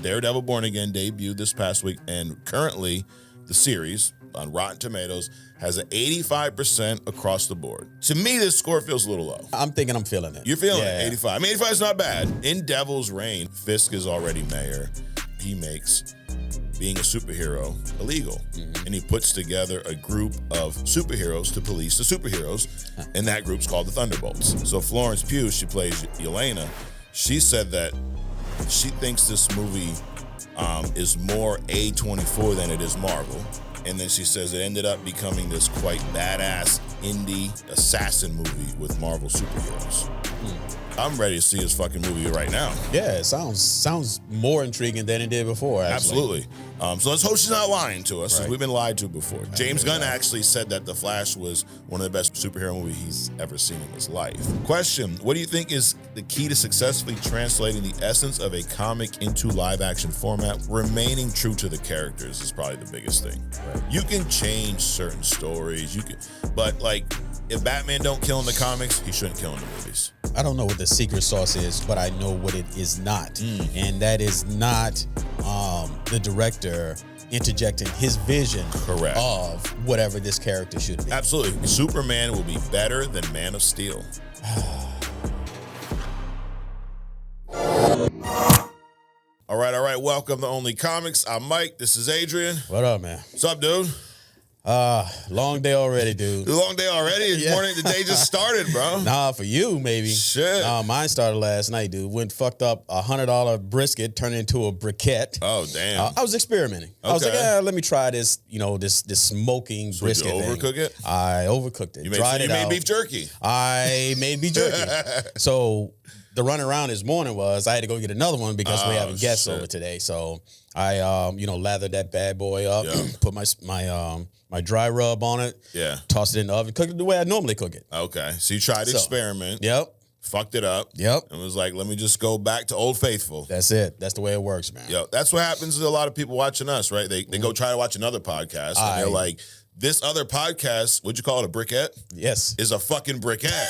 Daredevil Born Again debuted this past week, and currently the series on Rotten Tomatoes has an 85% across the board. To me, this score feels a little low. I'm thinking I'm feeling it. You're feeling it, 85. I mean, 85 is not bad. In Devil's Reign, Fisk is already mayor. He makes being a superhero illegal. And he puts together a group of superheroes to police the superheroes, and that group's called the Thunderbolts. So Florence Pugh, she plays Yelena, she said that she thinks this movie is more A24 than it is Marvel. And then she says it ended up becoming this quite badass indie assassin movie with Marvel superheroes. I'm ready to see this fucking movie right now. Yeah, it sounds more intriguing than it did before, actually. Absolutely. So let's hope she's not lying to us, 'cause we've been lied to before. James Gunn actually said that The Flash was one of the best superhero movies he's ever seen in his life. Question, what do you think is the key to successfully translating the essence of a comic into live action format? Remaining true to the characters is probably the biggest thing. Right. You can change certain stories, but like, if Batman don't kill in the comics, he shouldn't kill in the movies. I don't know what the secret sauce is, but I know what it is not. And that is not the director interjecting his vision of whatever this character should be. Absolutely. Superman will be better than Man of Steel. All right. Welcome to Only Comics. I'm Mike. This is Adrian. What up, man? What's up, dude? Long day already, dude. Long day already? It's morning. The day just started, bro. Nah, for you, maybe. Shit. Mine started last night, dude. Went fucked up $100 brisket, turned into a briquette. Oh, damn. I was experimenting. I was like, let me try this, this smoking brisket Did you overcook it? I overcooked it. You made beef jerky. I made beef jerky. So the run around this morning was I had to go get another one because we having guests over today. So I, lathered that bad boy up, put my dry rub on it, tossed it in the oven, cooked it the way I normally cook it. Okay, so you tried to experiment. Yep. Fucked it up. Yep. And was like, let me just go back to Old Faithful. That's it. That's the way it works, man. Yo, that's what happens to a lot of people watching us, right? They go try to watch another podcast, and they're like, this other podcast, what'd you call it, a briquette? Yes. Is a fucking briquette.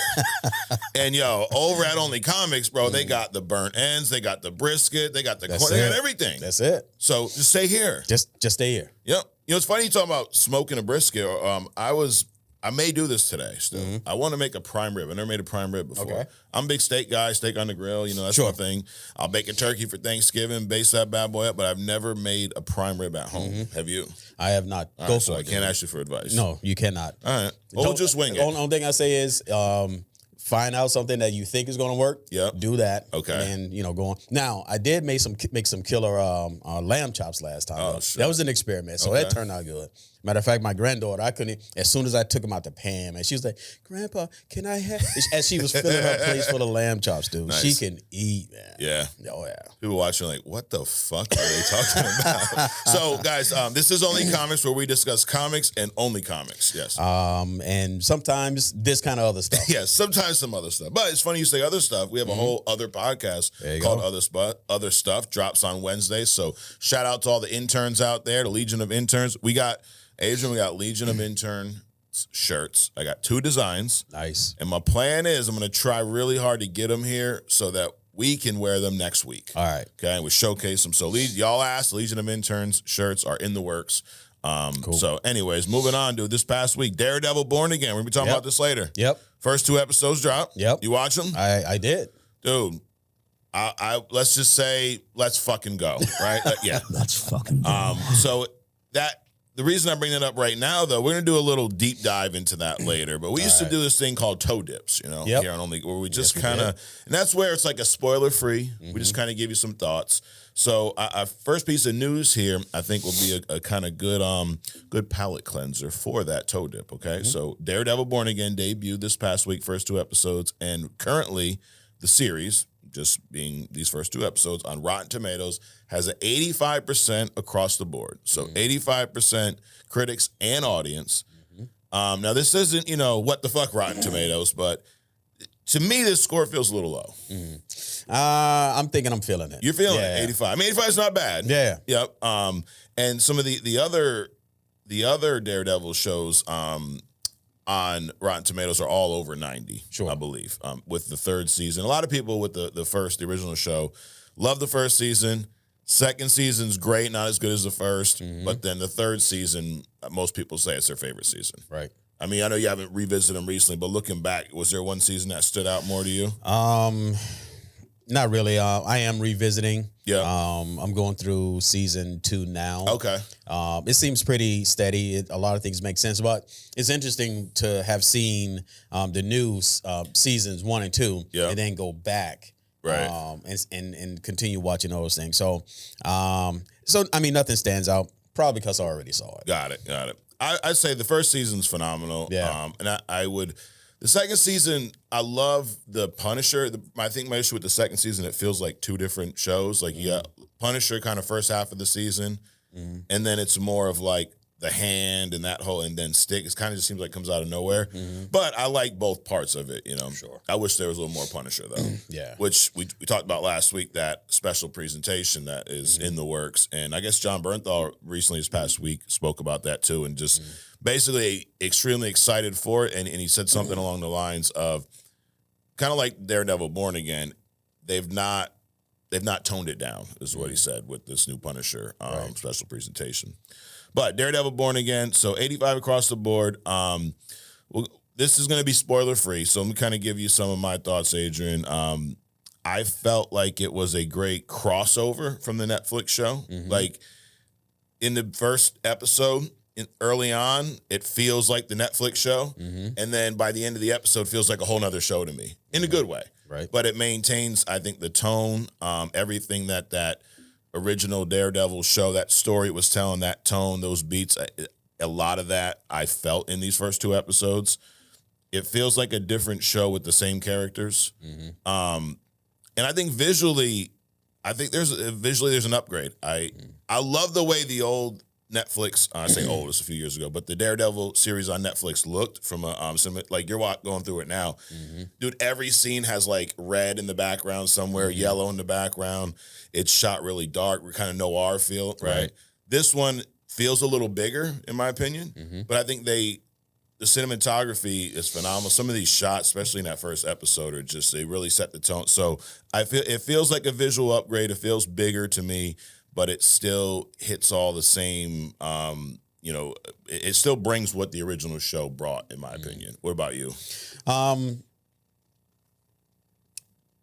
And over at Only Comics, bro, they got the burnt ends, they got the brisket, they got the corn, they got everything. That's it. So just stay here. Just stay here. Yep. It's funny you talking about smoking a brisket. I may do this today still. I want to make a prime rib. I never made a prime rib before. Okay. I'm a big steak guy, steak on the grill, that's my thing. I'll bake a turkey for Thanksgiving, base that bad boy up, but I've never made a prime rib at home. Have you? I have not. Go for it. I can't ask you for advice. No, you cannot. All right. Well, just wing it. The only thing I say is find out something that you think is going to work. Yep. Do that. Okay. And go on. Now, I did make some killer lamb chops last time. Oh, shit. That was an experiment, so that turned out good. Matter of fact, my granddaughter, as soon as I took them out the pan, man, she was like, Grandpa, can I have, as she was filling her place full of lamb chops, dude. Nice. She can eat, man. Yeah. Oh, yeah. People watching like, what the fuck are they talking about? So, guys, this is Only Comics, where we discuss comics and only comics. Yes. And sometimes this kind of other stuff. Yes, sometimes some other stuff. But it's funny you say other stuff. We have a whole other podcast called Other Stuff, drops on Wednesday. So shout out to all the interns out there, the Legion of Interns. We got Legion of Intern shirts. I got 2 designs. Nice. And my plan is I'm going to try really hard to get them here so that we can wear them next week. All right. Okay, and we showcase them. So y'all asked, Legion of Interns shirts are in the works. Cool. So anyways, moving on, dude. This past week, Daredevil Born Again. We're going to be talking about this later. Yep. First 2 episodes dropped. Yep. You watch them? I did. Dude, I let's just say, let's fucking go, right? Yeah. Let's fucking go. So the reason I bring that up right now, though, we're going to do a little deep dive into that later. But we used to do this thing called toe dips, here on Only, where we just kind of, and that's where it's like a spoiler-free. We just kind of give you some thoughts. So our first piece of news here, I think, will be a kind of good palate cleanser for that toe dip, okay? So Daredevil Born Again debuted this past week, first 2 episodes, and currently the series, just being these first 2 episodes, on Rotten Tomatoes, has an 85% across the board. So 85% critics and audience. Now, this isn't, what the fuck Rotten Tomatoes, but to me, this score feels a little low. I'm thinking I'm feeling it. You're feeling it, 85. I mean, 85 is not bad. Yeah. Yep. And some of the other Daredevil shows on Rotten Tomatoes are all over 90, I believe, with the 3rd season. A lot of people with the original show, love the 1st season. Second season's great, not as good as the first, but then the third season, most people say it's their favorite season. Right. I mean, I know you haven't revisited them recently, but looking back, was there one season that stood out more to you? Not really. I am revisiting. Yeah. I'm going through season 2 now. Okay. It seems pretty steady. A lot of things make sense, but it's interesting to have seen the new seasons 1 and 2, and then go back, right, and continue watching those things. So I mean, nothing stands out. Probably because I already saw it. Got it. I'd say the first season's phenomenal. Yeah. And I would. The second season, I love the Punisher. I think my issue with the second season, it feels like 2 different shows. Like you got Punisher kind of first half of the season, and then it's more of like the Hand and that whole, and then Stick. It kind of just seems like it comes out of nowhere. But I like both parts of it, you know. Sure. I wish there was a little more Punisher though. Yeah. Which we talked about last week, that special presentation that is in the works. And I guess John Bernthal recently this past week spoke about that too, and just basically extremely excited for it. And he said something along the lines of kind of like Daredevil Born Again. They've not toned it down, is what he said with this new Punisher special presentation. But Daredevil Born Again, so 85 across the board. This is going to be spoiler free, so let me kind of give you some of my thoughts, Adrian. I felt like it was a great crossover from the Netflix show. Like in the first episode, early on, it feels like the Netflix show, and then by the end of the episode, feels like a whole nother show to me in a good way. Right. But it maintains, I think, the tone, everything that original Daredevil show, that story it was telling, that tone, those beats, a lot of that I felt in these first 2 episodes. It feels like a different show with the same characters. And I think visually there's an upgrade. I love the way the old Netflix, I say old, it's a few years ago, but the Daredevil series on Netflix looked from a like you're going through it now. Dude, every scene has like red in the background somewhere, yellow in the background. It's shot really dark. We're kind of noir feel, right? This one feels a little bigger, in my opinion, but I think the cinematography is phenomenal. Some of these shots, especially in that first episode, are just, they really set the tone. So I feel it feels like a visual upgrade. It feels bigger to me, but it still hits all the same, it still brings what the original show brought, in my opinion. What about you?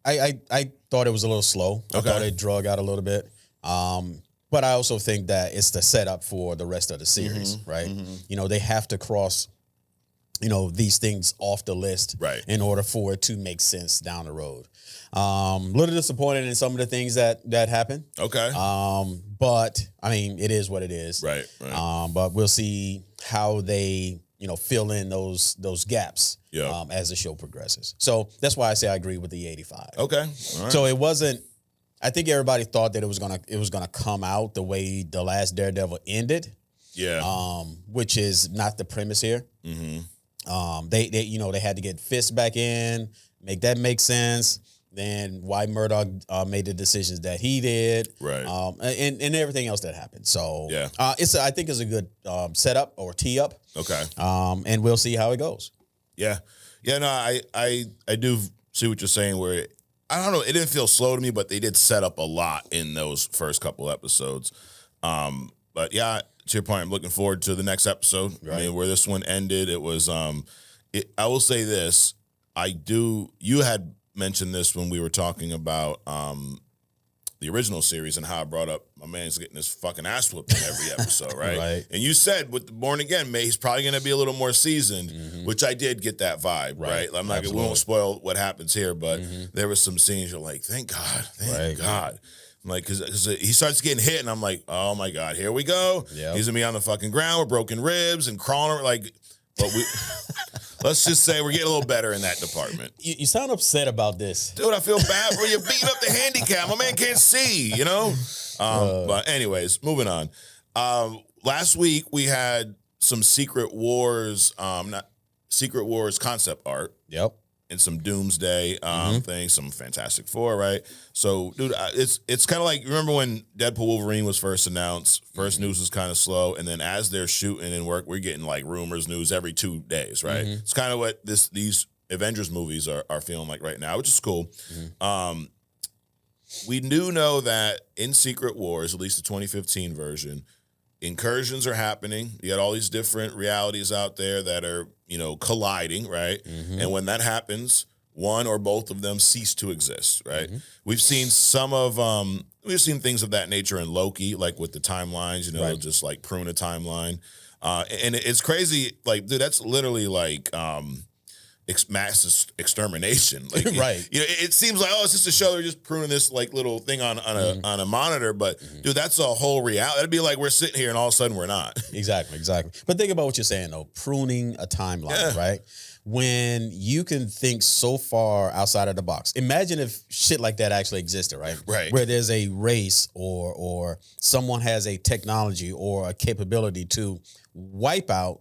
I thought it was a little slow. I thought it drug out a little bit. But I also think that it's the setup for the rest of the series, right? You know, they have to cross, these things off the list in order for it to make sense down the road. A little disappointed in some of the things that happen. Okay. But I mean, it is what it is. Right. But we'll see how they, fill in those gaps as the show progresses. So that's why I say I agree with the 85. Okay. All right. So it wasn't, I think everybody thought that it was gonna come out the way the last Daredevil ended. Yeah. Which is not the premise here. They had to get Fist back in, make that make sense. Then why Murdoch made the decisions that he did, right? And everything else that happened. So yeah, I think it's a good setup or tee up. Okay. And we'll see how it goes. Yeah. No, I do see what you're saying. Where I don't know, it didn't feel slow to me, but they did set up a lot in those first couple episodes. But yeah, to your point, I'm looking forward to the next episode. Right. I mean, where this one ended, it was. I will say this: you had mentioned this when we were talking about the original series and how I brought up my man's getting his fucking ass whooped in every episode, right? Right. And you said with the Born Again, he's probably going to be a little more seasoned, which I did get that vibe, right? I'm not, we won't spoil what happens here, but there were some scenes you're like, thank God. I'm like, because he starts getting hit, and I'm like, oh my God, here we go. Yep. He's going to be on the fucking ground with broken ribs and crawling, but we... Let's just say we're getting a little better in that department. You sound upset about this. Dude, I feel bad for you beating up the handicap. My man can't see, But anyways, moving on. Last week we had some Secret Wars concept art. Yep. And some Doomsday things, some Fantastic Four, right? So, dude, it's kind of like, remember when Deadpool Wolverine was first announced? First news was kind of slow, and then as they're shooting and work, we're getting like rumors news every 2 days, right? It's kind of what these Avengers movies are feeling like right now, which is cool. we do know that in Secret Wars, at least the 2015 version, incursions are happening. You got all these different realities out there that are, colliding, right? Mm-hmm. And when that happens, one or both of them cease to exist, right? Mm-hmm. We've seen things of that nature in Loki, like with the timelines, right. Just like prune a timeline. And it's crazy, like, dude, that's literally like mass extermination. Like, right. It seems like, it's just a show. They're just pruning this like little thing on a monitor. But dude, that's a whole reality. It'd be like we're sitting here and all of a sudden we're not. Exactly. But think about what you're saying though. Pruning a timeline, right? When you can think so far outside of the box. Imagine if shit like that actually existed, right? Right. Where there's a race or someone has a technology or a capability to wipe out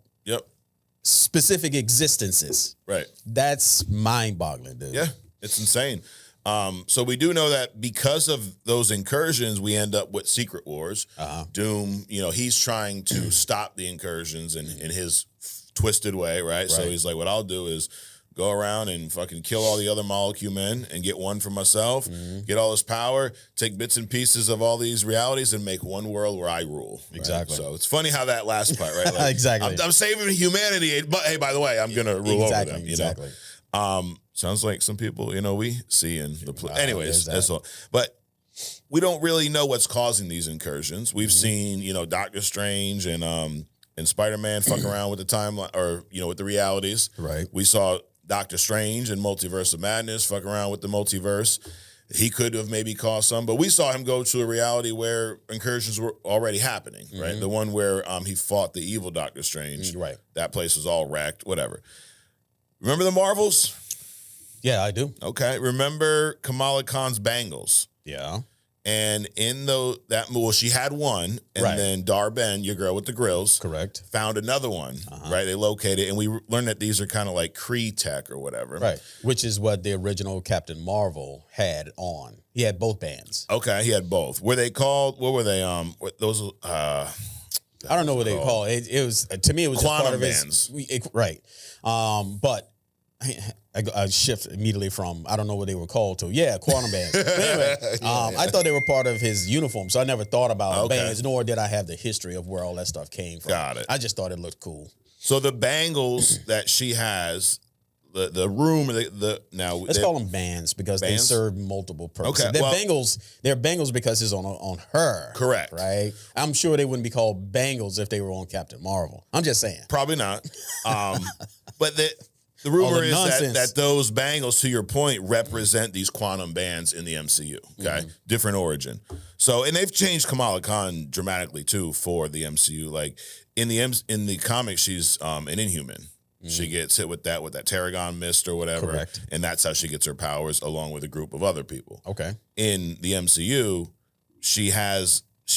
specific existences. Right. That's mind-boggling, dude. Yeah, it's insane. So we do know that because of those incursions, we end up with Secret Wars. Doom, he's trying to stop the incursions in his twisted way, right? So he's like, what I'll do is go around and fucking kill all the other molecule men and get one for myself, get all this power, take bits and pieces of all these realities and make one world where I rule. Right? Exactly. So it's funny how that last part, right? Like, exactly. I'm saving humanity, but hey, by the way, I'm going to rule over them. Exactly. Sounds like some people, we see in the anyways, that's all. But we don't really know what's causing these incursions. We've seen, Doctor Strange and Spider-Man fuck around with the timeline or, with the realities. Right. We saw Doctor Strange and Multiverse of Madness fuck around with the multiverse. He could have maybe caused some, but we saw him go to a reality where incursions were already happening, right? The one where he fought the evil Doctor Strange. Right. That place was all wrecked, whatever. Remember the Marvels? Yeah, I do. Okay. Remember Kamala Khan's bangles? Yeah. And in she had one, and then Ben, your girl with the grills, correct, found another one, right? They located it, and we learned that these are kind of like Kree tech or whatever. Right, which is what the original Captain Marvel had on. He had both bands. Okay, he had both. Were they called, what were they, those, I don't know what they call it. It was, to me, it was quantum just part of his, right. But I shift immediately from I don't know what they were called to quantum bands. But anyway, I thought they were part of his uniform, so I never thought about bands, nor did I have the history of where all that stuff came from. Got it. I just thought it looked cool. So the bangles that she has, the room, let's call them bands because they serve multiple purposes. Okay, they're bangles because it's on her. Correct. Right. I'm sure they wouldn't be called bangles if they were on Captain Marvel. I'm just saying. Probably not. But the rumor is that those bangles, to your point, represent these quantum bands in the MCU. Okay, different origin. So, and they've changed Kamala Khan dramatically too for the MCU. Like in the comics, she's an Inhuman. She gets hit with that Tarragon mist or whatever, correct, and that's how she gets her powers, along with a group of other people. Okay. In the MCU, she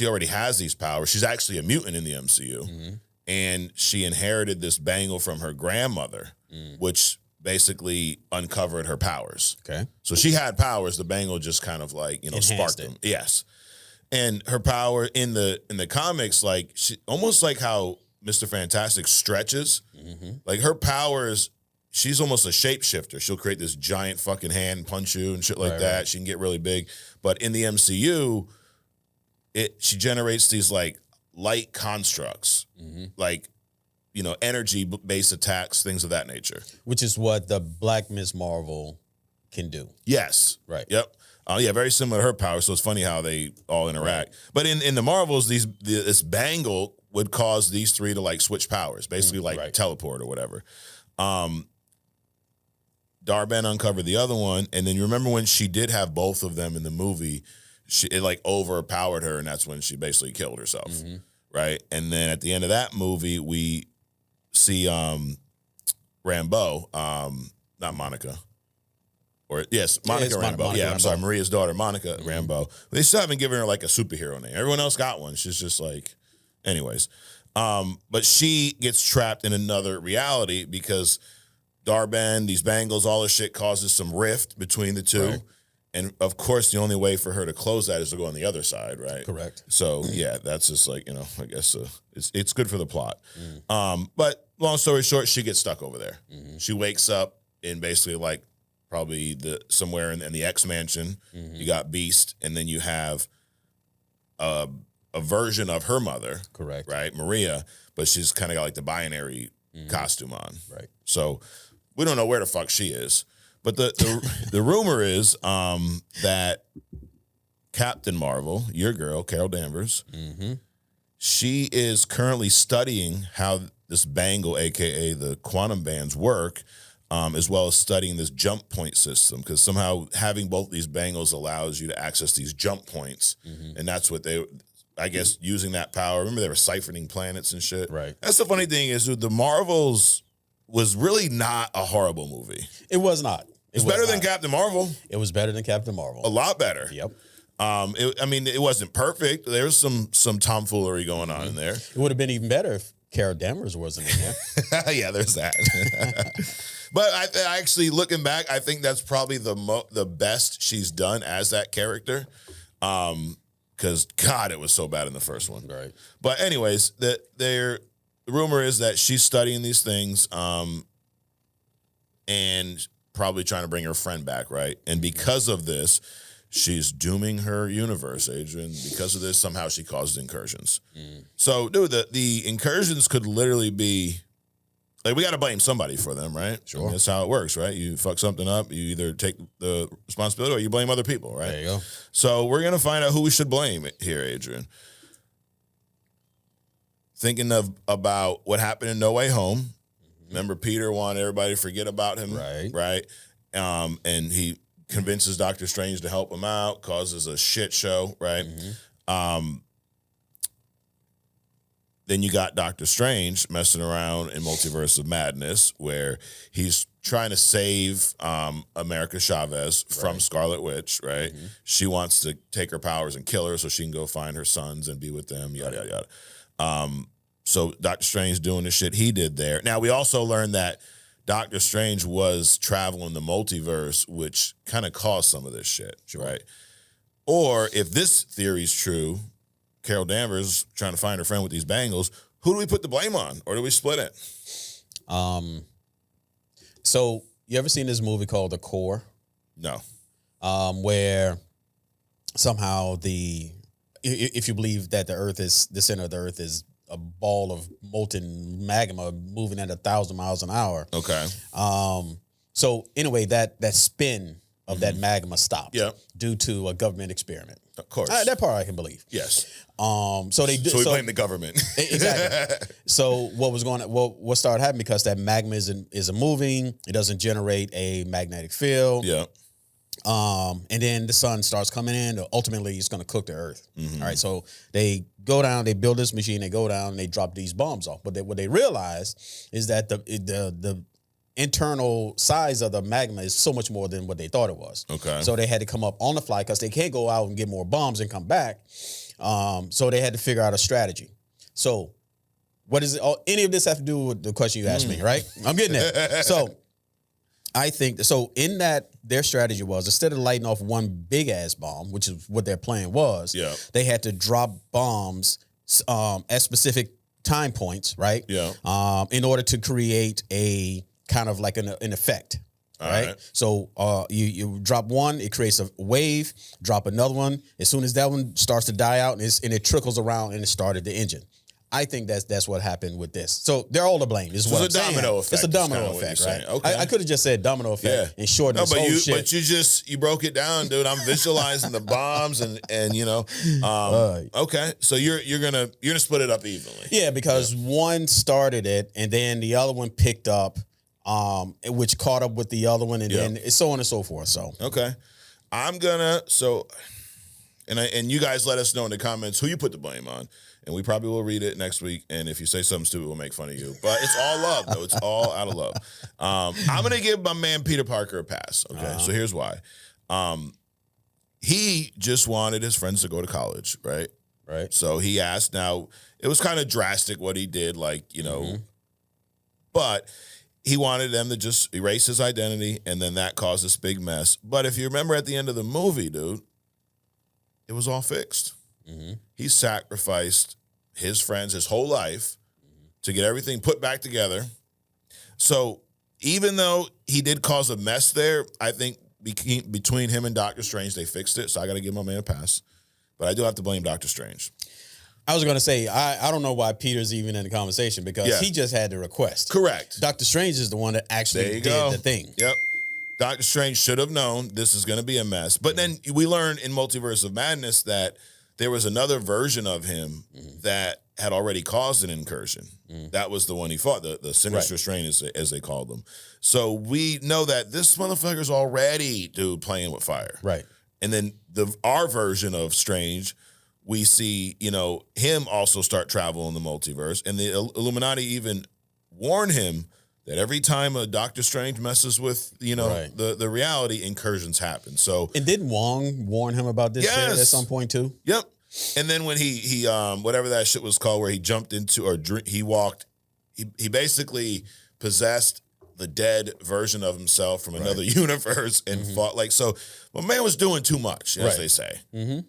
already has these powers. She's actually a mutant in the MCU, and she inherited this bangle from her grandmother, which basically uncovered her powers. Okay. So she had powers. The bangle just kind of like, sparked them. Yes. And her power in the comics, like she almost like how Mr. Fantastic stretches. Like her powers, she's almost a shapeshifter. She'll create this giant fucking hand, punch you and shit like that. Right. She can get really big. But in the MCU, she generates these like light constructs, like, energy-based attacks, things of that nature. Which is what the Black Miss Marvel can do. Yes. Right. Yep. Very similar to her power, so it's funny how they all interact. Right. But in the Marvels, this bangle would cause these three to like switch powers, basically teleport or whatever. Dar-Ben uncovered the other one, and then you remember when she did have both of them in the movie, it like overpowered her, and that's when she basically killed herself. Right? And then at the end of that movie, we see Rambeau, not Monica. Monica Rambeau. I'm sorry, Maria's daughter, Monica Rambeau. They still haven't given her like a superhero name. Everyone else got one. She's just like, anyways. But she gets trapped in another reality because Dar-Ben, these bangles, all this shit causes some rift between the two. Right. And of course, the only way for her to close that is to go on the other side, right? Correct. So that's just like, I guess it's good for the plot. But long story short, she gets stuck over there. She wakes up in basically like probably somewhere in the X Mansion. You got Beast, and then you have a version of her mother, correct? Right, Maria, but she's kind of got like the binary costume on, right? So we don't know where the fuck she is. But the rumor is that Captain Marvel, your girl Carol Danvers, she is currently studying how this Bangle, aka the quantum bands, work. As well as studying this jump point system, because somehow having both these bangles allows you to access these jump points, and that's what I guess, using that power. Remember, they were siphoning planets and shit. Right. That's the funny thing is, dude, the Marvels was really not a horrible movie. It was not. It was better than Captain Marvel. It was better than Captain Marvel. A lot better. Yep. It wasn't perfect. There was some tomfoolery going on in there. It would have been even better if Carol Danvers wasn't in there. Yeah, there's that. But I actually, looking back, I think that's probably the best she's done as that character. Because, God, it was so bad in the first one. Right. But anyways, the rumor is that she's studying these things and probably trying to bring her friend back, right? And because of this, she's dooming her universe, Adrian. Because of this, somehow she causes incursions. So, dude, the incursions could literally be... Like, we got to blame somebody for them, right? Sure. I mean, that's how it works, right? You fuck something up, you either take the responsibility or you blame other people, right? There you go. So we're going to find out who we should blame here, Adrian. Thinking about what happened in No Way Home. Remember, Peter wanted everybody to forget about him, right? And he convinces Doctor Strange to help him out, causes a shit show, right? Then you got Doctor Strange messing around in Multiverse of Madness, where he's trying to save America Chavez from Scarlet Witch, right? She wants to take her powers and kill her so she can go find her sons and be with them, yada, yada, yada. So Doctor Strange doing the shit he did there. Now, we also learned that Doctor Strange was traveling the multiverse, which kind of caused some of this shit, right? Or if this theory is true, Carol Danvers trying to find her friend with these bangles, who do we put the blame on, or do we split it? So you ever seen this movie called The Core? No. Where somehow if you believe that the center of the Earth is a ball of molten magma moving at 1,000 miles an hour. Okay. So anyway, that spin of that magma stopped due to a government experiment. Of course. That part I can believe. Yes. So we blame the government. Exactly. So what started happening, because that magma isn't moving, it doesn't generate a magnetic field. Yeah. And then the sun starts coming in. Ultimately, it's going to cook the earth. All right. So they go down, they build this machine, they go down, and they drop these bombs off. But what they realize is that the internal size of the magma is so much more than what they thought it was. Okay. So they had to come up on the fly, because they can't go out and get more bombs and come back. So they had to figure out a strategy. So what is it? Any of this have to do with the question you asked me, right? I'm getting there. So I think, so in that, their strategy was, instead of lighting off one big ass bomb, which is what their plan was, they had to drop bombs at specific time points, right? Yeah. In order to create a kind of like an effect. Right? So you drop one, it creates a wave. Drop another one. As soon as that one starts to die out, and it trickles around, and it started the engine. I think that's what happened with this. So they're all to blame. Is what I'm saying. Domino effect. It's a domino effect, right? Okay. I could have just said domino effect and shortened this whole shit. But you broke it down, dude. I'm visualizing the bombs and okay. So you're gonna split it up evenly. Yeah, because one started it, and then the other one picked up. Which caught up with the other one, and then so on and so forth. So okay, and you guys let us know in the comments who you put the blame on, and we probably will read it next week. And if you say something stupid, we'll make fun of you. But it's all love, though. It's all out of love. I'm gonna give my man Peter Parker a pass. Okay, so here's why. He just wanted his friends to go to college, right? Right. So he asked. Now it was kind of drastic what he did, but he wanted them to just erase his identity, and then that caused this big mess. But if you remember at the end of the movie, dude, it was all fixed. He sacrificed his friends, his whole life, to get everything put back together. So even though he did cause a mess there, I think between him and Doctor Strange, they fixed it. So I got to give my man a pass. But I do have to blame Doctor Strange. I was going to say, I don't know why Peter's even in the conversation because he just had the request. Correct. Doctor Strange is the one that actually did the thing. Yep. Doctor Strange should have known this is going to be a mess. But then we learned in Multiverse of Madness that there was another version of him that had already caused an incursion. That was the one he fought, the Sinister Strain, as they called them. So we know that this motherfucker's already, dude, playing with fire. Right. And then our version of Strange, we see, him also start travel in the multiverse. And the Illuminati even warn him that every time a Doctor Strange messes with, the reality, incursions happen. So, and didn't Wong warn him about this shit at some point too? Yep. And then when he whatever that shit was called, where he jumped into he basically possessed the dead version of himself from another universe and fought so. My man was doing too much, as they say. Mm-hmm.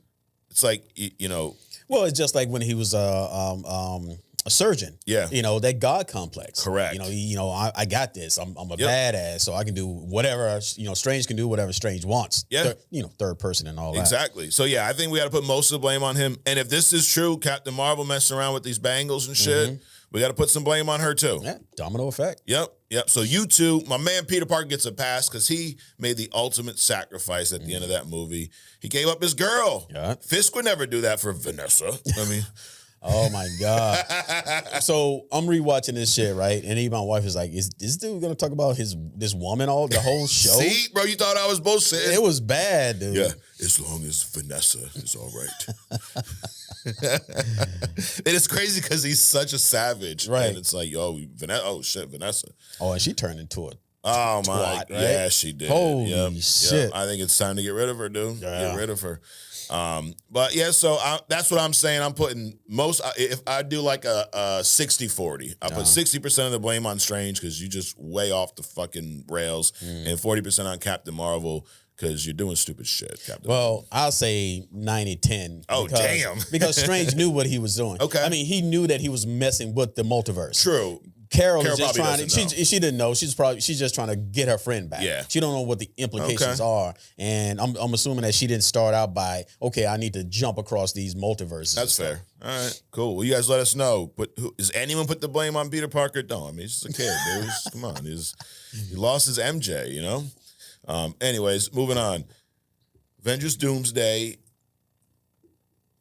It's like Well, it's just like when he was a surgeon. Yeah. That God complex. Correct. I got this. I'm a badass, so I can do whatever, Strange can do whatever Strange wants. Yeah. Third person and all that. Exactly. So, yeah, I think we got to put most of the blame on him. And if this is true, Captain Marvel messing around with these bangles and shit, we got to put some blame on her, too. Yeah. Domino effect. Yep. So, you two, my man Peter Parker gets a pass because he made the ultimate sacrifice at the end of that movie. He gave up his girl. Yeah. Fisk would never do that for Vanessa. I mean... Oh my God. So I'm rewatching this shit, right? And even my wife is like, is this dude gonna talk about this woman the whole show? See, bro, you thought I was bullshitting. It was bad, dude. Yeah. As long as Vanessa is all right. And it's crazy because he's such a savage. Right. And it's like, Vanessa. Oh, and she turned into it. Oh my! Right? Yeah, she did. Holy shit! Yep. I think it's time to get rid of her, dude. Yeah. Get rid of her. But yeah, so that's what I'm saying. I'm putting if I do like a 60-40, I put 60% of the blame on Strange because you just way off the fucking rails, and 40% on Captain Marvel because you're doing stupid shit, Captain Marvel. I'll say 90-10. Oh, damn. Because Strange knew what he was doing. Okay. I mean, he knew that he was messing with the multiverse. True. Carol is just trying to. She didn't know. She's just trying to get her friend back. Yeah. She don't know what the implications are, and I'm assuming that she didn't start out by I need to jump across these multiverses. That's fair. All right, cool. Well, you guys let us know. But does anyone put the blame on Peter Parker? No, I mean he's just a kid, dude. Come on, he lost his MJ. Anyways, moving on. Avengers Doomsday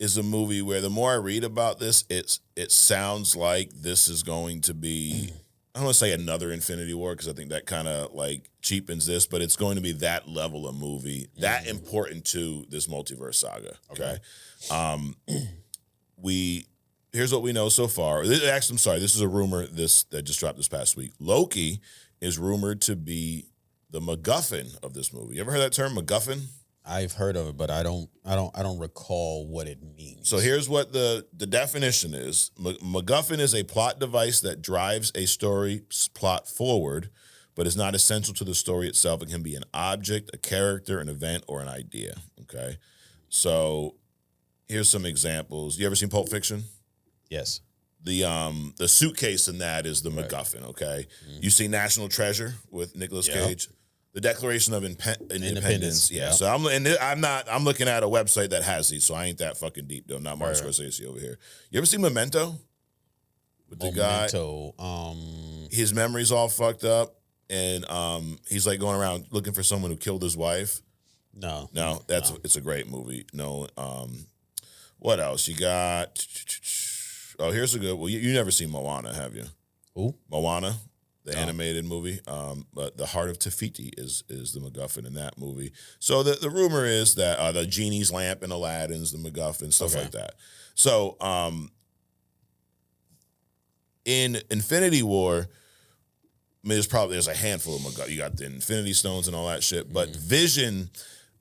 is a movie where the more I read about this, it sounds like this is going to be, I don't want to say another Infinity War because I think that kind of cheapens this, but it's going to be that level of movie, that important to this multiverse saga. Okay. Here's what we know so far. Actually, I'm sorry, this is a rumor that just dropped this past week. Loki is rumored to be the MacGuffin of this movie. You ever heard that term, MacGuffin? I've heard of it, but I don't recall what it means. So here's what the definition is. MacGuffin is a plot device that drives a story plot forward, but is not essential to the story itself. It can be an object, a character, an event, or an idea. Okay. So here's some examples. You ever seen Pulp Fiction? Yes. The suitcase in that is the MacGuffin. Okay. You see National Treasure with Nicolas Cage. The Declaration of Independence. Yeah. So I'm looking at a website that has these, so I ain't that fucking deep though. Not Martin Scorsese over here. You ever see Memento? With the guy. His memory's all fucked up, and he's going around looking for someone who killed his wife. No, it's a great movie. No, what else you got? Oh, here's a good. Well, you never seen Moana, have you? Who? Moana. The animated movie, but the Heart of Tafiti is the MacGuffin in that movie. So the rumor is that the genie's lamp in Aladdin's the MacGuffin, stuff like that. So in Infinity War, I mean, there's a handful of MacGuffin. You got the Infinity Stones and all that shit, but Vision,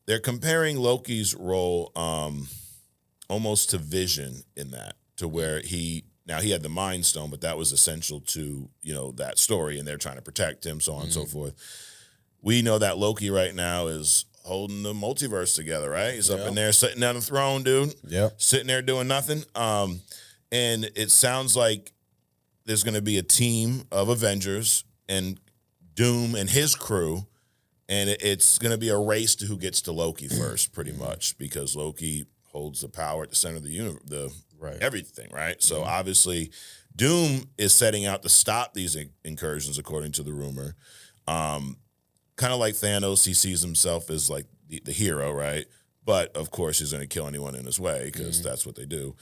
they're comparing Loki's role almost to Vision in that, to where he had the Mind Stone, but that was essential to, that story, and they're trying to protect him, so on and so forth. We know that Loki right now is holding the multiverse together, right? He's up in there sitting on the throne, dude. Yep. Sitting there doing nothing. And it sounds like there's going to be a team of Avengers, and Doom and his crew, and it's going to be a race to who gets to Loki first, pretty much, because Loki holds the power at the center of the universe, everything, right? So obviously, Doom is setting out to stop these incursions, according to the rumor. Kind of like Thanos, he sees himself as like the hero, right? But of course, he's going to kill anyone in his way because that's what they do.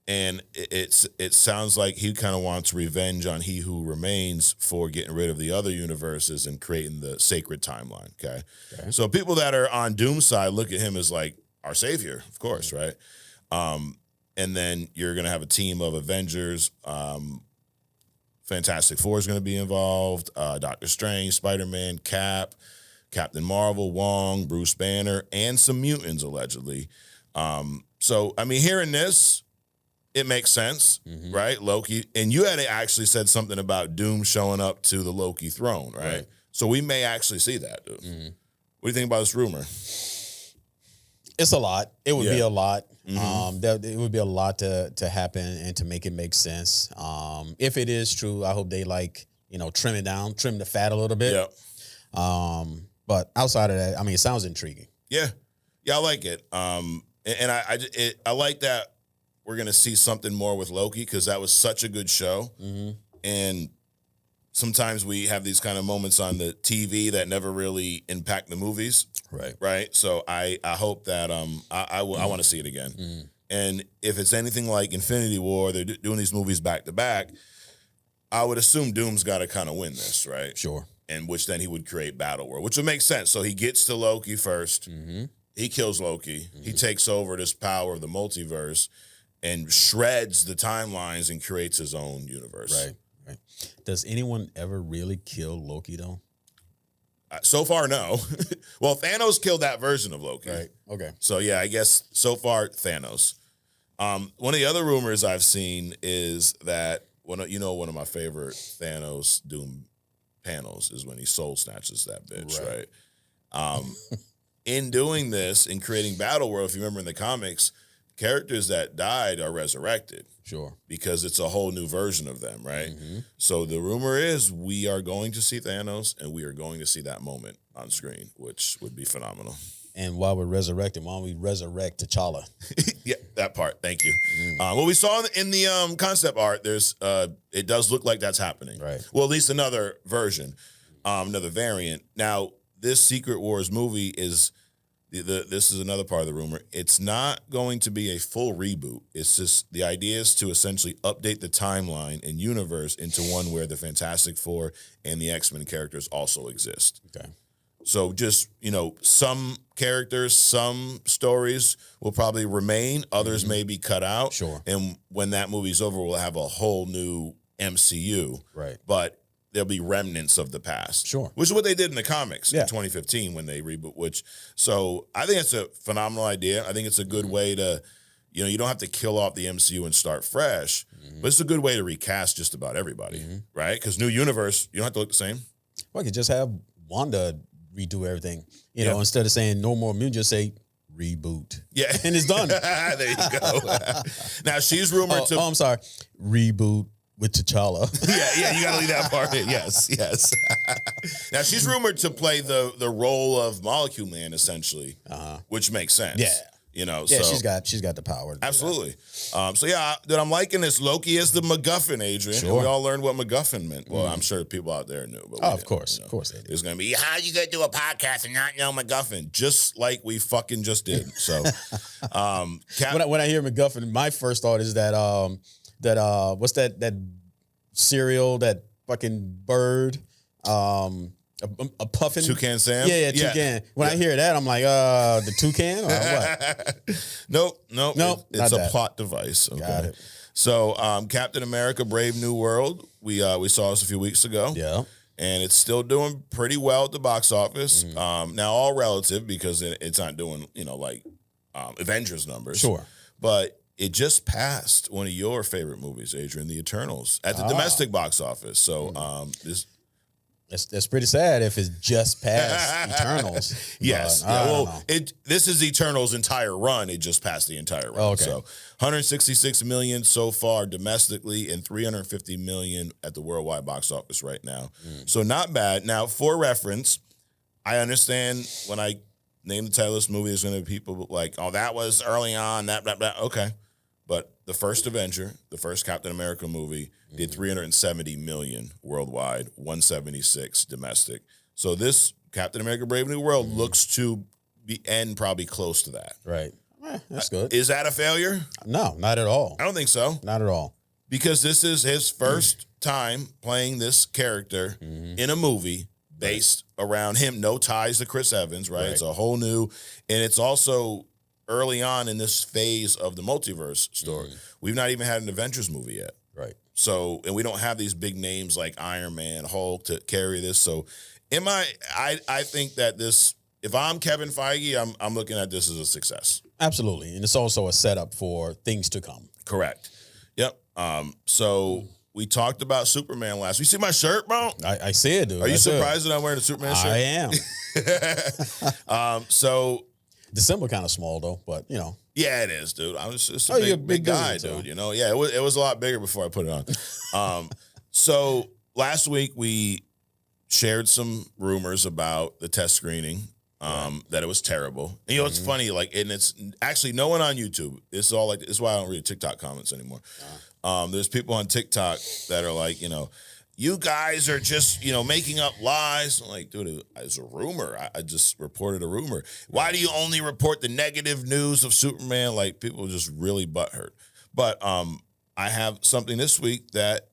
And it sounds like he kind of wants revenge on He Who Remains for getting rid of the other universes and creating the sacred timeline. Okay. So people that are on Doom's side look at him as like our savior, of course, right? And then you're going to have a team of Avengers. Fantastic Four is going to be involved. Doctor Strange, Spider-Man, Cap, Captain Marvel, Wong, Bruce Banner, and some mutants, allegedly. So, I mean, hearing this, it makes sense, right? Loki. And you had actually said something about Doom showing up to the Loki throne, right? So we may actually see that, dude. What do you think about this rumor? It's a lot. It would be a lot. It would be a lot to happen and to make it make sense. If it is true, I hope they trim the fat a little bit. But outside of that, I mean, it sounds intriguing. Yeah, I like it. And I like that we're gonna see something more with Loki because that was such a good show. And sometimes we have these kind of moments on the TV that never really impact the movies. Right. So I hope that I want to see it again. And if it's anything like Infinity War, they're doing these movies back to back. I would assume Doom's got to kind of win this, right? Sure. And which then he would create Battle World, which would make sense. So he gets to Loki first. He kills Loki. He takes over this power of the multiverse and shreds the timelines and creates his own universe. Right. Does anyone ever really kill Loki, though? So far, no. Well, Thanos killed that version of Loki. Right. Okay. So, yeah, I guess so far, Thanos. One of the other rumors I've seen is that, one of my favorite Thanos Doom panels is when he soul snatches that bitch, right? In doing this, in creating Battle World, if you remember in the comics, characters that died are resurrected. Sure. Because it's a whole new version of them, right? So the rumor is we are going to see Thanos and we are going to see that moment on screen, which would be phenomenal. And while we're resurrecting, why don't we resurrect T'Challa? Yeah, that part. Thank you. What we saw in the concept art, there's it does look like that's happening. Right. Well, at least another version, another variant. Now, this Secret Wars movie is... This is another part of the rumor. It's not going to be a full reboot. It's just the idea is to essentially update the timeline and universe into one where the Fantastic Four and the X-Men characters also exist. Okay. So just, some characters, some stories will probably remain. Others may be cut out. Sure. And when that movie's over, we'll have a whole new MCU. Right. But there'll be remnants of the past. Sure. Which is what they did in the comics in 2015 when they reboot, so I think it's a phenomenal idea. I think it's a good way to, you don't have to kill off the MCU and start fresh, but it's a good way to recast just about everybody, right? Because new universe, you don't have to look the same. Well, I could just have Wanda redo everything. Instead of saying no more mutants, just say reboot. Yeah. And it's done. There you go. Now, she's rumored to... Oh, I'm sorry. Reboot with T'Challa. Yeah, you got to leave that part in. Yes. Now, she's rumored to play the role of Molecule Man, essentially, which makes sense. Yeah. So she's got the power. Absolutely. Dude, I'm liking this. Loki is the MacGuffin, Adrian. Sure. We all learned what MacGuffin meant. Well, I'm sure people out there knew. But of course they did. It's going to be, how you going to do a podcast and not know MacGuffin? Just like we fucking just did. So, when I hear MacGuffin, my first thought is that what's that cereal, that fucking bird, a puffin? Toucan Sam? Yeah, toucan. When I hear that, I'm like, the toucan or what? Nope. It's a plot device. Okay. Got it. So, Captain America: Brave New World. We saw this a few weeks ago. Yeah. And it's still doing pretty well at the box office. Now, all relative because it's not doing, Avengers numbers. Sure. But it just passed one of your favorite movies, Adrian, The Eternals, at the domestic box office. So, That's pretty sad if it's just past Eternals. Yes. This is Eternals' entire run. It just passed the entire run. Okay. So 166 million so far domestically and 350 million at the worldwide box office right now. So not bad. Now, for reference, I understand when I name the title of this movie, there's going to be people like, oh, that was early on, that. Okay. But the first Avenger, the first Captain America movie, did 370 million worldwide, 176 domestic. So this Captain America Brave New World looks to end probably close to that. Right. That's good. Is that a failure? No, not at all. I don't think so. Not at all. Because this is his first time playing this character in a movie based around him. No ties to Chris Evans, right? It's a whole new, and it's also early on in this phase of the multiverse story. We've not even had an Avengers movie yet. Right. So, and we don't have these big names like Iron Man, Hulk to carry this. So, I think that this, if I'm Kevin Feige, I'm looking at this as a success. Absolutely. And it's also a setup for things to come. Correct. Yep. So we talked about Superman last week. You see my shirt, bro? I see it, dude. Are you surprised that I'm wearing a Superman shirt? I am. So the symbol kind of small though, but you know. Yeah, it is, dude. I was just a big guy, dude. You know, yeah, it was a lot bigger before I put it on. So last week we shared some rumors about the test screening, that it was terrible. And, you know, it's funny, like, and it's actually no one on YouTube. It's all like, this is why I don't read TikTok comments anymore. There's people on TikTok that are like, you know, you guys are just, you know, making up lies. I'm like, dude, it's a rumor. I just reported a rumor. Why do you only report the negative news of Superman? Like, people are just really butthurt. But I have something this week that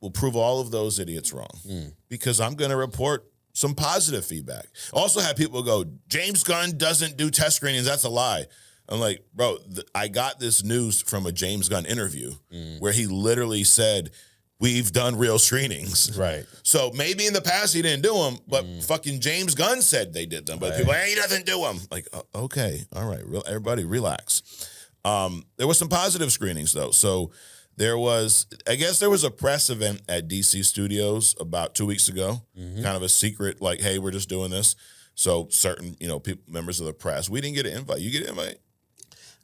will prove all of those idiots wrong because I'm going to report some positive feedback. Also have people go, James Gunn doesn't do test screenings. That's a lie. I'm like, bro, I got this news from a James Gunn interview where he literally said, we've done real screenings. Right. So maybe in the past he didn't do them, but fucking James Gunn said they did them. But people, hey, he doesn't do them. Like, okay, all right, everybody relax. There was some positive screenings, though. So there was a press event at DC Studios about 2 weeks ago, kind of a secret, like, hey, we're just doing this. So certain, you know, members of the press, we didn't get an invite. You get an invite?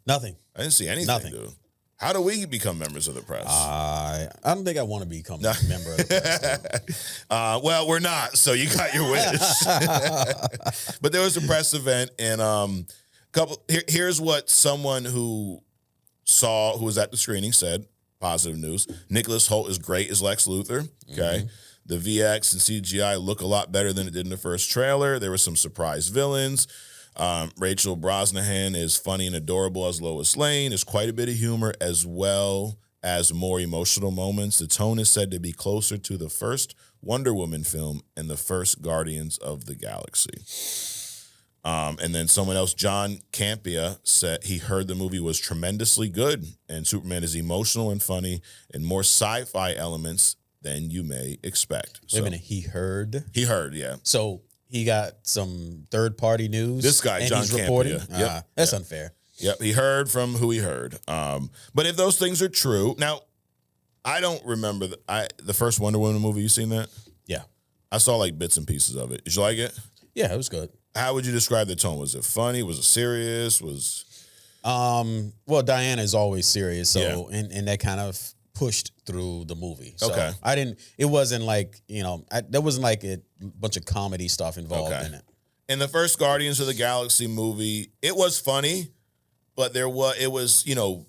Nothing. I didn't see anything, dude. How do we become members of the press? I don't think I want to become a member of the press. Well, we're not, so you got your wish. But there was a press event, and here's what someone who was at the screening said, positive news. Nicholas Hoult is great as Lex Luthor, okay? The VX and CGI look a lot better than it did in the first trailer. There were some surprise villains. Rachel Brosnahan is funny and adorable as Lois Lane. There's quite a bit of humor as well as more emotional moments. The tone is said to be closer to the first Wonder Woman film and the first Guardians of the Galaxy. And then someone else, John Campia, said he heard the movie was tremendously good and Superman is emotional and funny and more sci-fi elements than you may expect. Wait a minute, he heard? He heard, yeah. So he got some third-party news. This guy, John Campia, reporting. Yep. That's unfair. Yep, he heard from who he heard. But if those things are true, now I don't remember the first Wonder Woman movie. You seen that? Yeah, I saw like bits and pieces of it. Did you like it? Yeah, it was good. How would you describe the tone? Was it funny? Was it serious? Well, Diana is always serious, so and that kind of pushed through the movie. So okay. It wasn't like, you know, there wasn't like a bunch of comedy stuff involved in it. In the first Guardians of the Galaxy movie, it was funny, but it was, you know.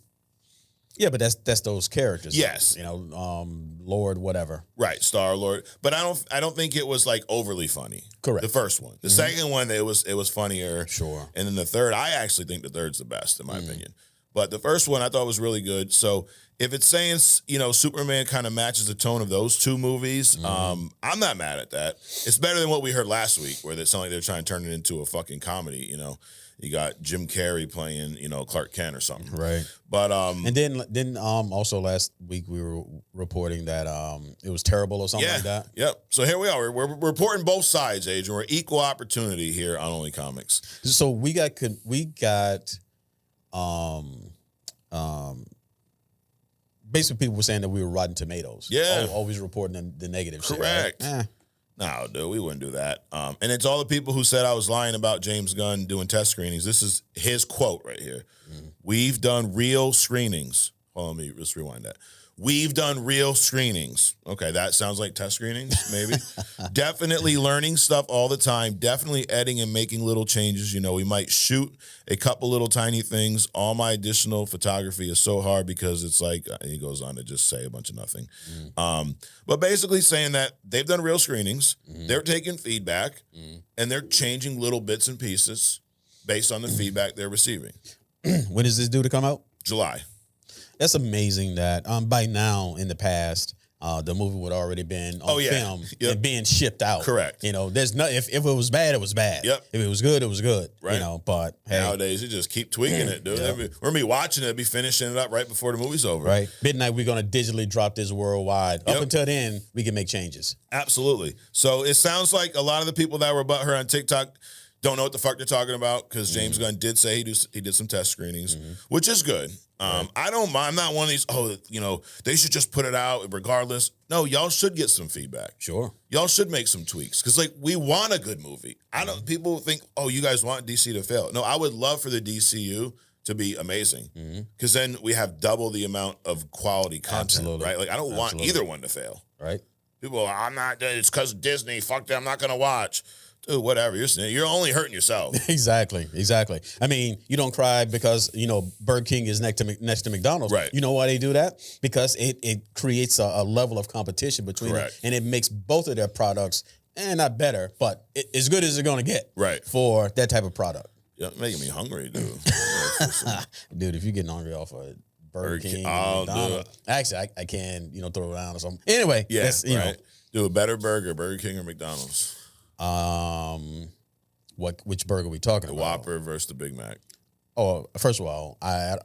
Yeah, but that's those characters. Yes. You know, Lord, whatever. Right, Star-Lord. But I don't think it was like overly funny. Correct. The first one. The second one, it was funnier. Sure. And then the third, I actually think the third's the best in my opinion. But the first one I thought was really good. So if it's saying, you know, Superman kind of matches the tone of those two movies, I'm not mad at that. It's better than what we heard last week, where it sounded like they're trying to turn it into a fucking comedy, you know. You got Jim Carrey playing, you know, Clark Kent or something. Right. But and then also last week we were reporting that it was terrible or something like that. Yep. So here we are. We're reporting both sides, Adrian. We're equal opportunity here on Only Comics. So we got basically people were saying that we were Rotten Tomatoes. Yeah. Always reporting the negative shit. Correct. Right? No, dude, we wouldn't do that. And it's all the people who said I was lying about James Gunn doing test screenings. This is his quote right here. We've done real screenings. Hold on, let me just rewind that. We've done real screenings. Okay, that sounds like test screenings, maybe. Definitely learning stuff all the time. Definitely editing and making little changes. You know, we might shoot a couple little tiny things. All my additional photography is so hard because it's like, he goes on to just say a bunch of nothing. But basically saying that they've done real screenings. They're taking feedback, and they're changing little bits and pieces based on the feedback they're receiving. When is this due to come out? July. That's amazing that by now in the past, the movie would already been on film and being shipped out. Correct. You know, there's no if it was bad, it was bad. Yep. If it was good, it was good. Right. You know, but hey, nowadays you just keep tweaking it, dude. We're gonna be watching it, be finishing it up right before the movie's over. Right. Midnight, we're gonna digitally drop this worldwide. Up until then, we can make changes. Absolutely. So it sounds like a lot of the people that were butthurt on TikTok don't know what the fuck they're talking about because James Gunn did say he did some test screenings, which is good. I don't mind. I'm not one of these, they should just put it out regardless. No, y'all should get some feedback. Sure. Y'all should make some tweaks because, like, we want a good movie. People think, oh, you guys want DC to fail. No, I would love for the DCU to be amazing because then we have double the amount of quality content, right? Like, I don't want either one to fail. Right. People are, it's because Disney, fuck them, I'm not going to watch. Dude, whatever. You're only hurting yourself. Exactly. I mean, you don't cry because, Burger King is next to McDonald's. Right. You know why they do that? Because it creates a level of competition between them, and it makes both of their products, not better, but as good as they're going to get for that type of product. Yeah, making me hungry, dude. Dude, if you're getting hungry off of Burger King, McDonald's, actually, I can, throw it around or something. Anyway, do a better burger, Burger King or McDonald's. Which burger are we talking about? The Whopper versus the Big Mac. Oh, first of all, I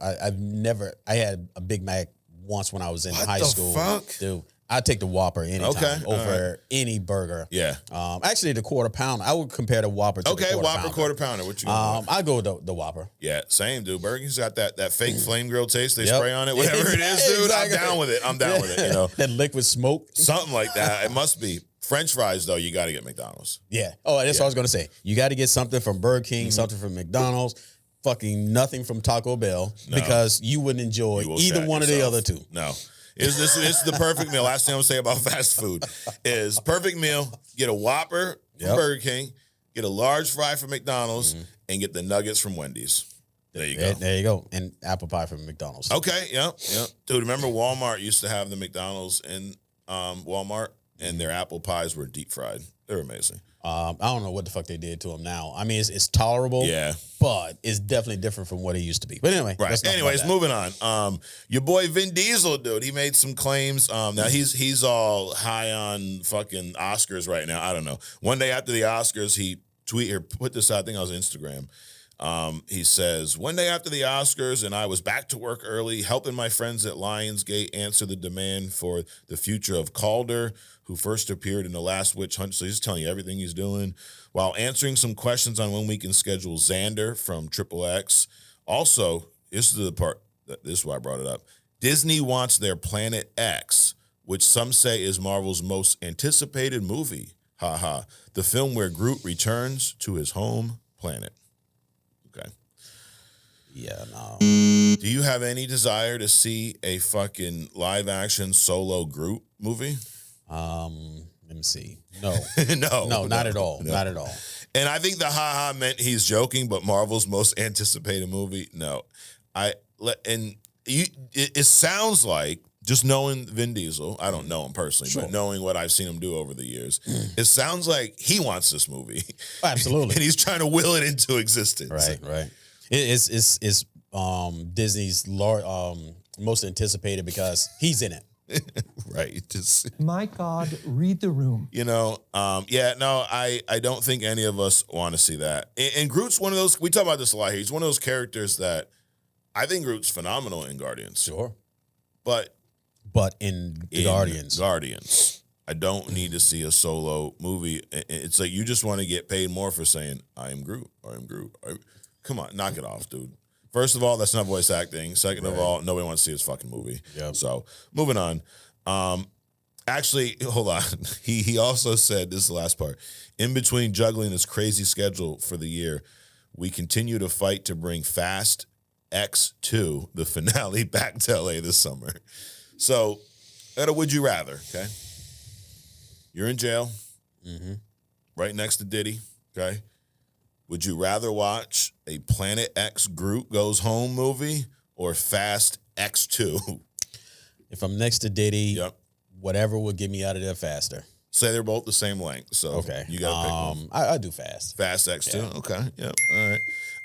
had a Big Mac once when I was in high school. What the fuck? Dude, I'd take the Whopper anytime over any burger. Yeah. Actually, the quarter pounder. I would compare the Whopper to the quarter pounder. Whopper quarter pounder. What you going I go with the Whopper. Yeah, same, dude. Burger King's got that fake flame grill taste they spray on it. Whatever it is, dude, I'm down with it. That liquid smoke. Something like that. It must be. French fries, though, you got to get McDonald's. Yeah. Oh, that's what I was going to say. You got to get something from Burger King, something from McDonald's, fucking nothing from Taco Bell, because you wouldn't enjoy either one of the other two. No. This is the perfect meal. Last thing I'm going to say about fast food is perfect meal, get a Whopper from Burger King, get a large fry from McDonald's, and get the nuggets from Wendy's. There you go. There you go. And apple pie from McDonald's. Okay, yep. Dude, remember Walmart used to have the McDonald's in Walmart? And their apple pies were deep fried. They're amazing. I don't know what the fuck they did to them now. I mean, it's tolerable. Yeah. But it's definitely different from what it used to be. But anyway. Right. Anyways, moving on. Your boy Vin Diesel, dude, he made some claims. Now he's all high on fucking Oscars right now. I don't know. One day after the Oscars, he put this out. I think it was Instagram. He says, one day after the Oscars, and I was back to work early, helping my friends at Lionsgate answer the demand for the future of Calder, who first appeared in The Last Witch Hunt. So he's telling you everything he's doing, while answering some questions on when we can schedule Xander from Triple X. Also, this is why I brought it up. Disney wants their Planet X, which some say is Marvel's most anticipated movie. The film where Groot returns to his home planet. Okay. Yeah, no. Do you have any desire to see a fucking live action solo Groot movie? Let me see. No. No, not at all. No. Not at all. And I think the meant he's joking, but Marvel's most anticipated movie, no. It sounds like, just knowing Vin Diesel, I don't know him personally, but knowing what I've seen him do over the years, it sounds like he wants this movie. Absolutely. And he's trying to will it into existence. Right. It's Disney's most anticipated because he's in it. Right. My God, read the room. I don't think any of us want to see that. And Groot's one of those, we talk about this a lot here, he's one of those characters that I think Groot's phenomenal in Guardians. Sure. But in Guardians, I don't need to see a solo movie. It's like you just want to get paid more for saying, I am Groot. Come on, knock it off, dude. First of all, that's not voice acting. Second of all, nobody wants to see his fucking movie. Yep. So, moving on. Actually, hold on. He also said, this is the last part, in between juggling this crazy schedule for the year, we continue to fight to bring Fast X2, the finale, back to LA this summer. So, at a would you rather, okay? You're in jail, right next to Diddy, okay? Would you rather watch a Planet X Groot Goes Home movie or Fast X2? If I'm next to Diddy, whatever would get me out of there faster. Say they're both the same length, so okay. You got to pick one. I do Fast. Fast X2? Yeah. Okay, yep, all right.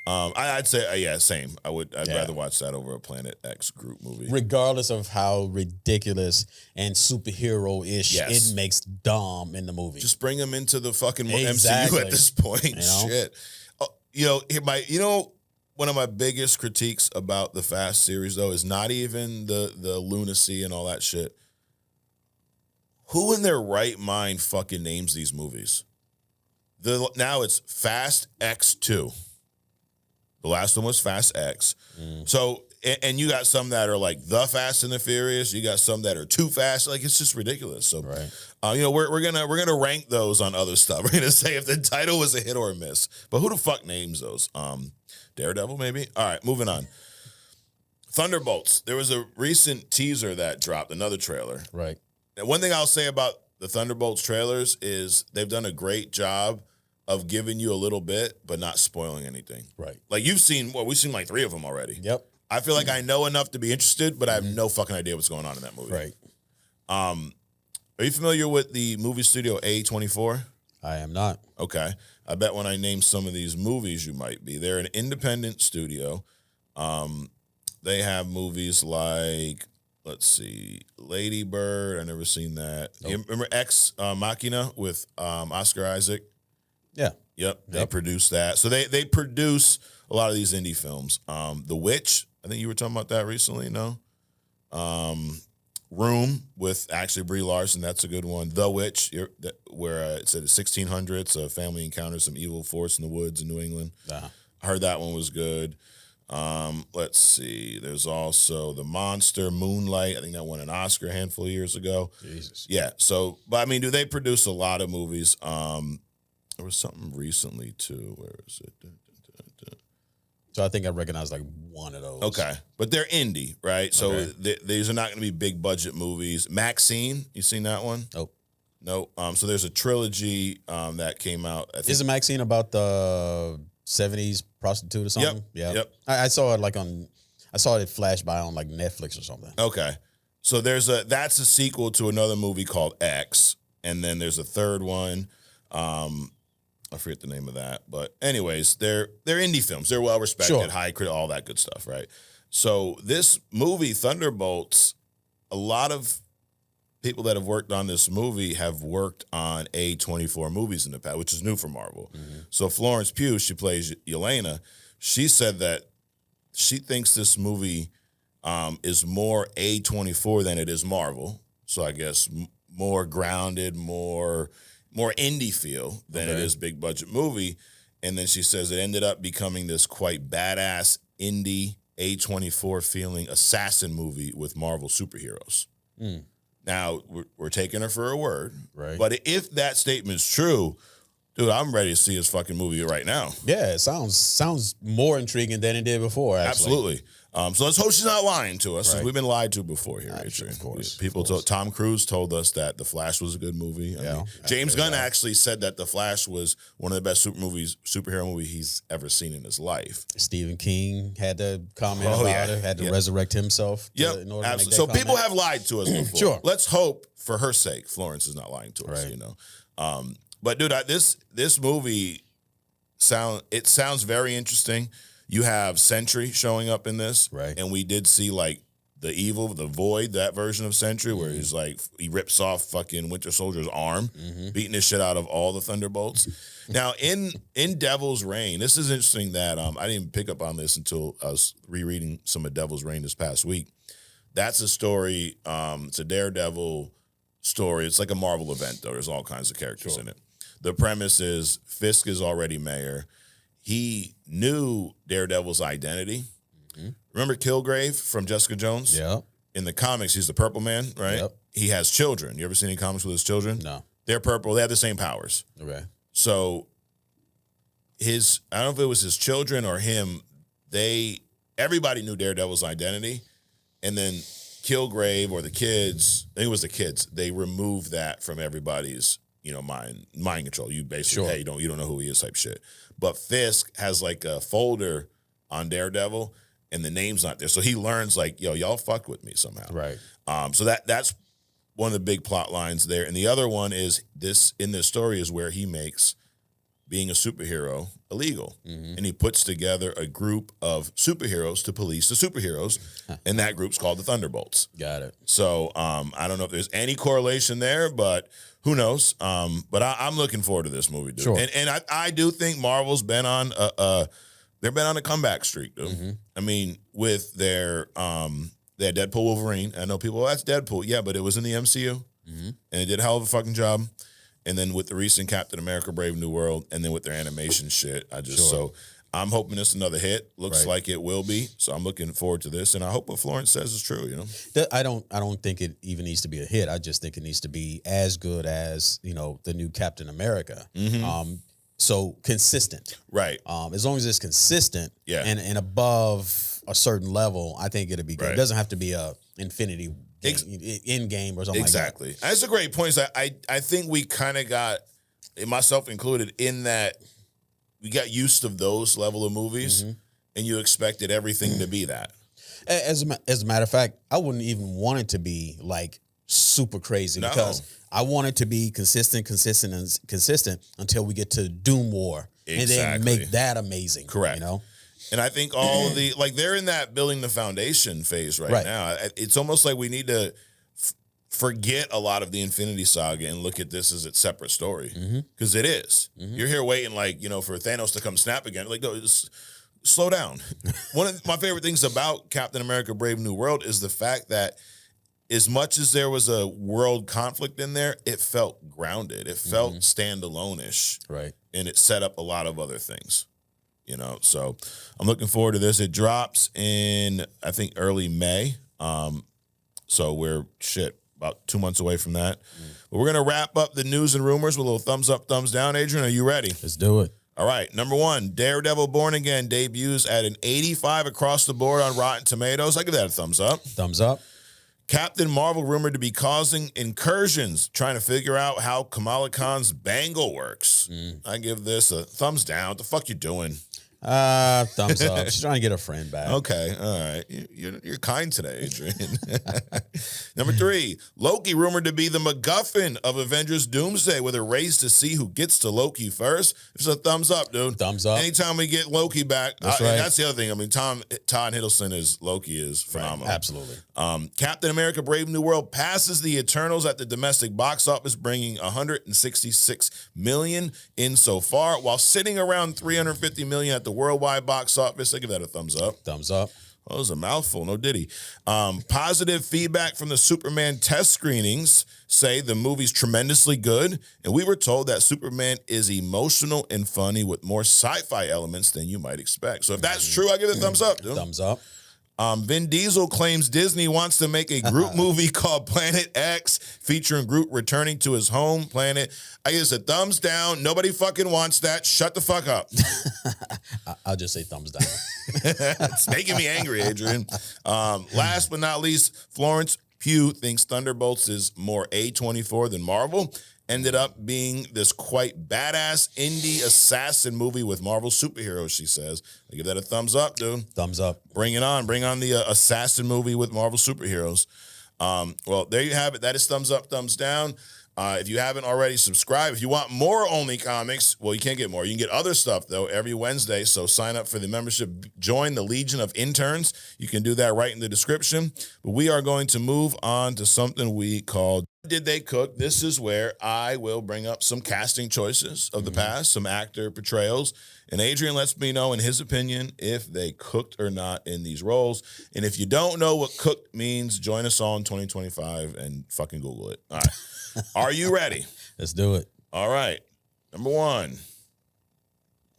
I'd say, yeah, same. I'd rather watch that over a Planet X Groot movie. Regardless of how ridiculous and superhero-ish it makes Dom in the movie. Just bring him into the fucking MCU at this point. You know? Shit. One of my biggest critiques about the Fast series, though, is not even the lunacy and all that shit. Who in their right mind fucking names these movies? Now it's Fast X2. The last one was Fast X. So, and you got some that are like The Fast and the Furious. You got some that are too fast. Like, it's just ridiculous. So, we're gonna rank those on other stuff. We're gonna say if the title was a hit or a miss. But who the fuck names those? Daredevil, maybe? All right, moving on. Thunderbolts. There was a recent teaser that dropped, another trailer. Right. And one thing I'll say about the Thunderbolts trailers is they've done a great job of giving you a little bit, but not spoiling anything. Right. Like we've seen like 3 of them already. Yep. I feel like I know enough to be interested, but I have no fucking idea what's going on in that movie. Right. Are you familiar with the movie studio A24? I am not. Okay. I bet when I name some of these movies, you might be. They're an independent studio. They have movies like, let's see, Lady Bird. I never seen that. Nope. You remember Ex Machina with Oscar Isaac? Yeah. Yep. They produce that. So they produce a lot of these indie films. The Witch, I think you were talking about that recently, no? Room with actually Brie Larson, that's a good one. The Witch, where it said the 1600s, a family encounters some evil force in the woods in New England. I heard that one was good. Let's see. There's also The Monster, Moonlight. I think that won an Oscar a handful of years ago. Jesus. Yeah. So, but I mean, do they produce a lot of movies? There was something recently too. Where is it? So I think I recognize like one of those. Okay, but they're indie, right? So these are not going to be big budget movies. Maxine, you seen that one? Nope. Nope. So there's a trilogy that came out. Isn't Maxine about the 70s prostitute or something? Yep. I saw it I saw it flash by on like Netflix or something. Okay. So that's a sequel to another movie called X, and then there's a third one. I forget the name of that, but anyways, they're indie films. They're well respected, high credit, all that good stuff, right? So this movie, Thunderbolts, a lot of people that have worked on this movie have worked on A24 movies in the past, which is new for Marvel. So Florence Pugh, she plays Yelena. She said that she thinks this movie is more A24 than it is Marvel. So I guess more grounded, more indie feel than it is big budget movie. And then she says it ended up becoming this quite badass indie A24 feeling assassin movie with Marvel superheroes. Now we're taking her for her word, right? But if that statement's true, dude, I'm ready to see this fucking movie right now. Yeah, it sounds more intriguing than it did before. Actually. Absolutely. So let's hope she's not lying to us. Right. We've been lied to before here, Adrian. Of course. Tom Cruise told us that The Flash was a good movie. I mean, James Gunn actually said that The Flash was one of the best superhero movies he's ever seen in his life. Stephen King had to comment about it, had to resurrect himself. In order to make that comment. People have lied to us before. Sure. Let's hope, for her sake, Florence is not lying to us, you know. But dude, this movie sounds very interesting. You have Sentry showing up in this, right? And we did see like the Void, that version of Sentry, where he's like he rips off fucking Winter Soldier's arm, beating the shit out of all the Thunderbolts. Now in Devil's Reign, this is interesting that I didn't even pick up on this until I was rereading some of Devil's Reign this past week. That's a story. It's a Daredevil story. It's like a Marvel event though. There's all kinds of characters in it. The premise is Fisk is already mayor. He knew Daredevil's identity. Remember Kilgrave from Jessica Jones? Yeah. in the comics, he's the Purple Man, right? Yep. He has children. You ever seen any comics with his children? No. They're purple. They have the same powers. Okay. So I don't know if it was his children or him, everybody knew Daredevil's identity. And then Kilgrave or the kids, I think it was the kids, they removed that from everybody's, mind control. You basically, hey, you don't know who he is type shit. But Fisk has like a folder on Daredevil and the name's not there. So he learns like, y'all fucked with me somehow. Right. So that's one of the big plot lines there. And the other one is in this story is where he makes being a superhero illegal. Mm-hmm. And he puts together a group of superheroes to police the superheroes. And that group's called the Thunderbolts. Got it. So I don't know if there's any correlation there, but who knows? But I'm looking forward to this movie, dude. Sure. And I do think Marvel's been on they've been on a comeback streak, dude. Mm-hmm. I mean, with their Deadpool Wolverine. I know people, that's Deadpool. Yeah, but it was in the MCU. Mm-hmm. And it did a hell of a fucking job. And then with the recent Captain America Brave New World, and then with their animation shit, so I'm hoping it's another hit. Looks like it will be. So I'm looking forward to this. And I hope what Florence says is true, I don't think it even needs to be a hit. I just think it needs to be as good as, the new Captain America. Mm-hmm. So consistent. Right. As long as it's consistent and above a certain level, I think it'll be good. Right. It doesn't have to be a infinity in game or something exactly. like that. That's a great point. I think we kind of got, myself included, in that we got used to those level of movies, and you expected everything to be that. As a matter of fact, I wouldn't even want it to be like super crazy because I want it to be consistent until we get to Doom War, and then make that amazing. Correct. And I think all of they're in that building the foundation phase right now. It's almost like we need to forget a lot of the Infinity Saga and look at this as its separate story. Because it is. Mm-hmm. You're here waiting for Thanos to come snap again. Like, no, just slow down. One of my favorite things about Captain America Brave New World is the fact that as much as there was a world conflict in there, it felt grounded. It felt standalone-ish. Right. And it set up a lot of other things. So I'm looking forward to this. It drops in, I think, early May. So we're about 2 months away from that. But we're going to wrap up the news and rumors with a little thumbs up, thumbs down. Adrian, are you ready? Let's do it. All right. Number one, Daredevil Born Again debuts at an 85 across the board on Rotten Tomatoes. I give that a thumbs up. Thumbs up. Captain Marvel rumored to be causing incursions, trying to figure out how Kamala Khan's Bangle works. I give this a thumbs down. What the fuck you doing? Thumbs up. She's trying to get her friend back. Okay, all right. You're kind today, Adrian. Number three, Loki rumored to be the MacGuffin of Avengers Doomsday with a race to see who gets to Loki first. It's a thumbs up, dude. Thumbs up. Anytime we get Loki back, that's right. That's the other thing. I mean, Todd Hiddleston as Loki is phenomenal. Right. Absolutely. Captain America Brave New World passes the Eternals at the domestic box office, bringing $166 million in so far, while sitting around $350 million at the worldwide box office. I give that a thumbs up. Thumbs up. Oh, it was a mouthful. No Diddy. Positive feedback from the Superman test screenings say the movie's tremendously good, and we were told that Superman is emotional and funny with more sci-fi elements than you might expect. So if that's true, I give it a thumbs up, dude. Thumbs up. Vin Diesel claims Disney wants to make a Groot movie called Planet X, featuring Groot returning to his home planet. I guess a thumbs down. Nobody fucking wants that. Shut the fuck up. I'll just say thumbs down. It's making me angry, Adrian. Last but not least, Florence Pugh thinks Thunderbolts is more A24 than Marvel. Ended up being this quite badass indie assassin movie with Marvel superheroes, she says. I give that a thumbs up, dude. Thumbs up. Bring it on. Bring on the assassin movie with Marvel superheroes. Well, there you have it. That is thumbs up, thumbs down. If you haven't already, subscribe. If you want more Only Comics, well, you can't get more. You can get other stuff, though, every Wednesday. So sign up for the membership. Join the Legion of Interns. You can do that right in the description. But we are going to move on to something we call Did They Cook? This is where I will bring up some casting choices of the past, some actor portrayals. And Adrian lets me know, in his opinion, if they cooked or not in these roles. And if you don't know what cooked means, join us all in 2025 and fucking Google it. All right. Are you ready? Let's do it. All right. Number one.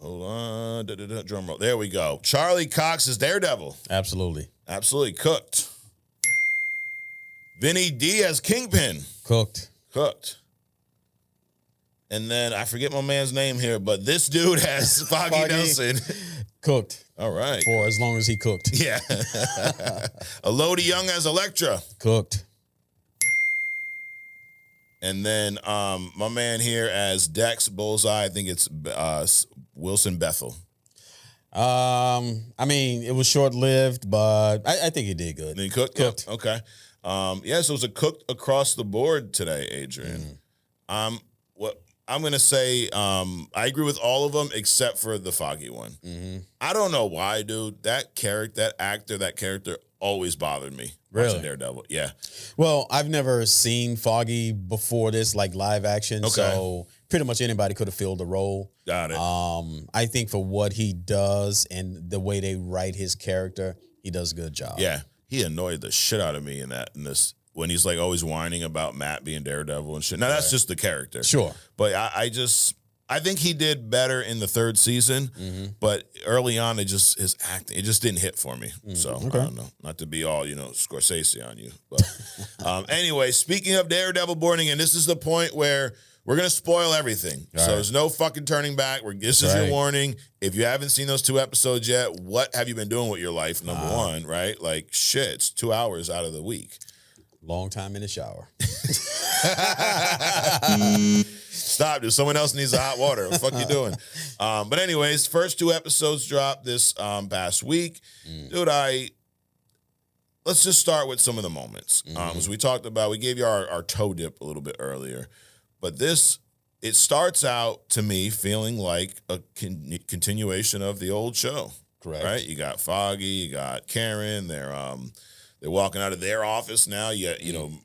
Hold on. Drum roll. There we go. Charlie Cox is Daredevil. Absolutely. Absolutely cooked. Vinny D as Kingpin. Cooked. And then I forget my man's name here, but this dude has Foggy Nelson. Cooked. All right. For as long as he cooked. Yeah. Elodie Young as Elektra. Cooked. And then my man here as Dex Bullseye, I think it's Wilson Bethel. I mean, it was short-lived, but I think he did good. And he cooked? Cooked. Yeah. Okay. So it was a cooked across the board today, Adrian. What I'm going to say, I agree with all of them except for the Foggy one. Mm-hmm. I don't know why, dude. That character always bothered me. Really? Watching Daredevil. Yeah. Well, I've never seen Foggy before this, like live action. Okay. So pretty much anybody could have filled the role. Got it. I think for what he does and the way they write his character, he does a good job. Yeah. He annoyed the shit out of me in this when he's like always whining about Matt being Daredevil and shit. Now that's just the character. Sure. But I think he did better in the third season, but early on his acting, it just didn't hit for me. So I don't know. Not to be all, Scorsese on you. But anyway, speaking of Daredevil Born Again, this is the point where we're going to spoil everything. So there's no fucking turning back. This is your warning. If you haven't seen those 2 episodes yet, what have you been doing with your life, number one, right? Like, shit, it's 2 hours out of the week. Long time in the shower. Stop, dude. Someone else needs the hot water. What the fuck you doing? But anyways, first 2 episodes dropped this past week. Dude, let's just start with some of the moments. As we talked about, we gave you our toe dip a little bit earlier. But it starts out to me feeling like a continuation of the old show. Correct. Right? You got Foggy, you got Karen. They're walking out of their office now. You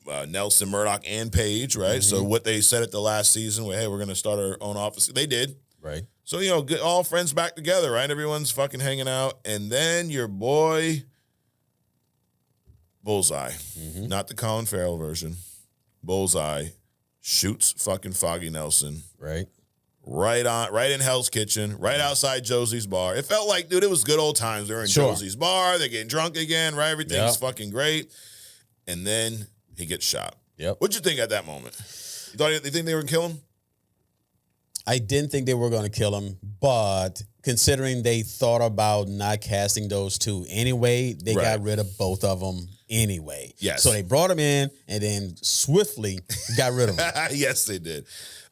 got, Nelson, Murdoch, and Paige, right? So what they said at the last season, hey, we're going to start our own office. They did. Right. So, get all friends back together, right? Everyone's fucking hanging out. And then your boy, Bullseye, not the Colin Farrell version, Bullseye, shoots fucking Foggy Nelson. Right. Right in Hell's Kitchen, right outside Josie's bar. It felt like, dude, it was good old times. They're in Josie's bar. They're getting drunk again, right? Everything's fucking great. And then he gets shot. Yep. What'd you think at that moment? You think they were going to kill him? I didn't think they were going to kill him, but considering they thought about not casting those 2 anyway, they got rid of both of them anyway. Yes. So they brought him in and then swiftly got rid of him. Yes, they did.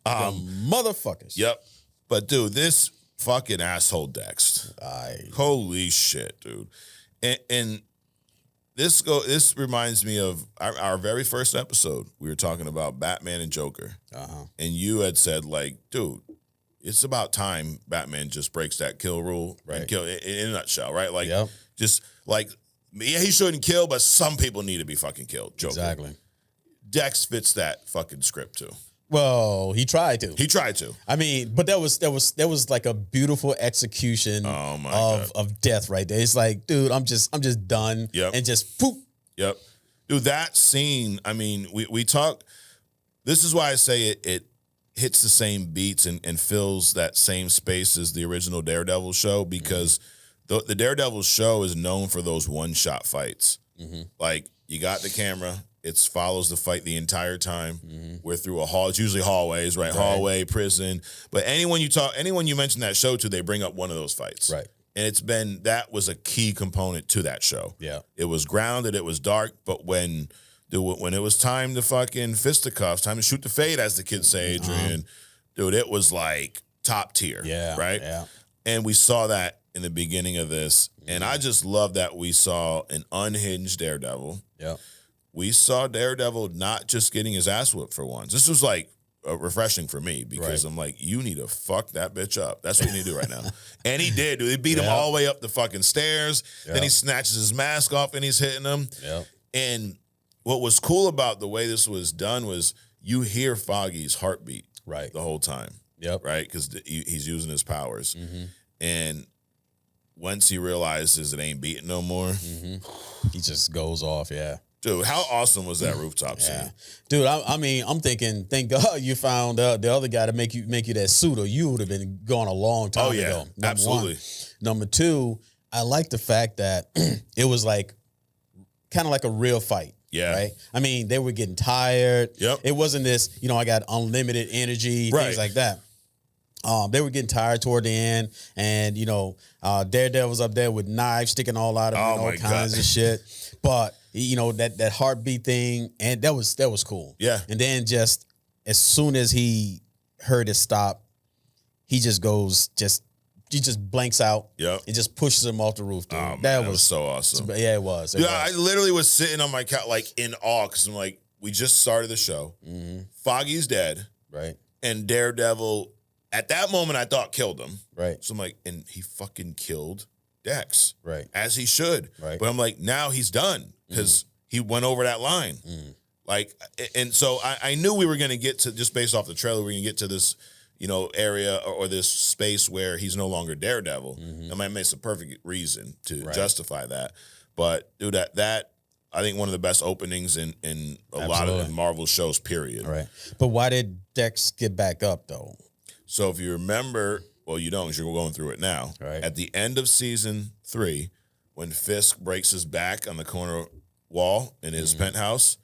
Motherfuckers. Yep. But, dude, this fucking asshole Dex. Holy shit, dude. And this reminds me of our very first episode. We were talking about Batman and Joker. And you had said, like, dude, it's about time Batman just breaks that kill rule and kill in a nutshell, right? Like, just like, yeah, he shouldn't kill, but some people need to be fucking killed. Joker. Exactly. Dex fits that fucking script too. Well, he tried to. I mean, but that was like a beautiful execution of death right there. It's like, dude, I'm just done. Yep. And just poof. Yep. Dude, that scene, I mean, we talk, this is why I say it hits the same beats and fills that same space as the original Daredevil show, because the Daredevil show is known for those one-shot fights. Like, you got the camera, it follows the fight the entire time. We're through a hall. It's usually hallways, right? Hallway, prison. But anyone you mention that show to, they bring up one of those fights. Right. And that was a key component to that show. Yeah. It was grounded, it was dark, but when it was time to fucking fisticuffs, time to shoot the fade, as the kids say, Adrian, dude, it was like top tier. Yeah. Right? Yeah. And we saw that in the beginning of this. And I just love that we saw an unhinged Daredevil. Yeah. We saw Daredevil not just getting his ass whipped for once. This was like refreshing for me, because I'm like, you need to fuck that bitch up. That's what you need to do right now. And he did, dude. He beat him all the way up the fucking stairs. Then he snatches his mask off and he's hitting him. And what was cool about the way this was done was you hear Foggy's heartbeat the whole time. Right? Because he's using his powers. And once he realizes it ain't beating no more, he just goes off. Dude, how awesome was that rooftop scene? Dude, I mean, I'm thinking, thank God you found the other guy to make you that suit, or you would have been gone a long time ago. Absolutely. One. Number two, I like the fact that it was like kind of like a real fight. Yeah. Right? I mean, they were getting tired. Yep. It wasn't this, I got unlimited energy, Right. things like that. They were getting tired toward the end, and Daredevil was up there with knives sticking all out of him and all kinds of shit. But that heartbeat thing, and that was cool. Yeah. And then just as soon as he heard it stop, he just blanks out. Yep. And just pushes him off the roof. Dude. Oh, man, that was so awesome. Yeah, it was. Yeah, I literally was sitting on my couch like in awe because I'm like, we just started the show. Mm-hmm. Foggy's dead. Right. And Daredevil, at that moment, I thought killed him. Right. So I'm like, and he fucking killed Dex. Right. As he should. Right. But I'm like, now he's done because he went over that line. Like, and so I knew we were going to get to, just based off the trailer, we're going to get to this, area or this space where he's no longer Daredevil. That makes a perfect reason to justify that. But dude, that I think one of the best openings in a lot of Marvel shows, period. Right. But why did Dex get back up though? So if you remember, well, you don't, because you're going through it now. Right. At the end of season 3, when Fisk breaks his back on the corner wall in his penthouse,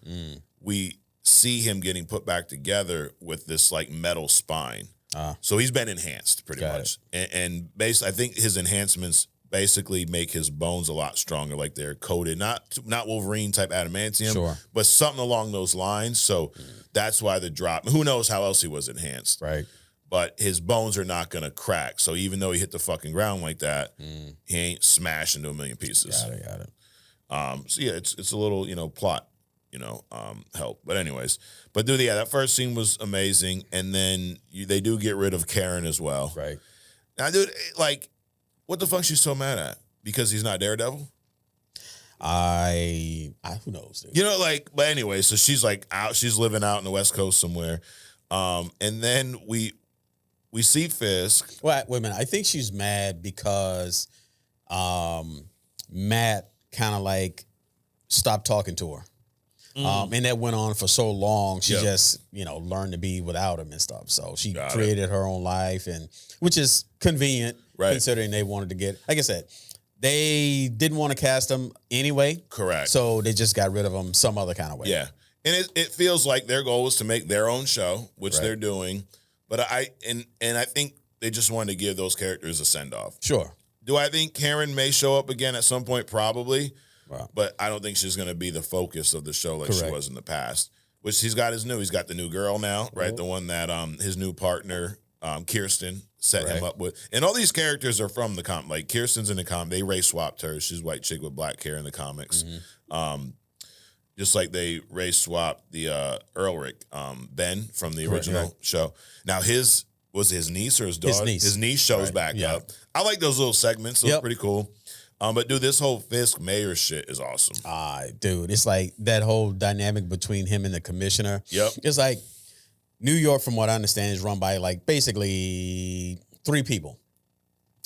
we see him getting put back together with this like metal spine. So he's been enhanced pretty much. And I think his enhancements basically make his bones a lot stronger, like they're coated, not Wolverine type adamantium, but something along those lines. So that's why the drop. Who knows how else he was enhanced? Right. But his bones are not going to crack. So even though he hit the fucking ground like that, he ain't smashed into a million pieces. Got it. So yeah, it's a little, plot, help. But anyways, that first scene was amazing. And then they do get rid of Karen as well. Right. Now, dude, like, what the fuck she's so mad at? Because he's not Daredevil? Who knows, dude? But anyway, so she's like out, she's living out in the West Coast somewhere. And then we see Fisk. Wait a minute. I think she's mad because Matt kind of like stopped talking to her. And that went on for so long. She just, learned to be without him and stuff. So she created her own life, and which is convenient, considering they wanted to get, like I said, they didn't want to cast him anyway. Correct. So they just got rid of him some other kind of way. Yeah. And it feels like their goal was to make their own show, which they're doing. But I think they just wanted to give those characters a send-off. Sure. Do I think Karen may show up again at some point? Probably. Wow. But I don't think she's going to be the focus of the show like she was in the past. Which he's got the new girl now, right? The one that his new partner, Kirsten, set him up with. And all these characters are from the comic. Like Kirsten's in the comic. They race swapped her. She's a white chick with black hair in the comics. Just like they race swapped the Ulrich, Ben from the original show. Now his niece or his daughter? His niece shows back up. I like those little segments. Those are pretty cool. But dude, this whole Fisk mayor shit is awesome. Dude, it's like that whole dynamic between him and the commissioner. Yep. It's like New York, from what I understand, is run by like basically 3 people: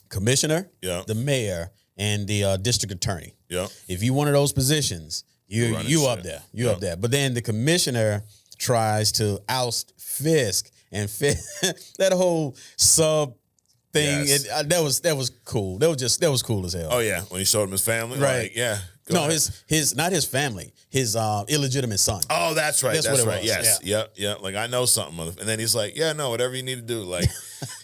commissioner, the mayor, and the district attorney. Yeah. If you one of those positions, you up there. You up there. But then the commissioner tries to oust Fisk, and that whole sub thing. Yes. That was cool. That was cool as hell. Oh yeah, when he showed him his family, right? Like, yeah. No, his not his family, his illegitimate son. Oh, that's right. That's right. Was. Yes. Yeah. Like I know something. And then he's like, yeah, no, whatever you need to do. Like,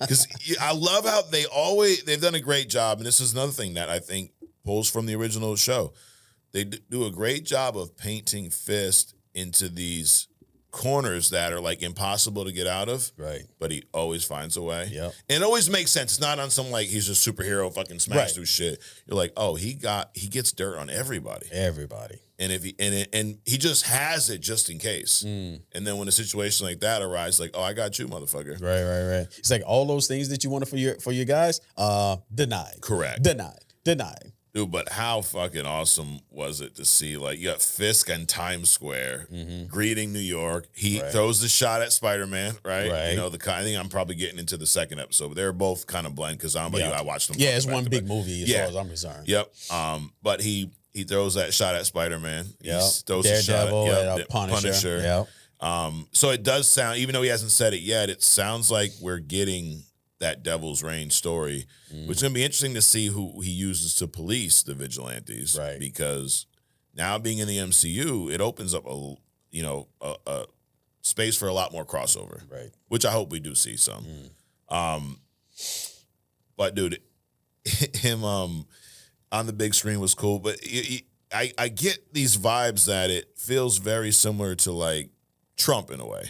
because I love how they've done a great job. And this is another thing that I think pulls from the original show. They do a great job of painting Fisk into these corners that are like impossible to get out of. Right. But he always finds a way. Yeah. And it always makes sense. It's not on some like he's just superhero fucking smash through shit. You're like, oh, he gets dirt on everybody. Everybody. And if he just has it just in case. And then when a situation like that arises, like, oh, I got you, motherfucker. Right. It's like all those things that you wanted for your guys, denied. Correct. Denied. Dude, but how fucking awesome was it to see, like, you got Fisk in Times Square greeting New York. He throws the shot at Spider-Man, right? You know, I think I'm probably getting into the second episode, but they're both kind of blend because I don't know about you, I watched them. Yeah, it's one big movie as far as I'm concerned. Yep. But he throws that shot at Spider-Man. Yep. He throws Daredevil a shot at Punisher. Yep. So it does sound, even though he hasn't said it yet, it sounds like we're getting that Devil's Reign story, which is going to be interesting to see who he uses to police the vigilantes. Right. Because Now being in the MCU, it opens up a space for a lot more crossover, right? Which I hope we do see some. But dude, him on the big screen was cool. But I get these vibes that it feels very similar to like Trump in a way.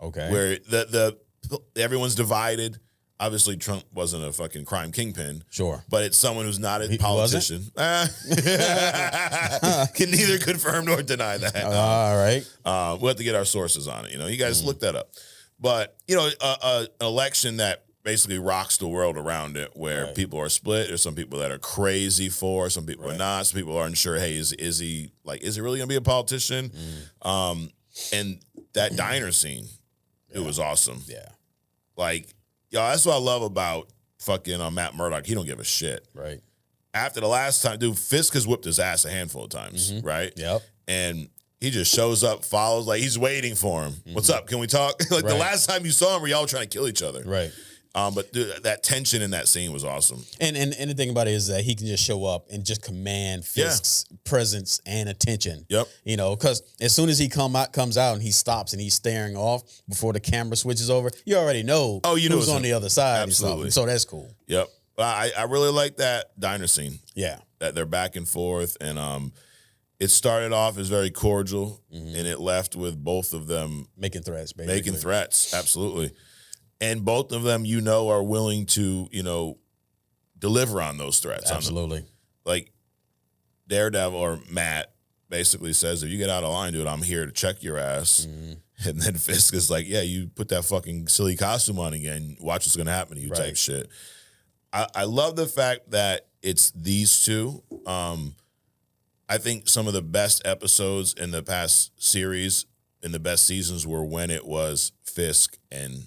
Okay, where the everyone's divided. Obviously, Trump wasn't a fucking crime kingpin. Sure. But it's someone who's not a politician. Can neither confirm nor deny that. All right. We'll have to get our sources on it. You guys look that up. But, an election that basically rocks the world around it, where people are split. There's some people that are crazy for, some people are not. Some people are unsure, hey, is he really going to be a politician? And that diner scene, it was awesome. Yeah. Like, that's what I love about fucking Matt Murdock. He don't give a shit. Right. After the last time, dude, Fisk has whipped his ass a handful of times, right? Yep. And he just shows up, follows, like he's waiting for him. What's up? Can we talk? The last time you saw him, were y'all trying to kill each other. Right. But dude, that tension in that scene was awesome. And the thing about it is that he can just show up and just command Fisk's presence and attention. Yep. Because as soon as he comes out and he stops and he's staring off before the camera switches over, you already know who's on the other side. Absolutely. So that's cool. Yep. I really like that diner scene. Yeah. That they're back and forth. And it started off as very cordial, and it left with both of them making threats, basically. Making threats, absolutely. And both of them, are willing to, deliver on those threats. Absolutely. Like Daredevil or Matt basically says, if you get out of line, dude, I'm here to check your ass. And then Fisk is like, yeah, you put that fucking silly costume on again. Watch what's going to happen to you type shit. I love the fact that it's these two. I think some of the best episodes in the past series, in the best seasons, were when it was Fisk and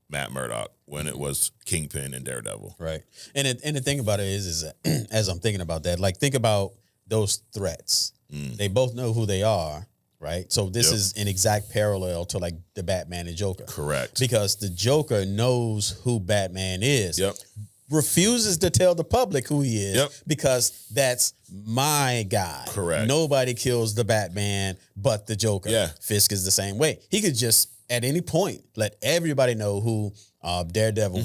Matt Murdock, when it was Kingpin and Daredevil. Right. And the thing about it is that as I'm thinking about that, like think about those threats. They both know who they are, right? So this is an exact parallel to like the Batman and Joker. Correct. Because the Joker knows who Batman is. Yep. Refuses to tell the public who he is because that's my guy. Correct. Nobody kills the Batman but the Joker. Yeah. Fisk is the same way. He could just at any point let everybody know who Daredevil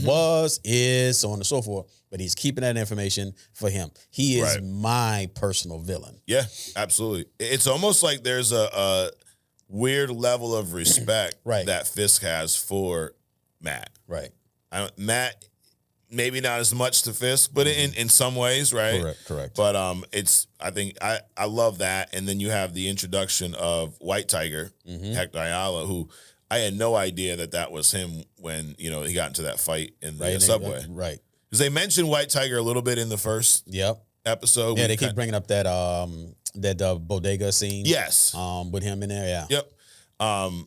is, so on and so forth. But he's keeping that information for him. He is my personal villain. Yeah, absolutely. It's almost like there's a weird level of respect that Fisk has for Matt. Right. Matt, maybe not as much to Fisk, but in some ways, right? Correct. But I think I love that. And then you have the introduction of White Tiger, Hector Ayala, who I had no idea that was him when he got into that fight in the subway. Right. Because they mentioned White Tiger a little bit in the first episode. Yeah, they keep bringing up that bodega scene. Yes. With him in there. Yeah. Yep. And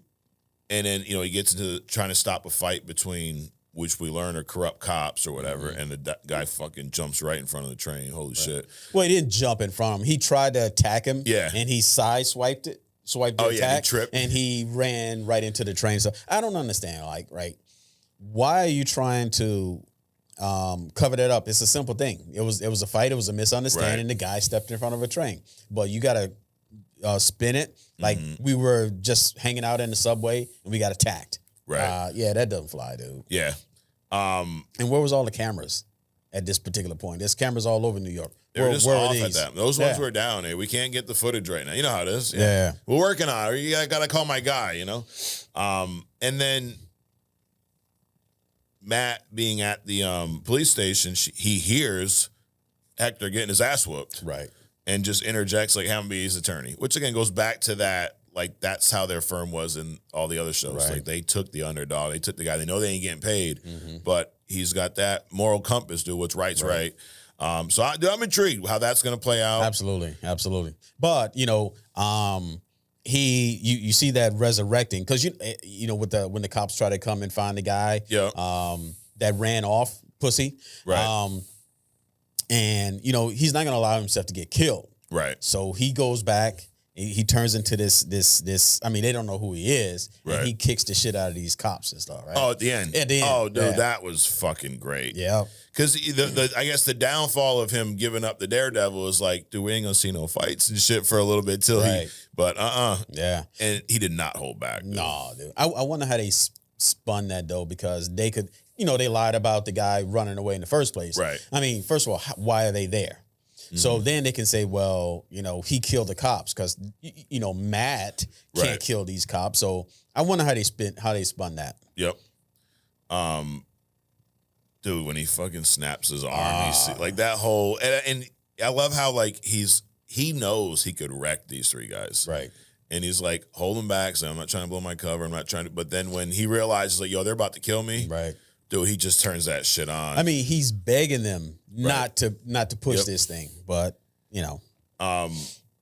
then he gets into trying to stop a fight between, which we learn are corrupt cops or whatever, and the guy fucking jumps right in front of the train. Holy shit. Well, he didn't jump in front of him. He tried to attack him. Yeah. And he swiped the attack. He tripped. And he ran right into the train. So I don't understand, why are you trying to cover that up? It's a simple thing. It was a fight. It was a misunderstanding. The guy stepped in front of a train. But you got to spin it like we were just hanging out in the subway and we got attacked. Right. That doesn't fly, dude. Yeah. And where was all the cameras at this particular point? There's cameras all over New York. They were just off at that. Those ones were down. Hey, we can't get the footage right now. You know how it is. Yeah. We're working on it. You got to call my guy, And then Matt being at the police station, he hears Hector getting his ass whooped. Right. And just interjects like, have him be his attorney. Which, again, goes back to that. Like, that's how their firm was in all the other shows. Right. Like, they took the underdog. They took the guy. They know they ain't getting paid. But he's got that moral compass, dude. What's right's right. So I'm intrigued how that's going to play out. Absolutely. But, you see that resurrecting. Because, when the cops try to come and find the guy that ran off, pussy. Right. And, he's not going to allow himself to get killed. Right. So he goes back he turns into this. I mean, they don't know who he is. Right. And he kicks the shit out of these cops and stuff, right? Oh, at the end. At the end. Oh, dude, yeah. that was fucking great. Yeah. Because I guess the downfall of him giving up the Daredevil is like, dude, we ain't gonna see no fights and shit for a little bit till he. But yeah, and he did not hold back. Dude. No, dude. I wonder how they spun that though, because they could, they lied about the guy running away in the first place. Right. I mean, first of all, why are they there? So then they can say, well, he killed the cops because Matt can't kill these cops. So I wonder how they spun that. Yep. Dude, when he fucking snaps his arm, like that whole and I love how like he knows he could wreck these three guys. Right. And he's like, hold him back. So I'm not trying to blow my cover. I'm not trying to. But then when he realizes like, yo, they're about to kill me. Right. Dude, he just turns that shit on. I mean, he's begging them not to push this thing, but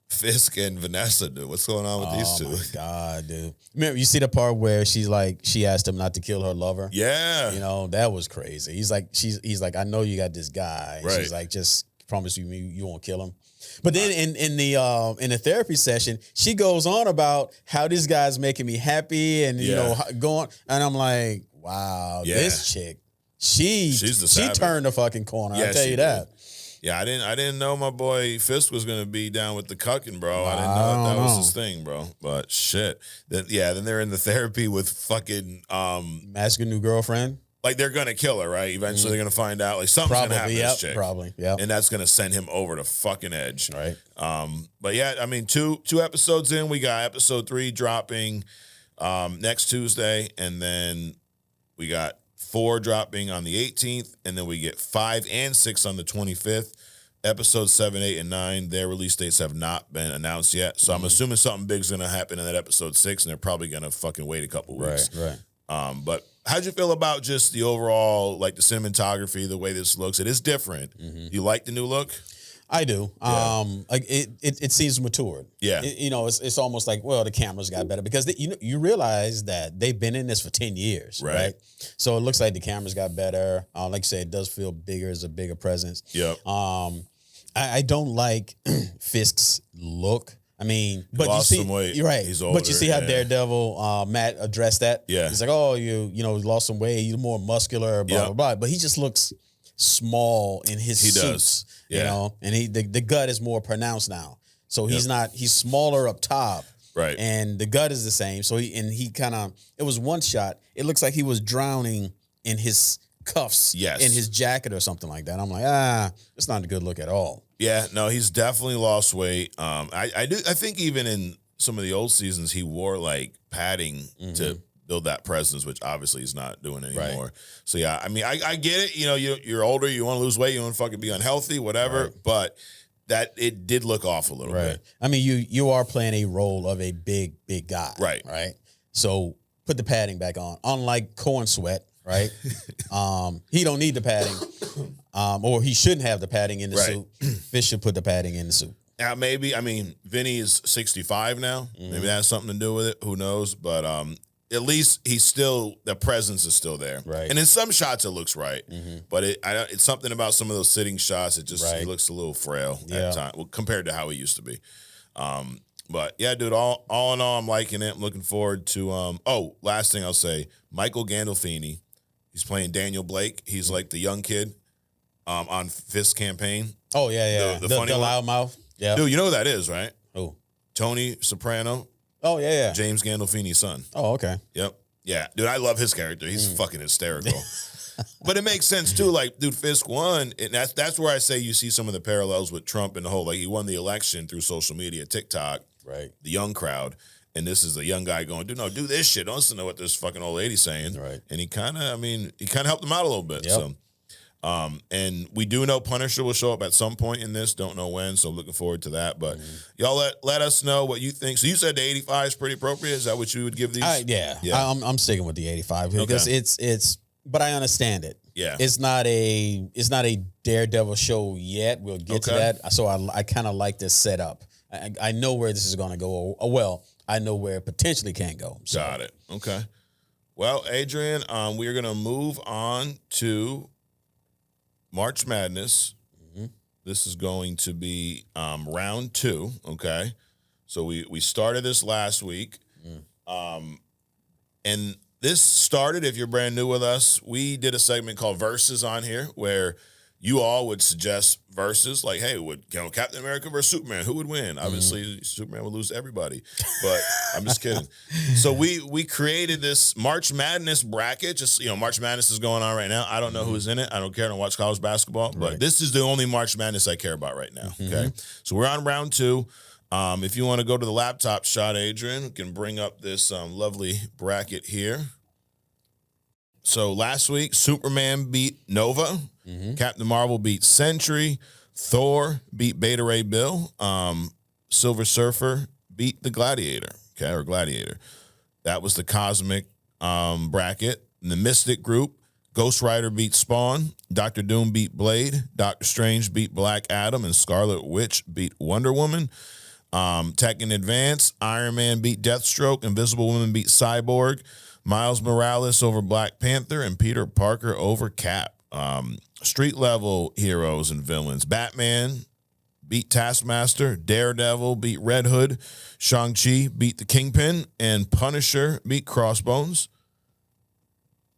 Fisk and Vanessa, dude, what's going on with these two? Oh my God, dude! Remember, you see the part where she asked him not to kill her lover. Yeah, that was crazy. He's like, I know you got this guy. Right. She's like, just promise you won't kill him. But then in the therapy session, she goes on about how this guy's making me happy and going, and I'm like, wow, this chick, she turned the fucking corner. I'll tell you that. Yeah, I didn't know my boy Fisk was gonna be down with the cucking, bro. I didn't know that was his thing, bro. But shit, then they're in the therapy with fucking asking new girlfriend. Like they're gonna kill her, right? Eventually, they're gonna find out like something's gonna happen to this chick, probably, yeah, and that's gonna send him over the fucking edge, right? But yeah, I mean, two episodes in, we got episode 3 dropping next Tuesday, and then we got 4 dropping on the 18th, and then we get 5 and 6 on the 25th. Episodes 7, 8, and 9, their release dates have not been announced yet. So I'm assuming something big's gonna happen in that episode 6, and they're probably gonna fucking wait a couple weeks. Right. But how'd you feel about just the overall, like the cinematography, the way this looks? It is different. You like the new look? I do. Yeah. Like it seems matured. Yeah. It's almost like, well, the cameras got better because you realize that they've been in this for 10 years, right? So it looks like the cameras got better. Like you said, it does feel bigger, it's a bigger presence. Yep. I don't like Fisk's look. I mean, but lost you see, some weight. You're right. He's older, but you see how Daredevil Matt addressed that. Yeah. He's like, oh, you lost some weight. You're more muscular. Blah blah blah. But he just looks small in his suits. Does. Yeah. And the gut is more pronounced now. So he's smaller up top. Right. And the gut is the same. So he kind of, it was one shot. It looks like he was drowning in his cuffs. Yes. In his jacket or something like that. I'm like, it's not a good look at all. Yeah, no, he's definitely lost weight. I think even in some of the old seasons, he wore like padding to build that presence, which obviously he's not doing anymore. Right. So yeah, I mean, I get it. You're older, you want to lose weight, you want to fucking be unhealthy, whatever. Right. But that it did look off a little bit. I mean, you are playing a role of a big guy. Right. Right. So put the padding back on. Unlike Corn Sweat, right? He don't need the padding. Or he shouldn't have the padding in the suit. Fish should put the padding in the suit. Now, maybe, I mean, Vinny is 65 now. Maybe that has something to do with it. Who knows? But at least the presence is still there. Right. And in some shots, it looks right. But it's something about some of those sitting shots. It just he looks a little frail at times compared to how he used to be. But yeah, dude, all in all, I'm liking it. I'm looking forward to, last thing I'll say, Michael Gandolfini. He's playing Daniel Blake. He's like the young kid on Fisk's campaign. Oh, yeah. The funny loudmouth. Yeah. Dude, you know who that is, right? Who? Tony Soprano. Oh, yeah. James Gandolfini's son. Oh, okay. Yep. Yeah. Dude, I love his character. He's fucking hysterical. But it makes sense, too. Like, dude, Fisk won. And that's where I say you see some of the parallels with Trump and the whole, like, he won the election through social media, TikTok, right? The young crowd. And this is a young guy going, dude, no, do this shit. Don't listen to what this fucking old lady's saying. Right. And he kind of helped him out a little bit. Yep. So. And we do know Punisher will show up at some point in this. Don't know when, so looking forward to that. But y'all let us know what you think. So you said the 85 is pretty appropriate. Is that what you would give these? Yeah. I'm sticking with the 85 because it's. But I understand it. Yeah. It's not a Daredevil show yet. We'll get to that. So I kind of like this setup. I know where this is going to go. Well, I know where it potentially can go. So. Got it. Okay. Well, Adrian, we are going to move on to March Madness. This is going to be round 2, okay? So we started this last week. And this started, if you're brand new with us, we did a segment called Versus on here where you all would suggest versus, like, hey, would Captain America versus Superman, who would win? Obviously, Superman would lose to everybody, but I'm just kidding. So we created this March Madness bracket. Just, March Madness is going on right now. I don't know who's in it. I don't care. I don't watch college basketball, but this is the only March Madness I care about right now. Okay, so we're on round 2. If you want to go to the laptop shot, Adrian, we can bring up this lovely bracket here. So last week, Superman beat Nova. Captain Marvel beat Sentry. Thor beat Beta Ray Bill. Silver Surfer beat the Gladiator. Okay, or Gladiator. That was the Cosmic bracket. In the Mystic group, Ghost Rider beat Spawn. Doctor Doom beat Blade. Doctor Strange beat Black Adam. And Scarlet Witch beat Wonder Woman. Tekken Advance, Iron Man beat Deathstroke. Invisible Woman beat Cyborg. Miles Morales over Black Panther. And Peter Parker over Cap. Street level heroes and villains. Batman beat Taskmaster. Daredevil beat Red Hood. Shang-Chi beat the Kingpin. And Punisher beat Crossbones.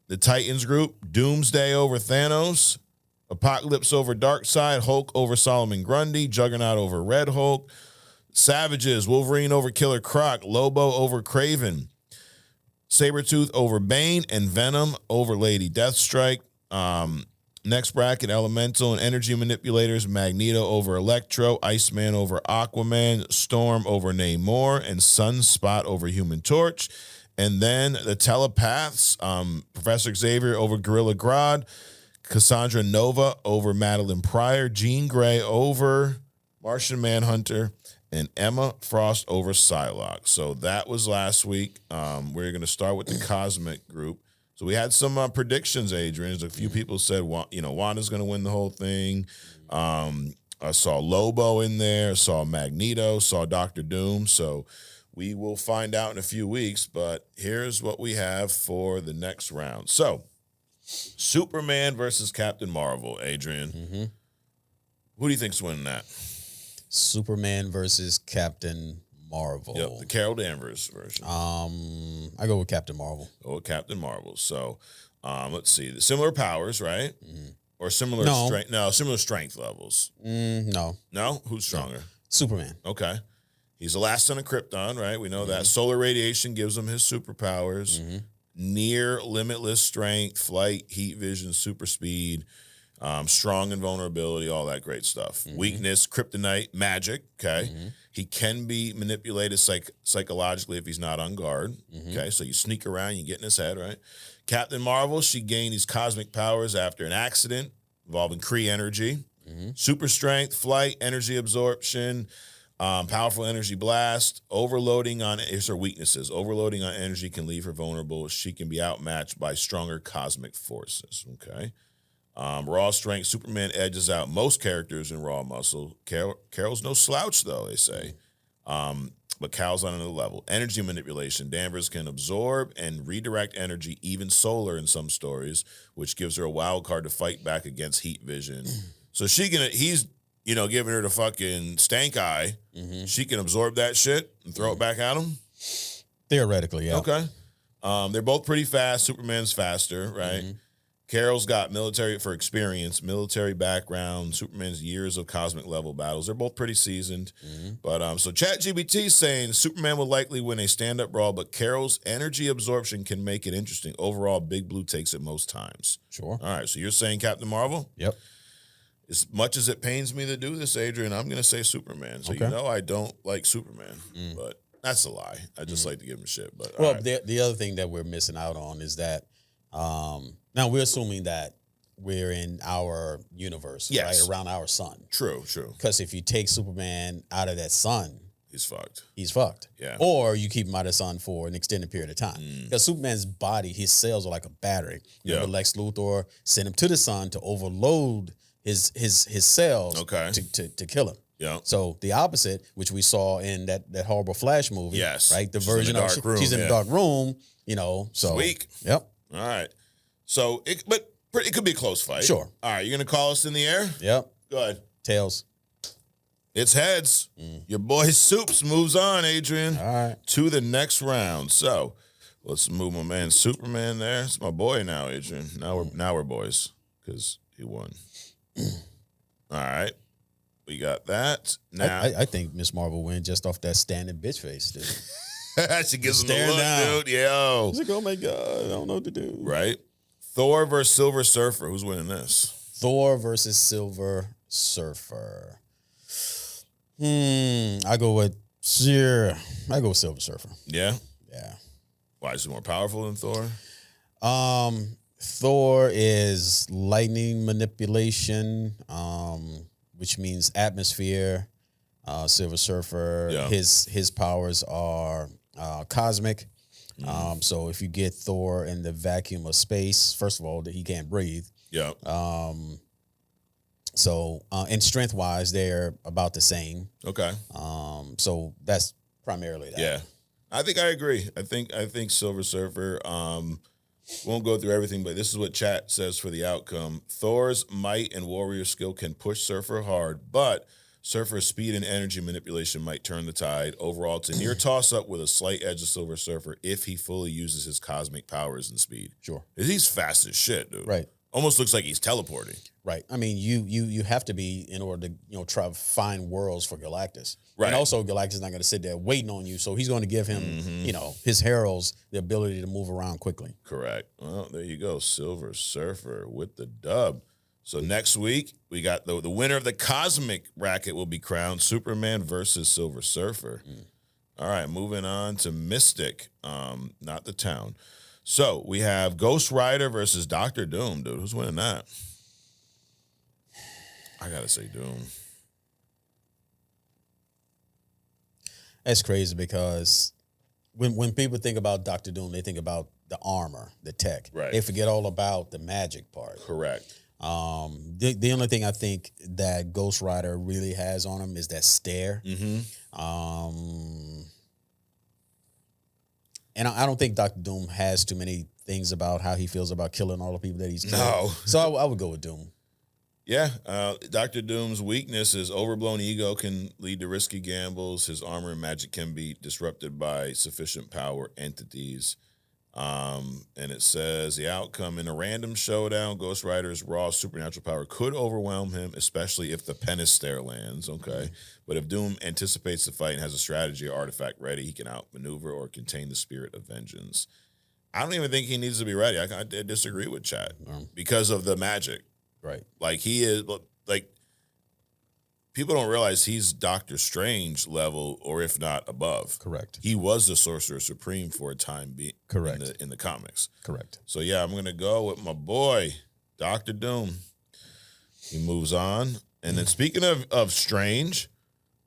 The Titans group, Doomsday over Thanos. Apocalypse over Darkseid. Hulk over Solomon Grundy. Juggernaut over Red Hulk. Savages, Wolverine over Killer Croc. Lobo over Kraven. Sabretooth over Bane. And Venom over Lady Deathstrike. Next bracket, Elemental and Energy Manipulators, Magneto over Electro, Iceman over Aquaman, Storm over Namor, and Sunspot over Human Torch. And then the Telepaths, Professor Xavier over Gorilla Grodd, Cassandra Nova over Madeline Pryor, Jean Grey over Martian Manhunter, and Emma Frost over Psylocke. So that was last week. We're going to start with the Cosmic group. So we had some predictions, Adrian. A few people said, Wanda's going to win the whole thing. I saw Lobo in there, saw Magneto, saw Doctor Doom. So we will find out in a few weeks. But here's what we have for the next round. So Superman versus Captain Marvel, Adrian. Who do you think's winning that? Superman versus Captain Marvel. Yep, the Carol Danvers version. I go with Captain Marvel. Go with Captain Marvel. So, let's see. Similar powers, right? Or similar strength? No, similar strength levels. No. No? Who's stronger? No. Superman. Okay. He's the last son of Krypton, right? We know that. Solar radiation gives him his superpowers. Near limitless strength, flight, heat vision, super speed, strong invulnerability, all that great stuff. Weakness, kryptonite, magic, okay? He can be manipulated psychologically if he's not on guard. Okay, so you sneak around, you get in his head, right? Captain Marvel, she gained these cosmic powers after an accident involving Kree energy. Super strength, flight, energy absorption, powerful energy blast, overloading on, here's her weaknesses. Overloading on energy can leave her vulnerable. She can be outmatched by stronger cosmic forces, okay? Raw strength, Superman edges out most characters in raw muscle. Carol's no slouch, though, they say. But Cal's on another level. Energy manipulation. Danvers can absorb and redirect energy, even solar in some stories, which gives her a wild card to fight back against heat vision. So he's giving her the fucking stank eye. She can absorb that shit and throw it back at him? Theoretically, yeah. Okay. They're both pretty fast. Superman's faster, right? Carol's got military background, Superman's years of cosmic level battles. They're both pretty seasoned. But so ChatGPT is saying Superman will likely win a stand-up brawl, but Carol's energy absorption can make it interesting. Overall, Big Blue takes it most times. Sure. All right, so you're saying Captain Marvel? Yep. As much as it pains me to do this, Adrian, I'm going to say Superman. So I don't like Superman, but that's a lie. I just like to give him shit. But the other thing that we're missing out on is that now we're assuming that we're in our universe, right, around our sun. True. Because if you take Superman out of that sun, he's fucked. Yeah. Or you keep him out of the sun for an extended period of time. Because Superman's body, his cells are like a battery. Remember Lex Luthor sent him to the sun to overload his cells to kill him. Yeah. So the opposite, which we saw in that horrible Flash movie. Yes. Right. The version of she's in the dark room. So weak. Yep. All right. So it could be a close fight. Sure. All right. You're gonna call us in the air? Yep. Go ahead. Tails. It's heads. Your boy Soups moves on, Adrian. All right. To the next round. So let's move my man Superman there. It's my boy now, Adrian. Now we're boys because he won. All right. We got that. Now I think Miss Marvel win just off that standing bitch face, dude. she gives him the Staring look, down. dude. Yo. He's like, oh my God, I don't know what to do. Right. Thor versus Silver Surfer. Who's winning this? Thor versus Silver Surfer. I go with Silver Surfer. Yeah. Yeah. Why is he more powerful than Thor? Thor is lightning manipulation, which means atmosphere. Silver Surfer, Yeah. his powers are cosmic. So if you get Thor in the vacuum of space, first of all, he can't breathe. Yeah. And strength wise, they're about the same. Okay. So that's primarily that. Yeah. I think I agree. I think Silver Surfer, won't go through everything, but this is what chat says for the outcome. Thor's might and warrior skill can push Surfer hard, but Surfer's speed and energy manipulation might turn the tide. Overall, it's a near toss-up with a slight edge of Silver Surfer if he fully uses his cosmic powers and speed. Sure. He's fast as shit, dude. Right. Almost looks like he's teleporting. Right. I mean, you have to be in order to try to find worlds for Galactus. Right. And also, Galactus is not going to sit there waiting on you, so he's going to give him his heralds the ability to move around quickly. Correct. Well, there you go. Silver Surfer with the dub. So next week, we got the winner of the Cosmic Bracket will be crowned Superman versus Silver Surfer. All right, moving on to Mystic, not the town. So we have Ghost Rider versus Dr. Doom, dude. Who's winning that? I got to say Doom. That's crazy because when people think about Dr. Doom, they think about the armor, the tech. Right. They forget all about the magic part. Correct. The only thing I think that Ghost Rider really has on him is that stare. And I don't think Dr. Doom has too many things about how he feels about killing all the people that he's killed. No. So I would go with Doom. Yeah, Dr. Doom's weakness is overblown ego can lead to risky gambles. His armor and magic can be disrupted by sufficient power entities. And it says the outcome in a random showdown, Ghost Rider's raw supernatural power could overwhelm him, especially if the Penistare lands. Okay. But if Doom anticipates the fight and has a strategy or artifact ready, he can outmaneuver or contain the spirit of vengeance. I don't even think he needs to be ready. I disagree with Chad because of the magic. Right. Like he is, like people don't realize he's Doctor Strange level, or if not above. Correct. He was the Sorcerer Supreme for a time being. Correct. In the comics. Correct. So yeah, I'm gonna go with my boy, Doctor Doom. He moves on, and then speaking of Strange,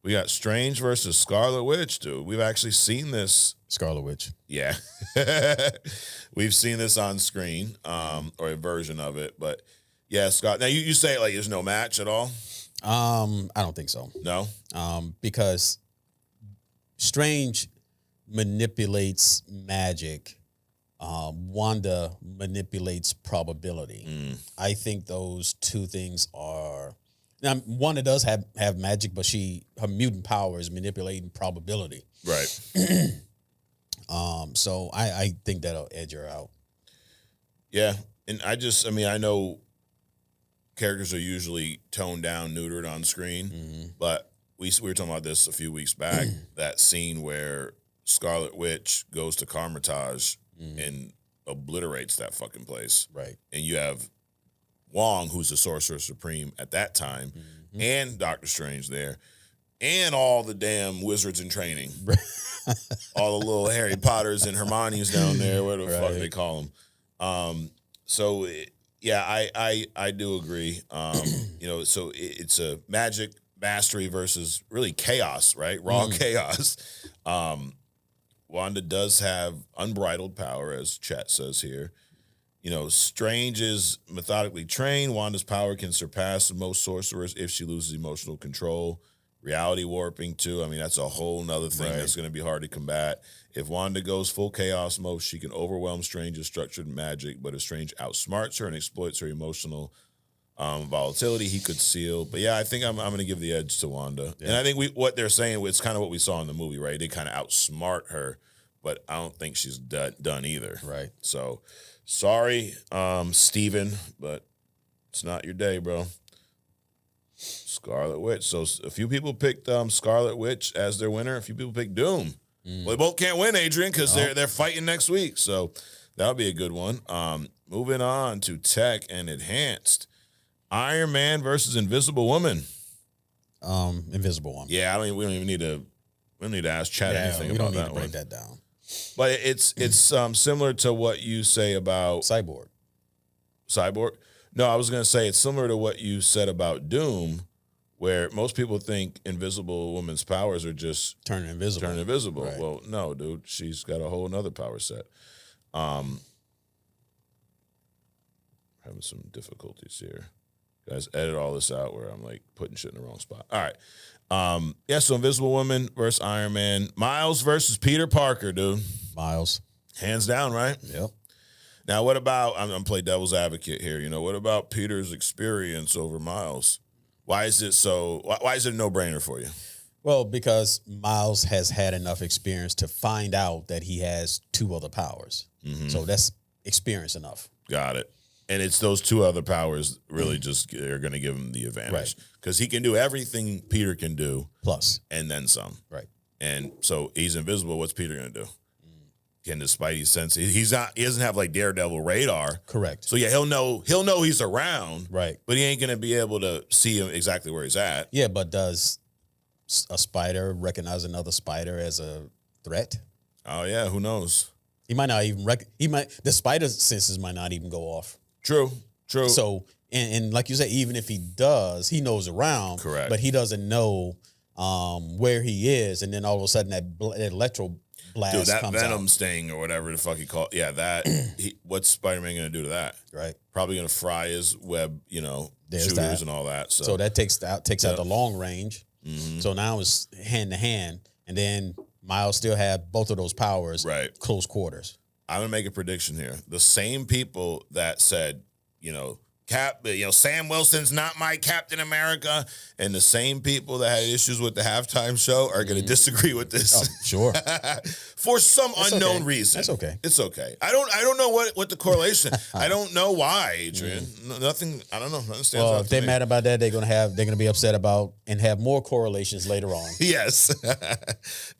we got Strange versus Scarlet Witch, dude. We've actually seen this. Scarlet Witch. Yeah, we've seen this on screen, or a version of it, but. Yeah, Scott. Now you say like there's no match at all? I don't think so. No? Because Strange manipulates magic. Wanda manipulates probability. I think those two things are. Now, Wanda does have magic, but her mutant power is manipulating probability. Right. So I think that'll edge her out. Yeah, and I know characters are usually toned down, neutered on screen, but we were talking about this a few weeks back, that scene where Scarlet Witch goes to Carmitage and obliterates that fucking place. Right. And you have Wong, who's the Sorcerer Supreme at that time, and Doctor Strange there, and all the damn wizards in training. All the little Harry Potters and Hermione's down there, whatever the fuck they call them. I do agree. So it's a magic mastery versus really chaos, right? Raw chaos. Wanda does have unbridled power, as chat says here. Strange is methodically trained. Wanda's power can surpass most sorcerers if she loses emotional control. Reality warping, too. I mean, that's a whole nother thing that's going to be hard to combat. If Wanda goes full chaos mode, she can overwhelm Strange's structured magic, but if Strange outsmarts her and exploits her emotional Volatility, he could seal. But yeah, I think I'm going to give the edge to Wanda. Yeah. And I think what they're saying, it's kind of what we saw in the movie, right? They kind of outsmart her, but I don't think she's done either. Right. So, sorry, Steven, but it's not your day, bro. Scarlet Witch. So a few people picked Scarlet Witch as their winner. A few people picked Doom. Well, they both can't win, Adrian, because they're fighting next week. So that'll be a good one. Moving on to Tech and Enhanced. Iron Man versus Invisible Woman. Invisible Woman. Yeah, we don't even need to ask Chad anything about that one. We don't need to break that down. But it's similar to what you say about Cyborg. No, I was going to say it's similar to what you said about Doom, where most people think Invisible Woman's powers are just turning invisible. Right. Well, no, dude, she's got a whole nother power set. Having some difficulties here. Guys, edit all this out where I'm like putting shit in the wrong spot. All right. So Invisible Woman versus Iron Man. Miles versus Peter Parker, dude. Miles. Hands down, right? Yep. Now, what about, I'm playing devil's advocate here, what about Peter's experience over Miles? Why is it a no-brainer for you? Well, because Miles has had enough experience to find out that he has two other powers. Mm-hmm. So that's experience enough. Got it. And it's those two other powers really just are going to give him the advantage. Because he can do everything Peter can do. Plus. And then some. Right. And so he's invisible. What's Peter going to do? Can the Spidey sense? He doesn't have like Daredevil radar. Correct. So yeah, he'll know he's around. Right. But he ain't going to be able to see him exactly where he's at. Yeah, but does a spider recognize another spider as a threat? Oh yeah, who knows? He might not even the spider's senses might not even go off. True. So, and like you said, even if he does, he knows around. Correct. But he doesn't know where he is, and then all of a sudden that electro blast Dude, that comes venom out. sting or whatever the fuck he called. Yeah, what's Spider-Man going to do to that? Right. Probably going to fry his web, There's shooters that. and all that. So that takes out the long range. Mm-hmm. So now it's hand to hand, and then Miles still have both of those powers. Right. Close quarters. I'm gonna make a prediction here. The same people that said, Sam Wilson's not my Captain America, and the same people that had issues with the halftime show are gonna disagree with this. Oh, sure. For some unknown reason. That's okay. It's okay. I don't know what the correlation. I don't know why, Adrian. Nothing. I don't know. Nothing stands out if they're mad about that, they're gonna be upset about and have more correlations later on. Yes.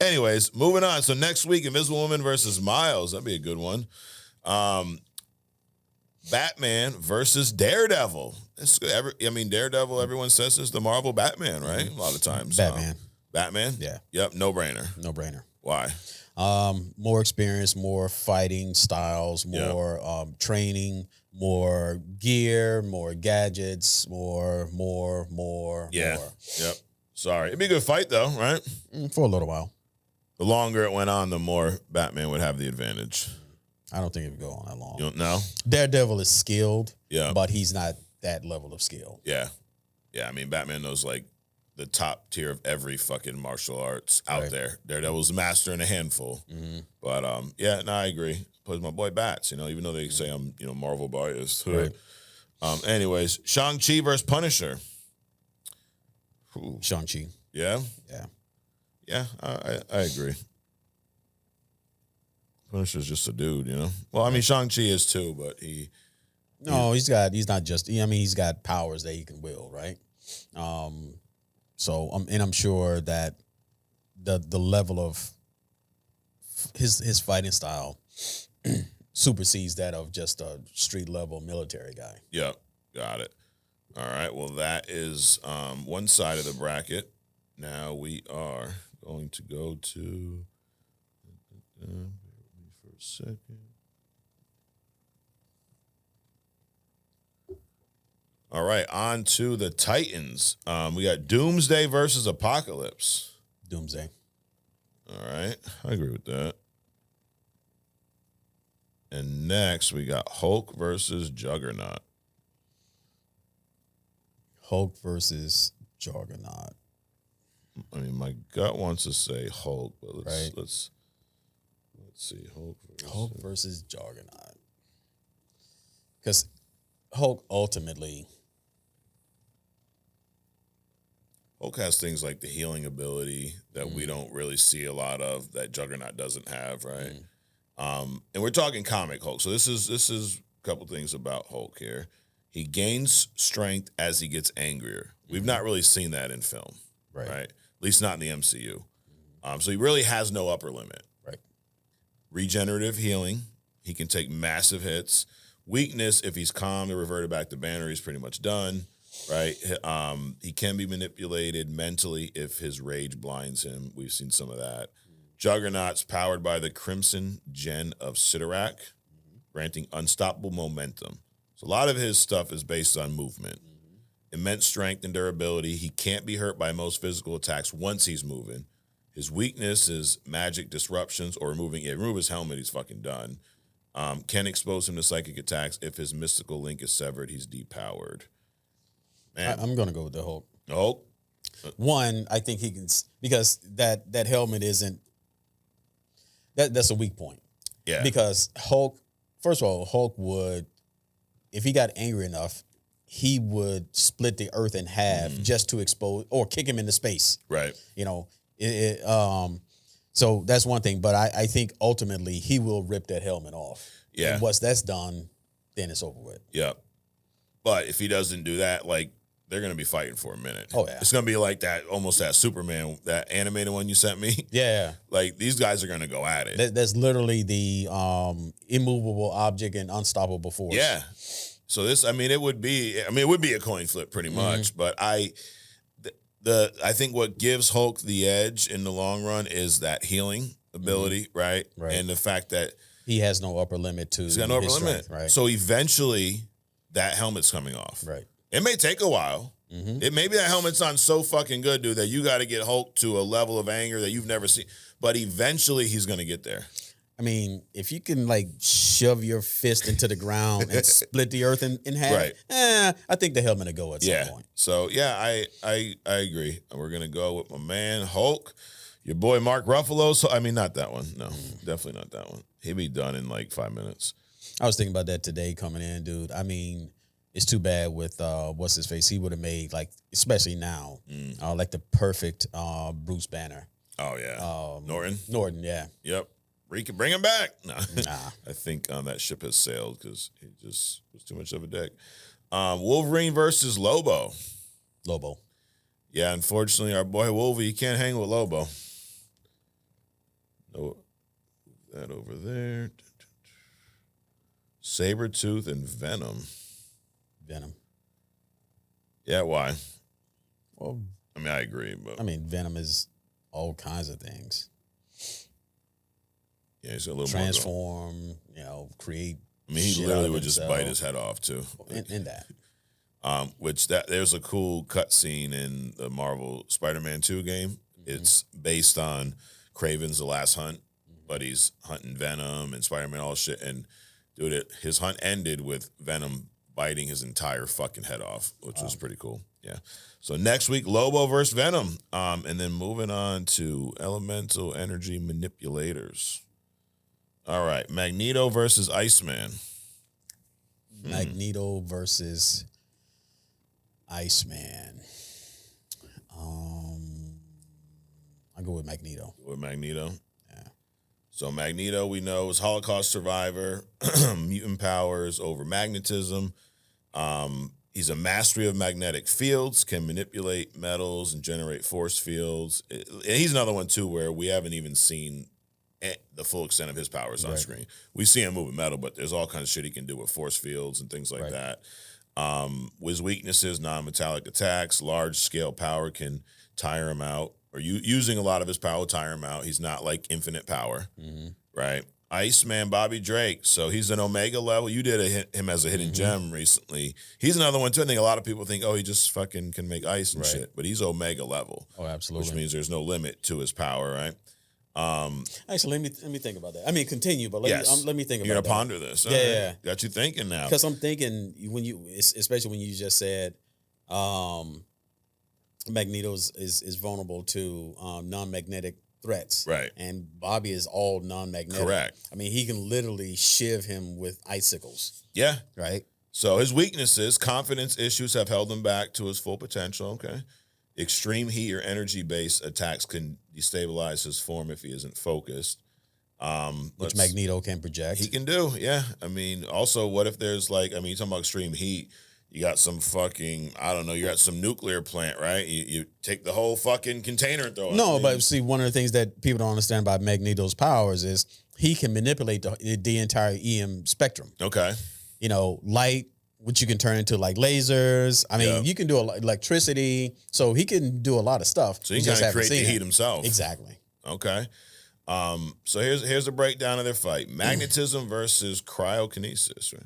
Anyways, moving on. So next week, Invisible Woman versus Miles. That'd be a good one. Batman versus Daredevil. Daredevil, everyone says is the Marvel Batman, right? A lot of times. Batman? Yeah. Yep, no-brainer. No-brainer. Why? More experience, more fighting styles, more training, more gear, more gadgets, more. Yeah. Yep. Sorry. It'd be a good fight, though, right? For a little while. The longer it went on, the more Batman would have the advantage. I don't think it would go on that long. You don't know? Daredevil is skilled, but he's not that level of skill. Yeah. Yeah, Batman knows, the top tier of every fucking martial arts out there. Daredevil's a master in a handful. Mm-hmm. But, I agree. Plays my boy Bats, even though they say I'm, Marvel biased. Right. Anyways, Shang-Chi versus Punisher. Ooh. Shang-Chi. Yeah? Yeah. Yeah, I agree. Punisher's just a dude, Well, Shang-Chi is too, but he... No, he's not just... he's got powers that he can wield, right? So, and I'm sure that the level of his fighting style supersedes that of just a street-level military guy. Yep, got it. All right, well, that is one side of the bracket. Now we are going to go to... for a second. All right, on to the Titans. We got Doomsday versus Apocalypse. Doomsday. All right, I agree with that. And next, we got Hulk versus Juggernaut. Hulk versus Juggernaut. My gut wants to say Hulk, but let's see. Hulk versus Juggernaut. Because Hulk ultimately Hulk has things like the healing ability that we don't really see a lot of, that Juggernaut doesn't have, right? And we're talking comic Hulk. So this is a couple things about Hulk here. He gains strength as he gets angrier. We've not really seen that in film, right? At least not in the MCU. So he really has no upper limit. Right. Regenerative healing. He can take massive hits. Weakness, if he's calm and reverted back to Banner, he's pretty much done, right? He can be manipulated mentally if his rage blinds him. We've seen some of that. Juggernaut's powered by the Crimson Gen of Sidorak, granting unstoppable momentum. So a lot of his stuff is based on movement. Immense strength and durability. He can't be hurt by most physical attacks once he's moving. His weakness is magic disruptions or remove his helmet, he's fucking done. Can expose him to psychic attacks. If his mystical link is severed, he's depowered. Man. I'm going to go with the Hulk. Hulk? One, I think he can, because that helmet isn't, that's a weak point. Yeah. Because Hulk, first of all, Hulk would, if he got angry enough, he would split the earth in half just to expose or kick him into space. Right. You know, so that's one thing. But I think ultimately he will rip that helmet off. Yeah. And once that's done, then it's over with. Yeah. But if he doesn't do that, like, they're going to be fighting for a minute. Oh, yeah. It's going to be like that, almost that Superman, that animated one you sent me. Yeah. Like, these guys are going to go at it. That's literally the immovable object and unstoppable force. Yeah. So this, it would be a coin flip pretty much. But I think what gives Hulk the edge in the long run is that healing ability, right? And the fact that he has no upper limit to he's got no upper limit. Strength, right? So eventually that helmet's coming off. Right. It may take a while. Maybe that helmet's on so fucking good, dude, that you got to get Hulk to a level of anger that you've never seen. But eventually he's going to get there. I mean, if you can like shove your fist into the ground and split the earth in half, I think the helmet will go at some point. So yeah, I agree. We're gonna go with my man Hulk, your boy Mark Ruffalo. So not that one. No, definitely not that one. He'll be done in like 5 minutes. I was thinking about that today coming in, dude. I mean, it's too bad with what's his face. He would have made, like, especially now, like the perfect Bruce Banner. Oh yeah, Norton, yeah. Yep. We can bring him back. Nah. I think that ship has sailed because he just was too much of a dick. Wolverine versus Lobo. Yeah, unfortunately, our boy Wolverine, he can't hang with Lobo. No, that over there. Sabretooth and Venom. Yeah, why? Well, I agree, but Venom is all kinds of things. Yeah, he's a little transform, create. He literally would just bite his head off too. In that. There's a cool cut scene in the Marvel Spider-Man 2 game. It's based on Kraven's The Last Hunt, but he's hunting Venom and Spider-Man, all shit. And dude, his hunt ended with Venom biting his entire fucking head off, which was pretty cool. Yeah. So next week, Lobo versus Venom. And then moving on to Elemental Energy Manipulators. All right, Magneto versus Iceman. Magneto versus Iceman. I go with Magneto. Yeah. So Magneto, we know, is Holocaust survivor, mutant powers over magnetism. He's a mastery of magnetic fields, can manipulate metals and generate force fields. And he's another one too, where we haven't even seen the full extent of his powers on screen. We see him moving metal, but there's all kinds of shit he can do with force fields and things like that. His weaknesses, non-metallic attacks, large-scale power can tire him out, or using a lot of his power will tire him out. He's not like infinite power, right? Iceman, Bobby Drake. So he's an Omega level. You did him as a hidden gem recently. He's another one too. I think a lot of people think, he just fucking can make ice and shit, but he's Omega level. Oh, absolutely. Which means there's no limit to his power, right? Actually, let me think about that. Continue, but let me think about that. You're gonna ponder this. Yeah. Got you thinking now. Because I'm thinking especially when you just said, Magneto is vulnerable to non-magnetic threats, right? And Bobby is all non-magnetic. Correct. He can literally shiv him with icicles. Yeah. Right. So his weaknesses, confidence issues have held him back to his full potential. Okay. Extreme heat or energy-based attacks can destabilize his form if he isn't focused. Which Magneto can project. He can do, yeah. I mean, also, what if there's like, I mean, you're talking about extreme heat. You got some fucking, I don't know, you got some nuclear plant, right? You take the whole fucking container and throw it. No, but see, one of the things that people don't understand about Magneto's powers is he can manipulate the entire EM spectrum. Okay. You know, light, which you can turn into like lasers. I mean, you can do electricity. So he can do a lot of stuff. So he can kind of create the heat himself. Exactly. Okay. So here's a breakdown of their fight. Magnetism versus cryokinesis. Right?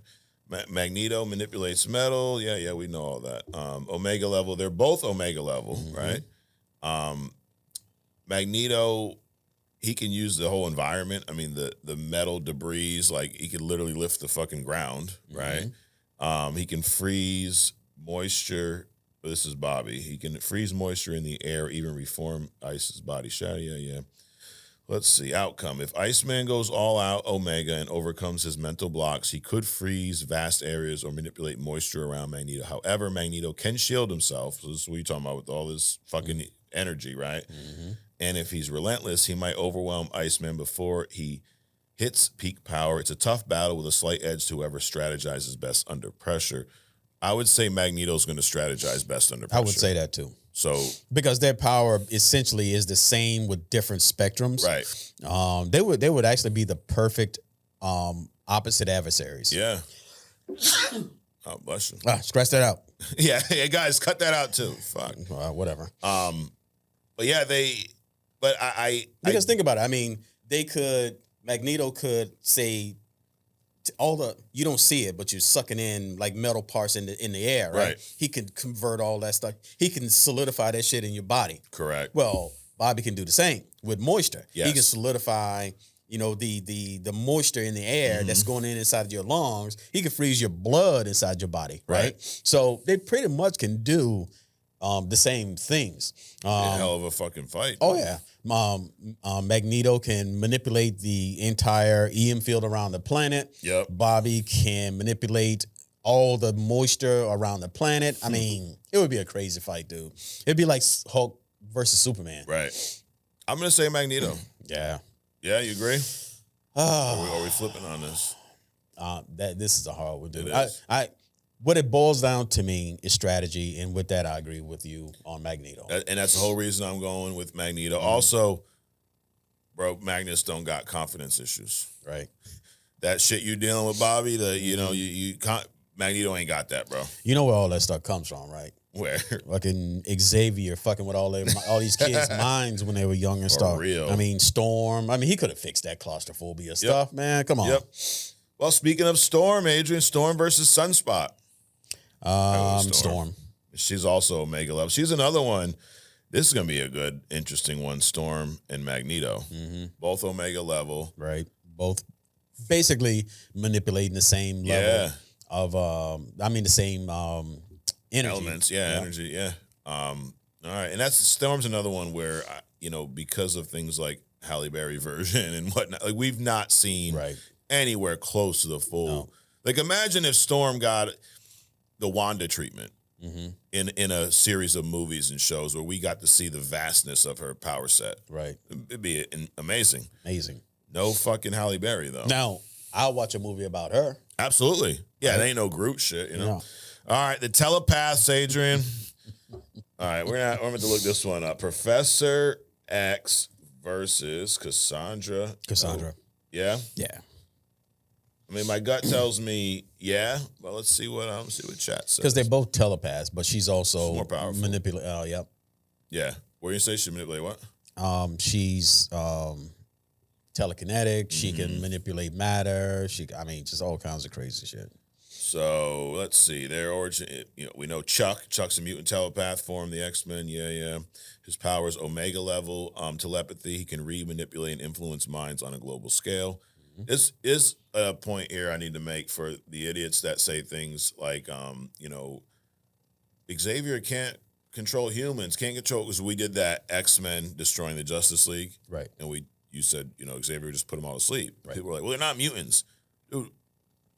Magneto manipulates metal. Yeah, we know all that. Omega level. They're both Omega level, right? Magneto, he can use the whole environment. I mean, the metal debris, like he could literally lift the fucking ground, right? He can freeze moisture. This is Bobby. He can freeze moisture in the air, even reform Ice's body shadow. Yeah. Let's see. Outcome. If Iceman goes all out Omega and overcomes his mental blocks, he could freeze vast areas or manipulate moisture around Magneto. However, Magneto can shield himself. So this is what you're talking about with all this fucking energy, right? And if he's relentless, he might overwhelm Iceman before he hits peak power. It's a tough battle with a slight edge to whoever strategizes best under pressure. I would say Magneto's going to strategize best under pressure. I would say that too. So because their power essentially is the same with different spectrums, right? They would actually be the perfect opposite adversaries. Yeah. Oh, bless you. Scratch that out. Yeah, guys, cut that out too. Fuck. Whatever. But yeah, because think about it. I mean, Magneto could say you don't see it, but you're sucking in like metal parts in the air, right? He can convert all that stuff. He can solidify that shit in your body. Correct. Well, Bobby can do the same with moisture. Yes. He can solidify, the moisture in the air that's going inside of your lungs. He can freeze your blood inside your body, right? So they pretty much can do the same things. A hell of a fucking fight. Oh yeah. Magneto can manipulate the entire EM field around the planet. Yep. Bobby can manipulate all the moisture around the planet. I mean, it would be a crazy fight, dude. It'd be like Hulk versus Superman. Right. I'm gonna say Magneto. Yeah. Yeah, you agree? Are we flipping on this? This is a hard one, dude. It is. What it boils down to me is strategy, and with that, I agree with you on Magneto. And that's the whole reason I'm going with Magneto. Also, bro, Magnus don't got confidence issues. Right. That shit you dealing with, Bobby, you can't, Magneto ain't got that, bro. You know where all that stuff comes from, right? Where? Fucking Xavier fucking with all these kids' minds when they were young and stuff. Real. I mean, Storm. I mean, he could have fixed that claustrophobia stuff, man. Come on. Yep. Well, speaking of Storm, Adrian, Storm versus Sunspot. Storm. She's also Omega level. She's another one. This is going to be a good, interesting one. Storm and Magneto. Both Omega level. Right. Both basically manipulating the same level of, the same energy. Elements, energy, yeah. All right. And Storm's another one where, because of things like Halle Berry version and whatnot, like we've not seen anywhere close to the full. No. Like imagine if Storm got the Wanda treatment in a series of movies and shows where we got to see the vastness of her power set. Right. It'd be amazing. Amazing. No fucking Halle Berry, though. Now, I'll watch a movie about her. Absolutely. Yeah, it ain't no Groot shit, No. All right, the telepaths, Adrian. All right, we're going to look this one up. Professor X versus Cassandra. Cassandra. Yeah? Yeah. I mean, my gut tells me, but let's see what chat says. Because they're both telepaths, but she's also more powerful. Manipulate. Yep. Yeah. What do you say? She manipulate what? She's telekinetic. She can manipulate matter. Just all kinds of crazy shit. So let's see. Their origin, we know Chuck. Chuck's a mutant telepath, formed the X-Men. Yeah. His powers Omega level, telepathy. He can read, manipulate, and influence minds on a global scale. This is a point here I need to make for the idiots that say things like, Xavier can't control humans, because we did that X-Men destroying the Justice League. Right. And you said, Xavier just put them all to sleep. Right. People were like, well, they're not mutants. Dude,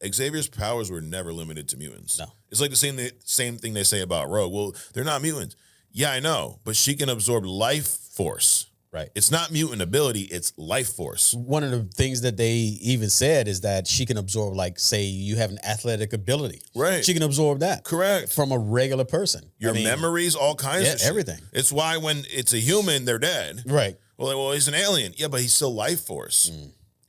Xavier's powers were never limited to mutants. No. It's like the same thing they say about Rogue. Well, they're not mutants. Yeah, I know, but she can absorb life force. Right. It's not mutant ability, it's life force. One of the things that they even said is that she can absorb, like, say you have an athletic ability. Right. She can absorb that. Correct. From a regular person. Your memories, all kinds of shit. Everything. It's why when it's a human, they're dead. Right. Well, he's an alien. Yeah, but he's still life force.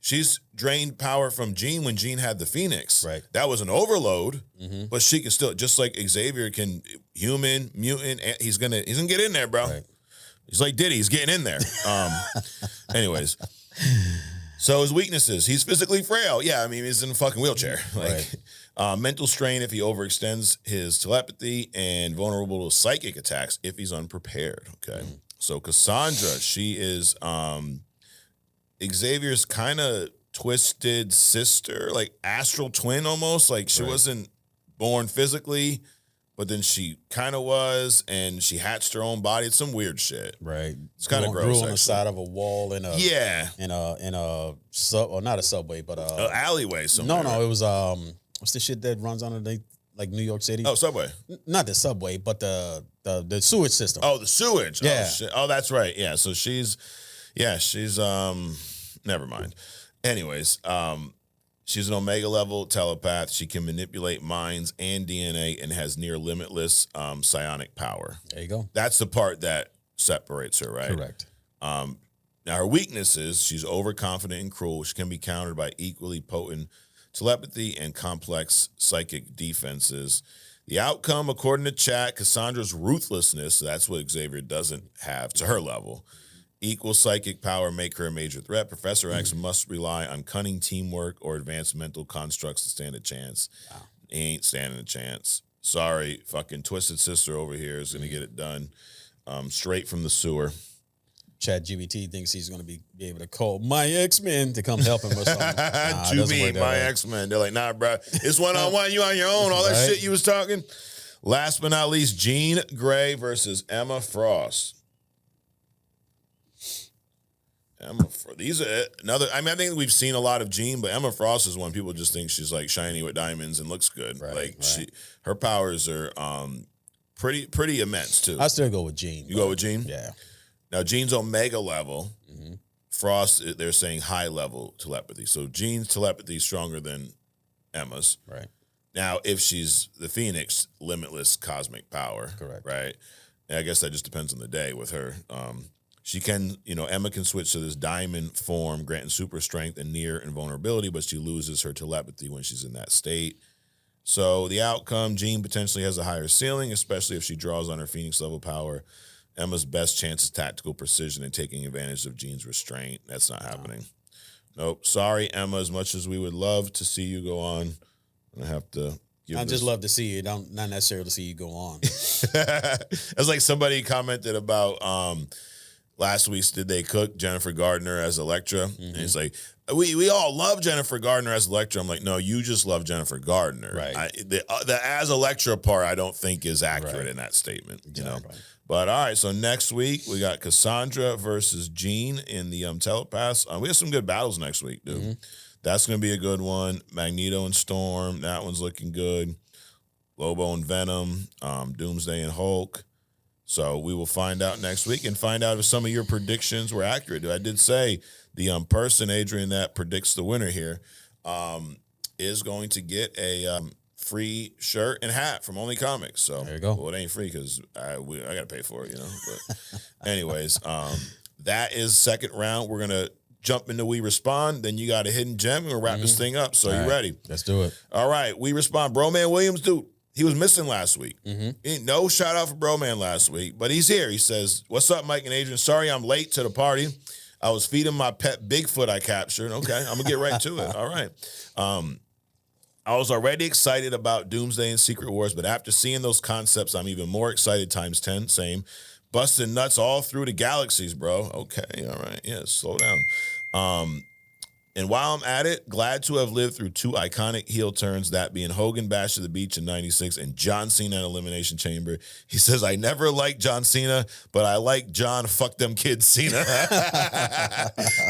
She's drained power from Jean when Jean had the Phoenix. Right. That was an overload, but she can still, just like Xavier can, human, mutant, he's gonna get in there, bro. Right. He's like Diddy. He's getting in there. Anyways, so his weaknesses. He's physically frail. Yeah, I mean, he's in a fucking wheelchair. Mental strain if he overextends his telepathy, and vulnerable to psychic attacks if he's unprepared. Okay. So Cassandra, she is Xavier's kind of twisted sister, like astral twin almost. Like she wasn't born physically, but then she kind of was, and she hatched her own body. It's some weird shit. Right. It's kind of gross. Grew on the side of a wall in a sub, or not a subway, but an alleyway somewhere. No, it was what's the shit that runs underneath like New York City? Oh, subway. Not the subway, but the sewage system. Oh, the sewage. Yeah. Oh, shit. Oh, that's right. Yeah. So she's never mind. Anyways, she's an Omega level telepath. She can manipulate minds and DNA and has near limitless psionic power. There you go. That's the part that separates her, right? Correct. Now her weaknesses, she's overconfident and cruel. She can be countered by equally potent telepathy and complex psychic defenses. The outcome, according to chat, Cassandra's ruthlessness, that's what Xavier doesn't have to her level. Equal psychic power make her a major threat. Professor X must rely on cunning teamwork or advanced mental constructs to stand a chance. Wow. He ain't standing a chance. Sorry, fucking twisted sister over here is going to get it done straight from the sewer. ChatGPT thinks he's going to be able to call my X-Men to come help him or something. To be my X-Men. They're like, nah, bro. It's one-on-one. You on your own. All that shit you was talking. Last but not least, Jean Grey versus Emma Frost. These are another. I mean, I think we've seen a lot of Jean, but Emma Frost is one people just think she's like shiny with diamonds and looks good. Her powers are pretty immense too. I still go with Jean. You go with Jean? Yeah. Now Jean's Omega level. Frost, they're saying high level telepathy. So Jean's telepathy is stronger than Emma's. Right. Now, if she's the Phoenix, limitless cosmic power. Correct. Right. And I guess that just depends on the day with her. She can, Emma can switch to this diamond form, granting super strength and near invulnerability, but she loses her telepathy when she's in that state. So the outcome, Jean potentially has a higher ceiling, especially if she draws on her Phoenix level power. Emma's best chance is tactical precision and taking advantage of Jean's restraint. That's not happening. Nope. Sorry, Emma, as much as we would love to see you go on, I have to give I just love to see you, not necessarily to see you go on. It's like somebody commented about last week's Did They Cook Jennifer Gardner as Elektra. And it's like, we all love Jennifer Gardner as Elektra. I'm like, no, you just love Jennifer Gardner. Right. The as Elektra part I don't think is accurate in that statement. Exactly. But all right, so next week we got Cassandra versus Jean in the telepaths. We have some good battles next week, dude. That's going to be a good one. Magneto and Storm, that one's looking good. Lobo and Venom, Doomsday and Hulk. So we will find out next week and find out if some of your predictions were accurate. I did say the person, Adrian, that predicts the winner here is going to get a free shirt and hat from Only Comics. So there you go. Well, it ain't free because I got to pay for it, But anyways, that is second round. We're going to jump into We Respond. Then you got a hidden gem and we'll wrap this thing up. So you ready? Let's do it. All right. We Respond. Bro-Man Williams, dude. He was missing last week. No shout out for Bro-Man last week, but he's here. He says, "What's up, Mike and Adrian? Sorry I'm late to the party. I was feeding my pet Bigfoot I captured." Okay, I'm going to get right to it. All right. I was already excited about Doomsday and Secret Wars, but after seeing those concepts, I'm even more excited times 10. Same. Busting nuts all through the galaxies, bro. Okay, all right. Yeah, slow down. And while I'm at it, glad to have lived through 2 iconic heel turns, that being Hogan Bash to the Beach in 96 and John Cena in Elimination Chamber. He says, I never liked John Cena, but I like John fuck them kids Cena.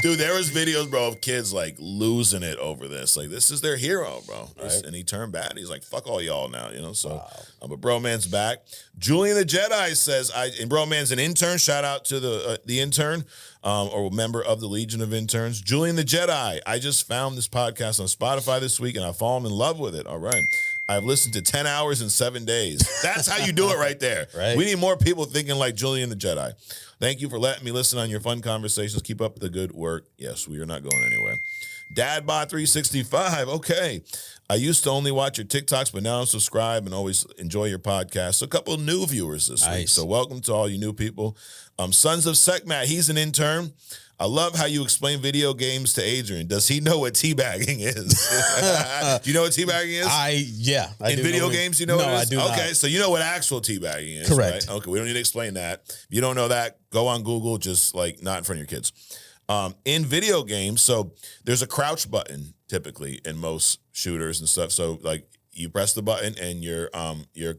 Dude, there was videos, bro, of kids like losing it over this. Like, this is their hero, bro. Right. And he turned bad. He's like, fuck all y'all now, you know? So, but Broman's back. Julian the Jedi says, and Broman's an intern. Shout out to the intern. Or member of the Legion of Interns. Julian the Jedi, I just found this podcast on Spotify this week, and I've fallen in love with it. All right. I've listened to 10 hours in 7 days. That's how you do it right there. Right. We need more people thinking like Julian the Jedi. Thank you for letting me listen on your fun conversations. Keep up the good work. Yes, we are not going anywhere. Dadbot365, okay. I used to only watch your TikToks, but now I'm subscribed and always enjoy your podcast. So a couple of new viewers this week. So welcome to all you new people. Sons of Sekmat, he's an intern. I love how you explain video games to Adrian. Does he know what teabagging is? Do you know what teabagging is? I in video games, you know what it is? I do okay, not. so you know what actual teabagging is, correct? Right? Okay, we don't need to explain that. If you don't know that, go on Google, just like not in front of your kids. In video games, so there's a crouch button typically in most shooters and stuff. So like you press the button and your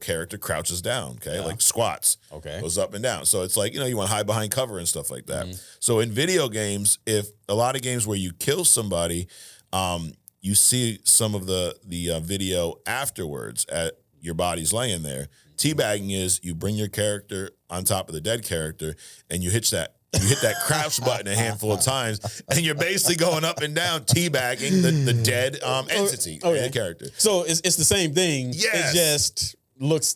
character crouches down, okay? Like squats. Okay. Goes up and down. So it's like, you know, you want to hide behind cover and stuff like that. So in video games, if a lot of games where you kill somebody, you see some of the video afterwards at your body's laying there. Teabagging is you bring your character on top of the dead character and you hit that crouch button a handful of times, and you're basically going up and down, teabagging the dead entity, the character. So it's the same thing. Yes. It just looks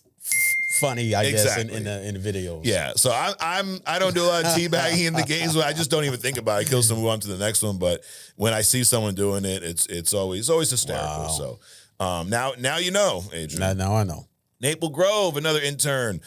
funny, I guess, in the videos. Yeah. So I don't do a lot of teabagging in the games. I just don't even think about it. I kill someone, move on to the next one. But when I see someone doing it, it's always hysterical. Wow. So now you know, Adrian. Now I know. Maple Grove, another intern.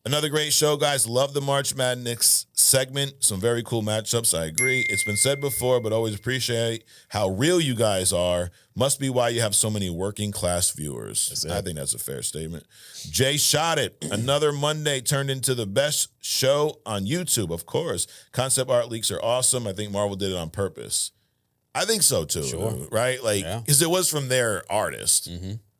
Another great show, guys. Love the March Madness segment. Some very cool matchups. I agree. It's been said before, but always appreciate how real you guys are. Must be why you have so many working class viewers. I think that's a fair statement. Jay Shot It. Another Monday turned into the best show on YouTube, of course. Concept art leaks are awesome. I think Marvel did it on purpose. I think so, too. Sure. Right? Like, because it was from their artist.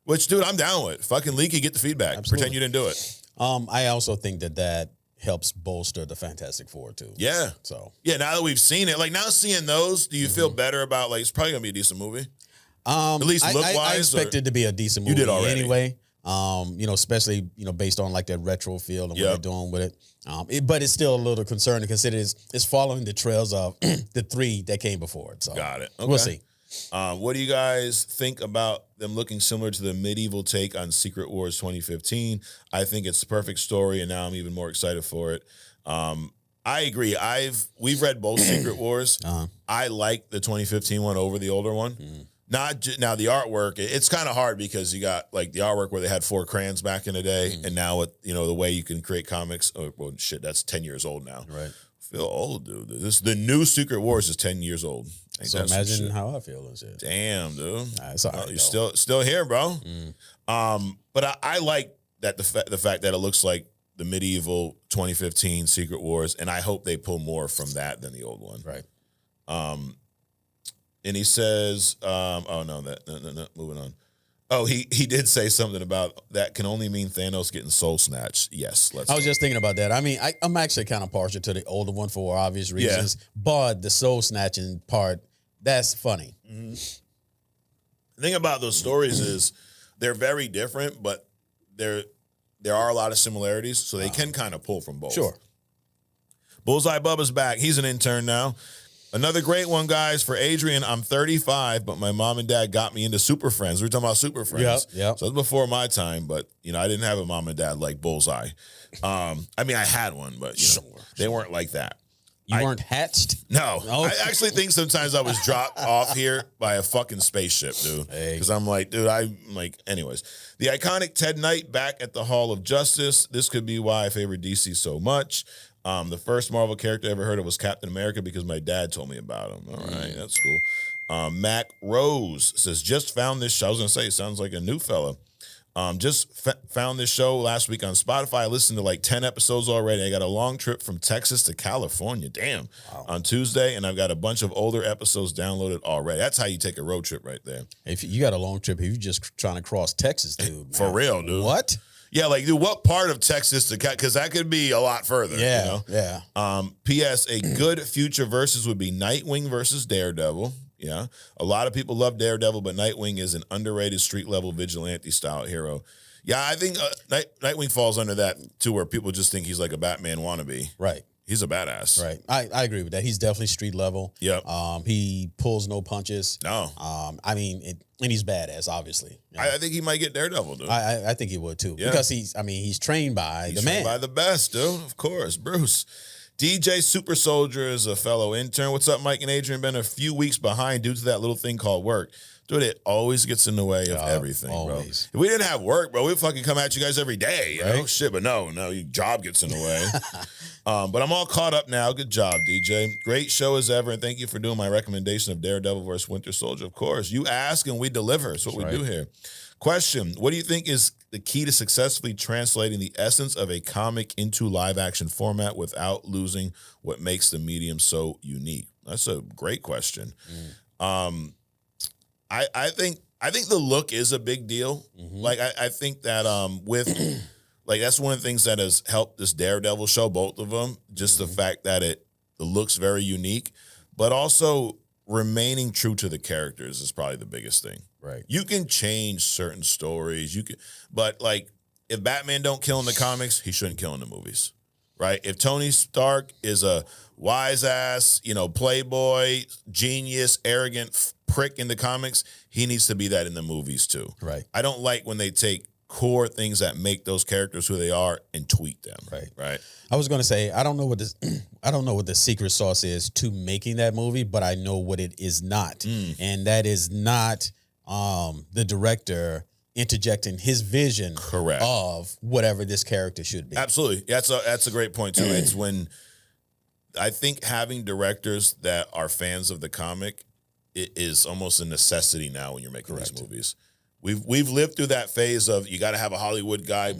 Which, dude, I'm down with. Fucking leak it, get the feedback. Absolutely. Pretend you didn't do it. I also think that helps bolster the Fantastic Four too. Yeah. So now that we've seen it, like now seeing those, do you feel better about like it's probably gonna be a decent movie? At least look wise. I expect it to be a decent movie. You did already anyway. Especially based on like that retro feel and what they're doing with it. But it's still a little concerning to consider it's following the trails of the 3 that came before it. So got it. Okay. We'll see. What do you guys think about them looking similar to the medieval take on Secret Wars 2015? I think it's the perfect story, and now I'm even more excited for it. I agree. We've read both Secret Wars. I like the 2015 one over the older one. Now the artwork, it's kind of hard because you got like the artwork where they had 4 crayons back in the day, and now with the way you can create comics. Oh, well, shit, that's 10 years old now. Right. Feel old, dude. The new Secret Wars is 10 years old. So imagine how I feel and shit. Damn, dude. It's all right, you're still here, bro. But I like that the fact that it looks like the medieval 2015 Secret Wars, and I hope they pull more from that than the old one. Right. And he says, no, moving on. Oh, he did say something about that can only mean Thanos getting soul snatched. Yes, I was just thinking about that. I mean, I'm actually kind of partial to the older one for obvious reasons, but the soul snatching part, that's funny. The thing about those stories is they're very different, but there are a lot of similarities, so they can kind of pull from both. Sure. Bullseye Bubba's back. He's an intern now. Another great one, guys. For Adrian, I'm 35, but my mom and dad got me into Superfriends. We were talking about Superfriends. Yep. So it was before my time, but, I didn't have a mom and dad like Bullseye. I mean, I had one, but, they weren't like that. You weren't hatched? No. I actually think sometimes I was dropped off here by a fucking spaceship, dude. Because I'm like, dude, anyways. The iconic Ted Knight back at the Hall of Justice. This could be why I favor DC so much. The first Marvel character I ever heard of was Captain America because my dad told me about him. All right, that's cool. Mac Rose says, just found this show. I was going to say, it sounds like a new fella. Found this show last week on Spotify. I listened to like 10 episodes already. I got a long trip from Texas to California. Damn. Wow. On Tuesday, and I've got a bunch of older episodes downloaded already. That's how you take a road trip right there. If you got a long trip, if you just trying to cross Texas, dude. Man. For real, dude. What? Yeah, like, dude, what part of Texas to cut? Because that could be a lot further. Yeah, you know? yeah. P.S. A good future versus would be Nightwing versus Daredevil. Yeah. A lot of people love Daredevil, but Nightwing is an underrated street-level vigilante-style hero. Yeah, I think Nightwing falls under that, too, where people just think he's like a Batman wannabe. Right. He's a badass. Right. I agree with that. He's definitely street level. Yep. He pulls no punches. No. I mean, and he's badass, obviously. You know? I think he might get Daredevil, dude. I think he would, too. Yeah. Because he's trained by the man. By the best, dude. Of course. Bruce. DJ Super Soldier is a fellow intern. What's up, Mike and Adrian? Been a few weeks behind due to that little thing called work. Dude, it always gets in the way of everything, always. Bro. If we didn't have work, bro, we'd fucking come at you guys every day. You know? Shit, but no, your job gets in the way. But I'm all caught up now. Good job, DJ. Great show as ever, and thank you for doing my recommendation of Daredevil vs. Winter Soldier. Of course, you ask and we deliver. That's what we do here. Question, what do you think is the key to successfully translating the essence of a comic into live-action format without losing what makes the medium so unique? That's a great question. I think the look is a big deal. Mm-hmm. Like I think that with like that's one of the things that has helped this Daredevil show, both of them. Just the fact that it looks very unique, but also remaining true to the characters is probably the biggest thing. Right. You can change certain stories. But like if Batman don't kill in the comics, he shouldn't kill in the movies. Right? If Tony Stark is a wise ass, playboy, genius, arrogant prick in the comics, he needs to be that in the movies too. Right. I don't like when they take core things that make those characters who they are and tweak them. Right. I was going to say I don't know what the secret sauce is to making that movie, but I know what it is not, and that is not the director interjecting his vision of whatever this character should be. Absolutely. That's a great point too. It's when I think having directors that are fans of the comic is almost a necessity now when you're making these movies. We've lived through that phase of you got to have a Hollywood guy.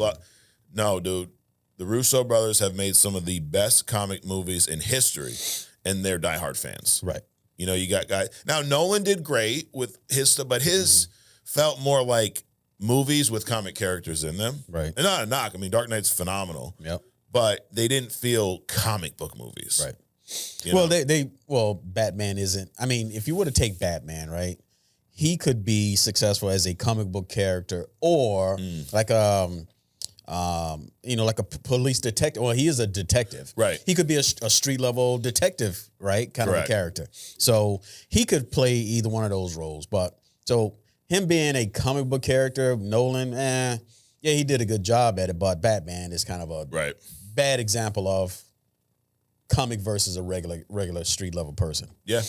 No, dude. The Russo brothers have made some of the best comic movies in history, and they're diehard fans. Right. You got guys. Now, Nolan did great with his stuff, but his felt more like movies with comic characters in them. Right. And not a knock. I mean, Dark Knight's phenomenal. Yep. But they didn't feel comic book movies. Right. Well, Batman isn't. I mean, if you were to take Batman, right, he could be successful as a comic book character or like a police detective. Well, he is a detective. Right. He could be a street level detective, right? Kind of a character. So he could play either one of those roles. But so him being a comic book character, Nolan, yeah, he did a good job at it. But Batman is kind of a bad example of comic versus a regular street level person. Yeah.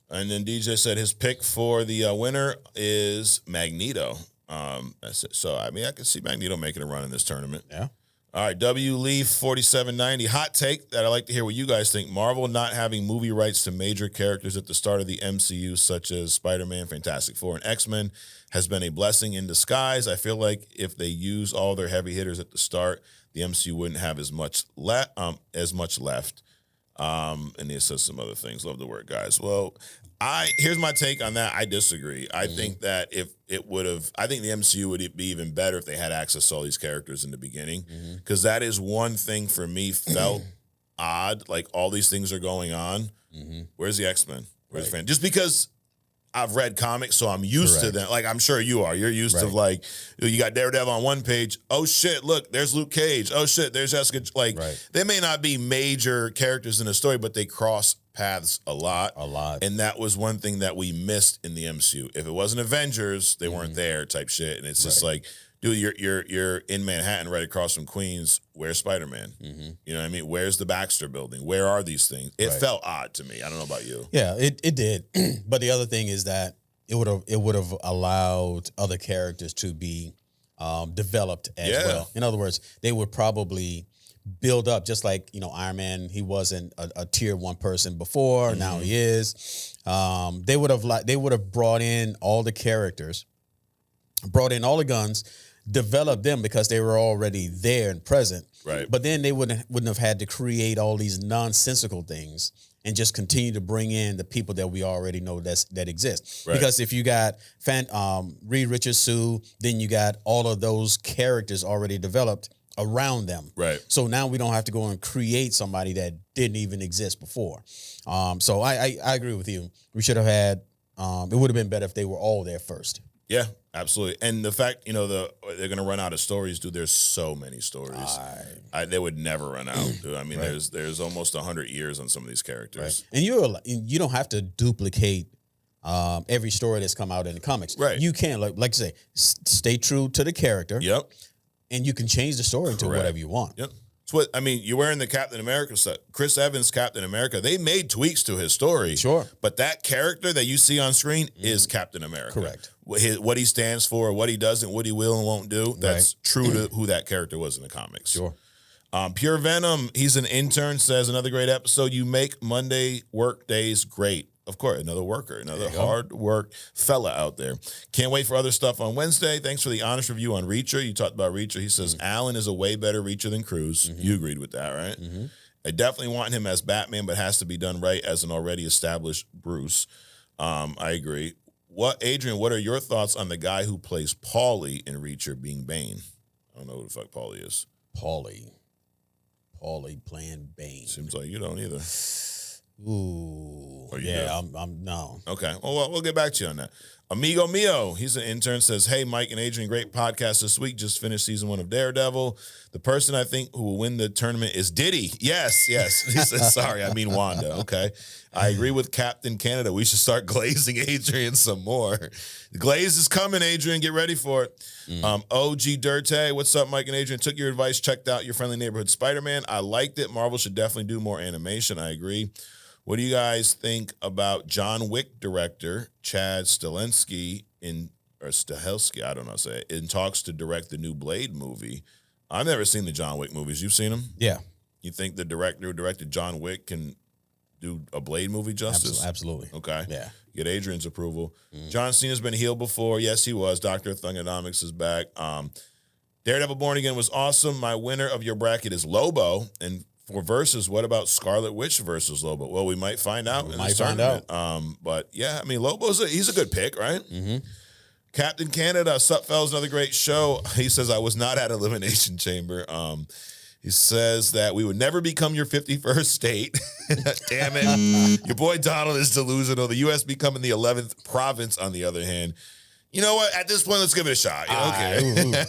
And then DJ said his pick for the winner is Magneto. That's it. So, I mean, I can see Magneto making a run in this tournament. Yeah. All right, W. Lee 4790. Hot take that I'd like to hear what you guys think. Marvel not having movie rights to major characters at the start of the MCU, such as Spider-Man, Fantastic Four, and X-Men, has been a blessing in disguise. I feel like if they use all their heavy hitters at the start, the MCU wouldn't have as much left. And he says some other things. Love the word, guys. Well, here's my take on that. I disagree. I think that if it would have, I think the MCU would be even better if they had access to all these characters in the beginning, because that is one thing for me felt odd. Like all these things are going on. Where's the X-Men? Where's the fan? Just because I've read comics, so I'm used to them. Like I'm sure you are. You're used to like you got Daredevil on one page. Oh shit! Look, there's Luke Cage. Oh shit! There's Jessica. Like they may not be major characters in the story, but they cross paths a lot. And that was one thing that we missed in the MCU. If it wasn't Avengers, they weren't there. Type shit. And it's just like, dude, you're in Manhattan, right across from Queens. Where's Spider-Man? You know what I mean? Where's the Baxter Building? Where are these things? It felt odd to me. I don't know about you. Yeah, it did. But the other thing is that it would have allowed other characters to be developed as well. In other words, they would probably build up, just like Iron Man. He wasn't a tier 1 person before. Now he is. They would have brought in all the characters, brought in all the guns. develop them because they were already there and present. Right. But then they wouldn't have had to create all these nonsensical things and just continue to bring in the people that we already know that exist. Right. Because if you got Reed Richards, Sue, then you got all of those characters already developed around them. Right. So now we don't have to go and create somebody that didn't even exist before. So I agree with you. We should have had, it would have been better if they were all there first. Yeah, absolutely. And the fact, they're going to run out of stories, dude. There's so many stories. They would never run out, dude. I mean, there's almost 100 years on some of these characters. Right. And you don't have to duplicate every story that's come out in the comics. Right. You can, like you say, stay true to the character. Yep. And you can change the story to whatever you want. Yep. You're wearing the Captain America stuff. Chris Evans, Captain America, they made tweaks to his story. Sure. But that character that you see on screen is Captain America. Correct. What he stands for, what he does and what he will and won't do, that's true to who that character was in the comics. Sure. Pure Venom, he's an intern, says another great episode. You make Monday work days great. Of course, another worker, another hard work fella out there. Can't wait for other stuff on Wednesday. Thanks for the honest review on Reacher. You talked about Reacher. He says Alan is a way better Reacher than Cruz. You agreed with that, right? I definitely want him as Batman, but has to be done right as an already established Bruce. I agree. Adrian, what are your thoughts on the guy who plays Paulie in Reacher being Bane? I don't know who the fuck Paulie is. Paulie playing Bane. Seems like you don't either. Ooh, yeah, I'm no. Okay, well, we'll get back to you on that. Amigo Mio, he's an intern, says, hey, Mike and Adrian, great podcast this week. Just finished season 1 of Daredevil. The person I think who will win the tournament is Diddy. Yes. He says, sorry, I mean Wanda. Okay. I agree with Captain Canada. We should start glazing Adrian some more. The glaze is coming, Adrian. Get ready for it. OG Dirte, what's up, Mike and Adrian? Took your advice, checked out Your Friendly Neighborhood Spider-Man. I liked it. Marvel should definitely do more animation. I agree. What do you guys think about John Wick director Chad Stahelski in talks to direct the new Blade movie? I've never seen the John Wick movies. You've seen them? Yeah. You think the director who directed John Wick can do a Blade movie justice? Absolutely. Okay. Yeah. Get Adrian's approval. John Cena's been healed before. Yes, he was. Dr. Thunderbolt is back. Daredevil Born Again was awesome. My winner of your bracket is Lobo. And for versus, what about Scarlet Witch versus Lobo? Well, we might find out. But yeah, I mean, he's a good pick, right? Captain Canada, sup, fellas, another great show. He says, I was not at Elimination Chamber. He says that we would never become your 51st state. Damn it. Your boy Donald is delusional. The U.S. becoming the 11th province, on the other hand. You know what? At this point, let's give it a shot. Okay.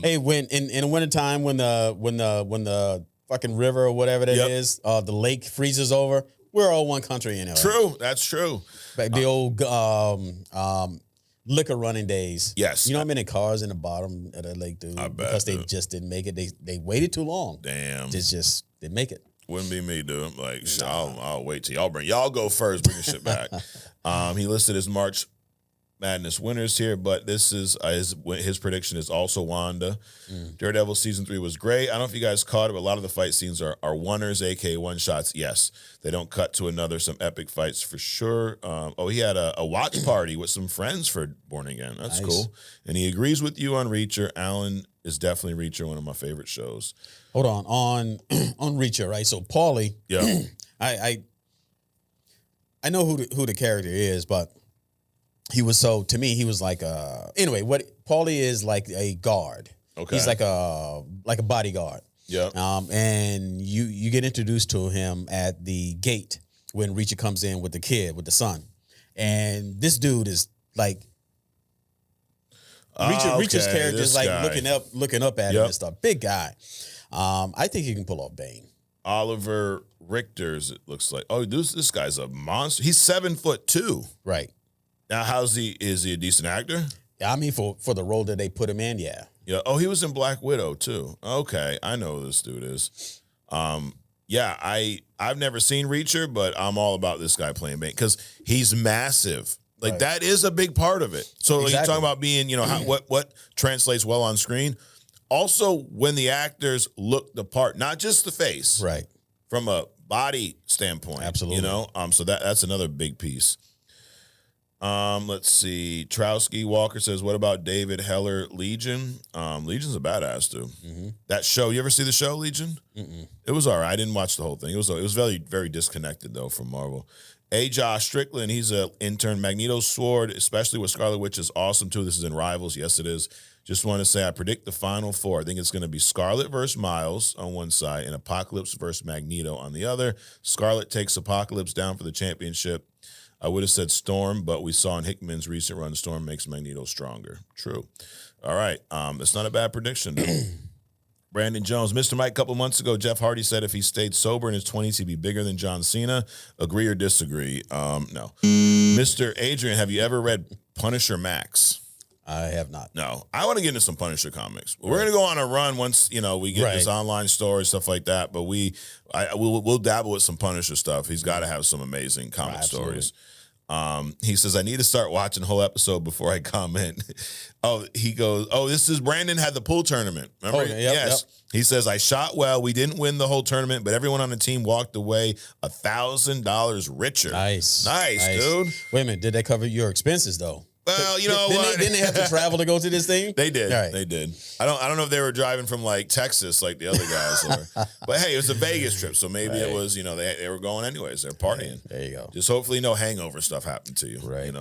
Hey, when in the wintertime, when the fucking river or whatever that is, the lake freezes over, we're all one country anyway. True. That's true. Like the old liquor running days. Yes. You know how many cars in the bottom of the lake, dude? I bet, because they just didn't make it. They waited too long. Damn. It's just didn't make it. Wouldn't be me, dude. Like, I'll wait till y'all go first. Bring your shit back. He listed his March Madness winners here, but this is his prediction is also Wanda. Daredevil season 3 was great. I don't know if you guys caught it, but a lot of the fight scenes are oneers, aka one shots. Yes, they don't cut to some epic fights for sure. He had a watch party with some friends for Born Again. That's nice. Cool. And he agrees with you on Reacher. Alan is definitely Reacher, one of my favorite shows. Hold on Reacher, right? So Paulie, yeah, I know who the character is, but he was to me, he was like anyway, what Paulie is like a guard. Okay. He's like a bodyguard. Yeah. And you get introduced to him at the gate when Reacher comes in with the son. And this dude is like Reacher's character is like guy. looking up at him and stuff. Big guy. I think he can pull off Bane. Oliver Richter's, it looks like. Oh, this guy's a monster. He's 7'2". Right. Now, is he a decent actor? Yeah, I mean, for the role that they put him in, yeah. Yeah. Oh, he was in Black Widow too. Okay, I know who this dude is. Yeah, I've never seen Reacher, but I'm all about this guy playing Bane because he's massive. Like that is a big part of it. So you're talking about being, what translates well on screen. Also, when the actors look the part, not just the face, right, from a body standpoint. Absolutely. So that's another big piece. Let's see. Trowski Walker says, what about David Heller Legion? Legion's a badass, dude. Mm-hmm. That show, you ever see the show, Legion? Mm-mm. It was all right. I didn't watch the whole thing. It was very, very disconnected, though, from Marvel. Josh Strickland, he's an intern. Magneto's sword, especially with Scarlet Witch, is awesome, too. This is in Rivals. Yes, it is. Just want to say I predict the final four. I think it's going to be Scarlet versus Miles on one side and Apocalypse versus Magneto on the other. Scarlet takes Apocalypse down for the championship. I would have said Storm, but we saw in Hickman's recent run, Storm makes Magneto stronger. True. All right. It's not a bad prediction, though. Brandon Jones, Mr. Mike, a couple months ago, Jeff Hardy said if he stayed sober in his 20s, he'd be bigger than John Cena. Agree or disagree? No. Mr. Adrian, have you ever read Punisher Max? I have not. No. I want to get into some Punisher comics. We're going to go on a run once, we get this online story, stuff like that, but we'll dabble with some Punisher stuff. He's got to have some amazing comic stories. He says, I need to start watching the whole episode before I comment. He goes, this is Brandon had the pool tournament. Remember? Okay, yep, yes. Yep. He says, I shot well. We didn't win the whole tournament, but everyone on the team walked away $1,000 richer. Nice, dude. Wait a minute. Did they cover your expenses, though? Well, didn't they have to travel to go to this thing? They did. Right. They did. I don't know if they were driving from Texas like the other guys, but hey, it was a Vegas trip, so maybe it was they were going anyways. They're partying. Right. There you go. Just hopefully no hangover stuff happened to you. Right.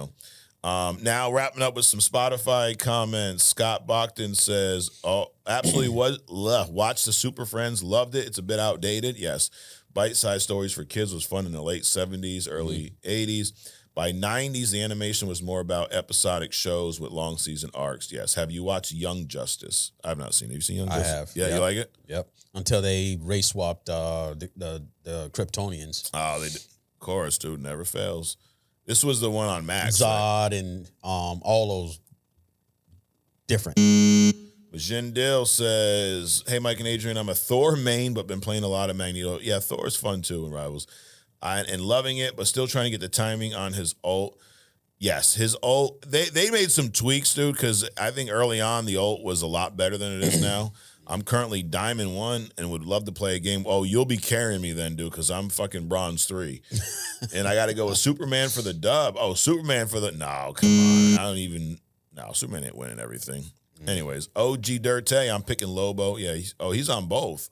Now wrapping up with some Spotify comments. Scott Bogdan says, absolutely watched the Super Friends, loved it. It's a bit outdated. Yes, bite-sized stories for kids was fun in the late 70s, early 80s. By 90s, the animation was more about episodic shows with long season arcs. Yes. Have you watched Young Justice? I've not seen it. Have you seen Young Justice? I have. Yeah, yep. You like it? Yep. Until they race swapped the Kryptonians. Oh, they did. Of course, dude. Never fails. This was the one on Max. Zod and all those different. Jindal says, hey, Mike and Adrian, I'm a Thor main, but been playing a lot of Magneto. Yeah, Thor's fun, too, in Rivals. And loving it, but still trying to get the timing on his ult. Yes, his ult. They made some tweaks, dude, because I think early on the ult was a lot better than it is now. I'm currently Diamond 1 and would love to play a game. Oh, you'll be carrying me then, dude, because I'm fucking Bronze 3. And I got to go with Superman for the dub. Oh, Superman for the... No, come on. I don't even... No, Superman ain't winning everything. Anyways, OG Dirte, I'm picking Lobo. Yeah, he's on both.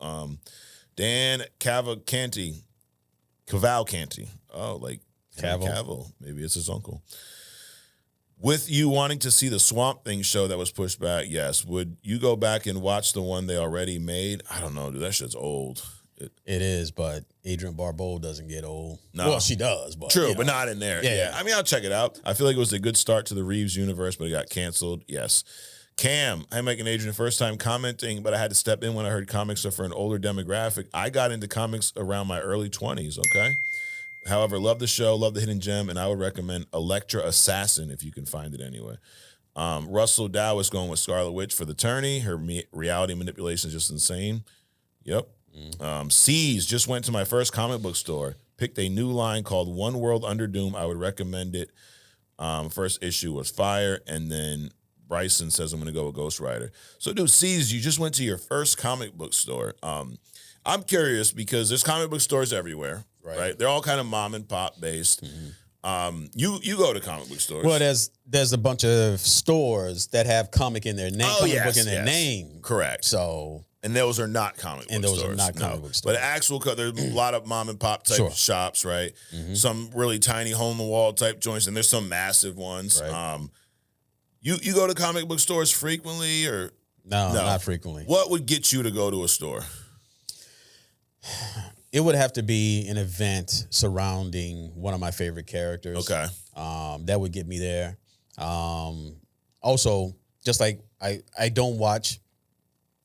Dan Cavalcanti. Oh, like Cavill. Maybe it's his uncle. With you wanting to see the Swamp Thing show that was pushed back, yes. Would you go back and watch the one they already made? I don't know, dude. That shit's old. It is, but Adrian Barbeau doesn't get old. No. Well, she does, but true, but not in there. Yeah. I mean, I'll check it out. I feel like it was a good start to the Reeves universe, but it got canceled. Yes. Cam, I'm Mike and Adrian, first time commenting, but I had to step in when I heard comics are for an older demographic. I got into comics around my early 20s, okay? However, love the show, love the hidden gem, and I would recommend Elektra Assassin if you can find it anyway. Russell Dow is going with Scarlet Witch for the tourney. Her reality manipulation is just insane. Yep. C's just went to my first comic book store, picked a new line called One World Under Doom. I would recommend it. First issue was fire, and then Bryson says I'm going to go with Ghost Rider. So, dude, C's, you just went to your first comic book store. I'm curious because there's comic book stores everywhere, right? They're all kind of mom and pop based. You go to comic book stores. Well, there's a bunch of stores that have comic in their name, book in their name. Correct. So, and those are not comic book stores. And those are not comic book stores. But actual, there's a lot of mom and pop type shops, right? Some really tiny hole in the wall type joints, and there's some massive ones. Right. You go to comic book stores frequently or no, not frequently. What would get you to go to a store? It would have to be an event surrounding one of my favorite characters. Okay. That would get me there. Also, just like I don't watch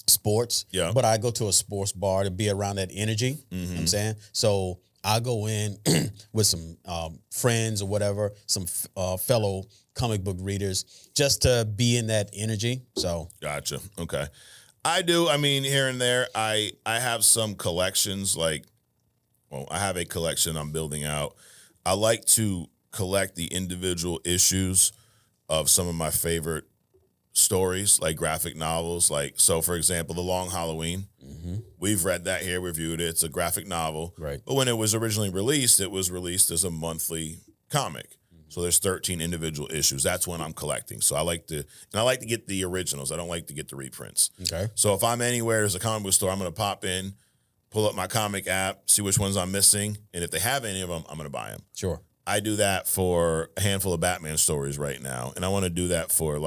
sports, but I go to a sports bar to be around that energy. You know what I'm saying? So I go in with some friends or whatever, some fellow comic book readers, just to be in that energy. So gotcha. Okay. I do. I mean, here and there, I have some collections. I have a collection I'm building out. I like to collect the individual issues of some of my favorite stories, like graphic novels. So for example, The Long Halloween. We've read that here, reviewed it. It's a graphic novel. Right. But when it was originally released, it was released as a monthly comic. So there's 13 individual issues. That's when I'm collecting. So I like to get the originals. I don't like to get the reprints. Okay. So if I'm anywhere, there's a comic book store, I'm going to pop in, pull up my comic app, see which ones I'm missing, and if they have any of them, I'm going to buy them. Sure. I do that for a handful of Batman stories right now, and I want to do that for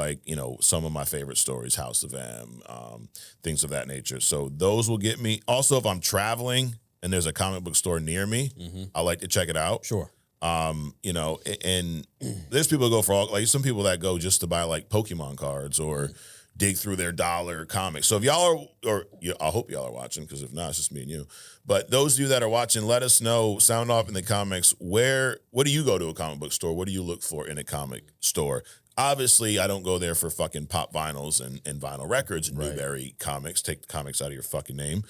some of my favorite stories, House of M, things of that nature. So those will get me. Also, if I'm traveling and there's a comic book store near me, I like to check it out. Sure. And there's people who go for all, some people that go just to buy Pokemon cards or dig through their dollar comics. So if y'all are, I hope y'all are watching, because if not, it's just me and you. But those of you that are watching, let us know, sound off in the comments, what do you go to a comic book store? What do you look for in a comic store? Obviously, I don't go there for fucking pop vinyls and vinyl records and Newberry comics. Take the comics out of your fucking name.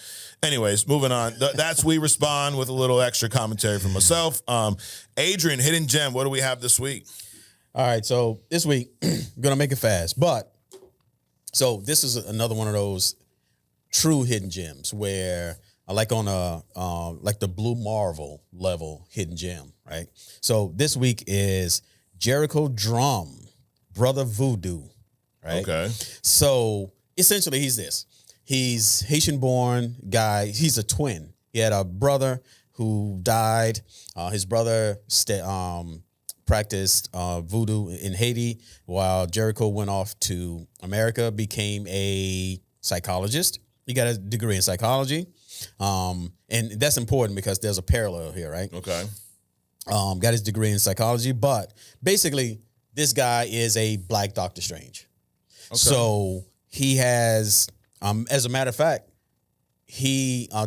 Anyways, moving on. That's We Respond with a little extra commentary from myself. Adrian, Hidden Gem, what do we have this week? All right, so this week, I'm going to make it fast. So this is another one of those true hidden gems where I like on the Blue Marvel level hidden gem, right? So this week is Jericho Drum, Brother Voodoo, right? Okay. So essentially he's Haitian-born guy. He's a twin. He had a brother who died. His brother practiced voodoo in Haiti while Jericho went off to America, became a psychologist. He got a degree in psychology. And that's important because there's a parallel here, right? Okay. Got his degree in psychology, but basically this guy is a black Doctor Strange. Okay. So he has, as a matter of fact,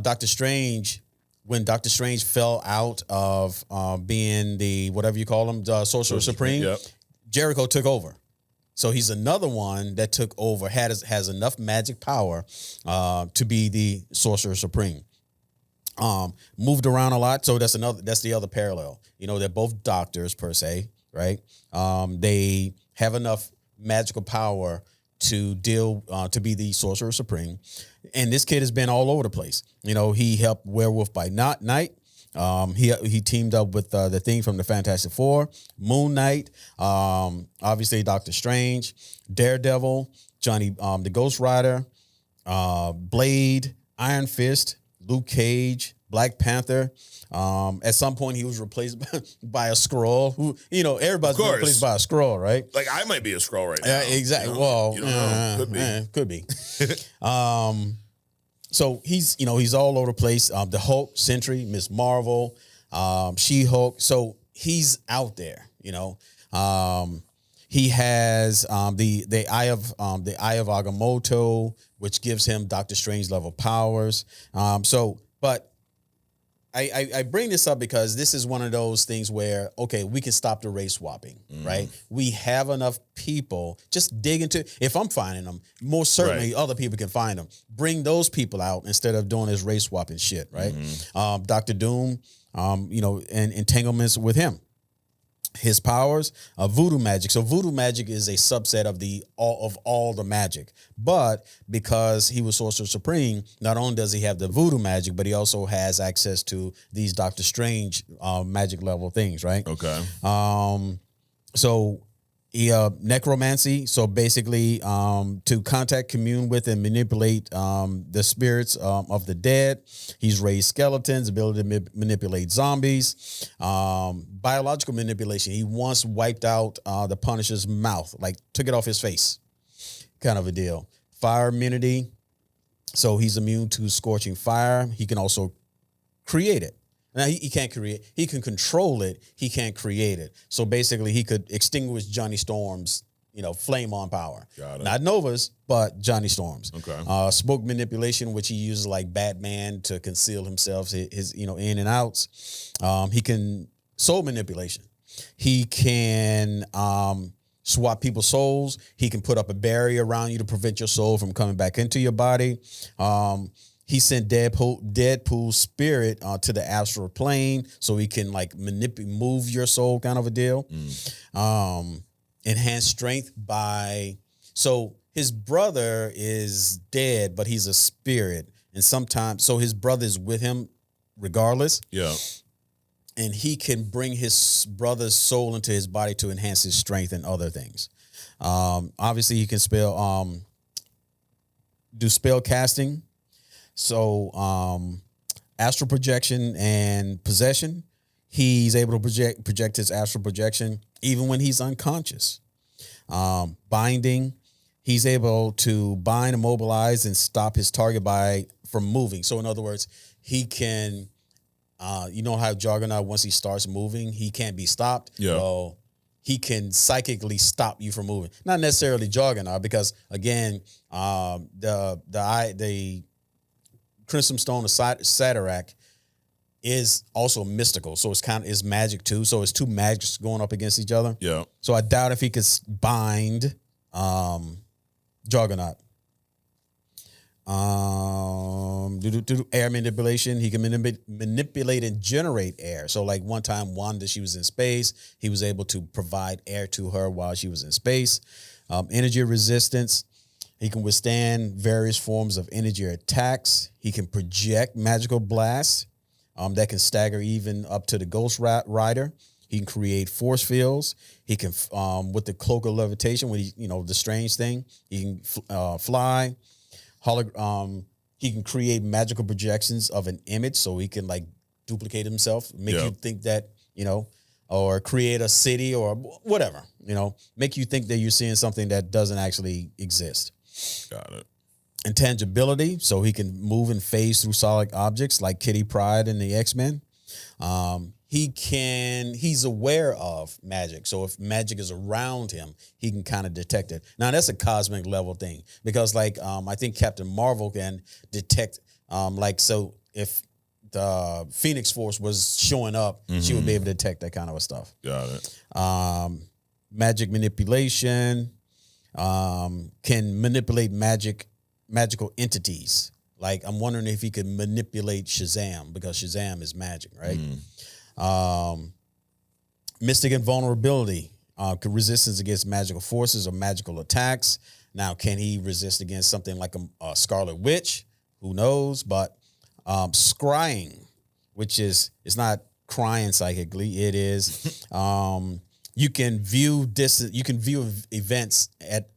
Doctor Strange, when Doctor Strange fell out of being the, whatever you call him, the Sorcerer Supreme, yep. Jericho took over. So he's another one that took over, has enough magic power to be the Sorcerer Supreme. Moved around a lot, so that's the other parallel. They're both doctors per se, right? They have enough magical power to to be the Sorcerer Supreme. And this kid has been all over the place. He helped Werewolf by Night. He teamed up with the Thing from the Fantastic Four, Moon Knight, obviously Doctor Strange, Daredevil, Johnny the Ghost Rider, Blade, Iron Fist, Luke Cage, Black Panther. At some point, he was replaced by a Skrull. Who everybody's been replaced by a Skrull, right? Like I might be a Skrull right now. Exactly. Well, you don't know. Could be. So he's all over the place. The Hulk, Sentry, Miss Marvel, She-Hulk. So he's out there. He has the Eye of Agamotto, which gives him Doctor Strange level powers. But I bring this up because this is one of those things where, okay, we can stop the race swapping, right? We have enough people. Just dig into, if I'm finding them, more certainly other people can find them. Bring those people out instead of doing this race swapping shit, right? Dr. Doom, and entanglements with him. His powers, voodoo magic. So voodoo magic is a subset of all the magic. But because he was Sorcerer Supreme, not only does he have the voodoo magic, but he also has access to these Doctor Strange magic level things, right? Okay. So necromancy. So basically, to contact, commune with, and manipulate the spirits of the dead. He's raised skeletons, ability to manipulate zombies, biological manipulation. He once wiped out the Punisher's mouth, took it off his face, kind of a deal. Fire immunity. So he's immune to scorching fire. He can also create it. Now, he can't create. He can control it. He can't create it. So basically, he could extinguish Johnny Storm's, flame on power. Not Nova's, but Johnny Storm's. Okay. Smoke manipulation, which he uses like Batman to conceal himself, his in and outs. He can soul manipulation. He can swap people's souls. He can put up a barrier around you to prevent your soul from coming back into your body. He sent Deadpool's spirit to the astral plane so he can move your soul, kind of a deal. Enhanced strength so his brother is dead, but he's a spirit. And sometimes, so his brother is with him regardless. Yeah. and he can bring his brother's soul into his body to enhance his strength and other things. Obviously, he can do spell casting. So, astral projection and possession. He's able to project his astral projection even when he's unconscious. Binding. He's able to bind, immobilize, and stop his target from moving. So, in other words, he can. You know how Juggernaut, once he starts moving, he can't be stopped. Yeah. So he can psychically stop you from moving. Not necessarily Juggernaut, because again, the Crimson Stone of Satarak is also mystical. So it's magic too. So it's two magics going up against each other. Yeah. So I doubt if he could bind Juggernaut. Air manipulation. He can manipulate and generate air. So like one time Wanda, she was in space. He was able to provide air to her while she was in space. Energy resistance. He can withstand various forms of energy attacks. He can project magical blasts that can stagger even up to the Ghost Rider. He can create force fields. He can, with the cloak of levitation, when the strange thing, he can fly. He can create magical projections of an image, so he can like duplicate himself, make you think that, or create a city or whatever, make you think that you're seeing something that doesn't actually exist. Got it. Intangibility, so he can move and phase through solid objects like Kitty Pryde in the X-Men. He's aware of magic. So if magic is around him, he can kind of detect it. Now that's a cosmic level thing, because I think Captain Marvel can detect, so if the Phoenix Force was showing up, she would be able to detect that kind of stuff. Got it. Magic manipulation, can manipulate magical entities. Like I'm wondering if he could manipulate Shazam, because Shazam is magic, right? Mystic invulnerability, resistance against magical forces or magical attacks. Now, can he resist against something like a Scarlet Witch? Who knows? But scrying, which is, it's not crying psychically. It is you can view events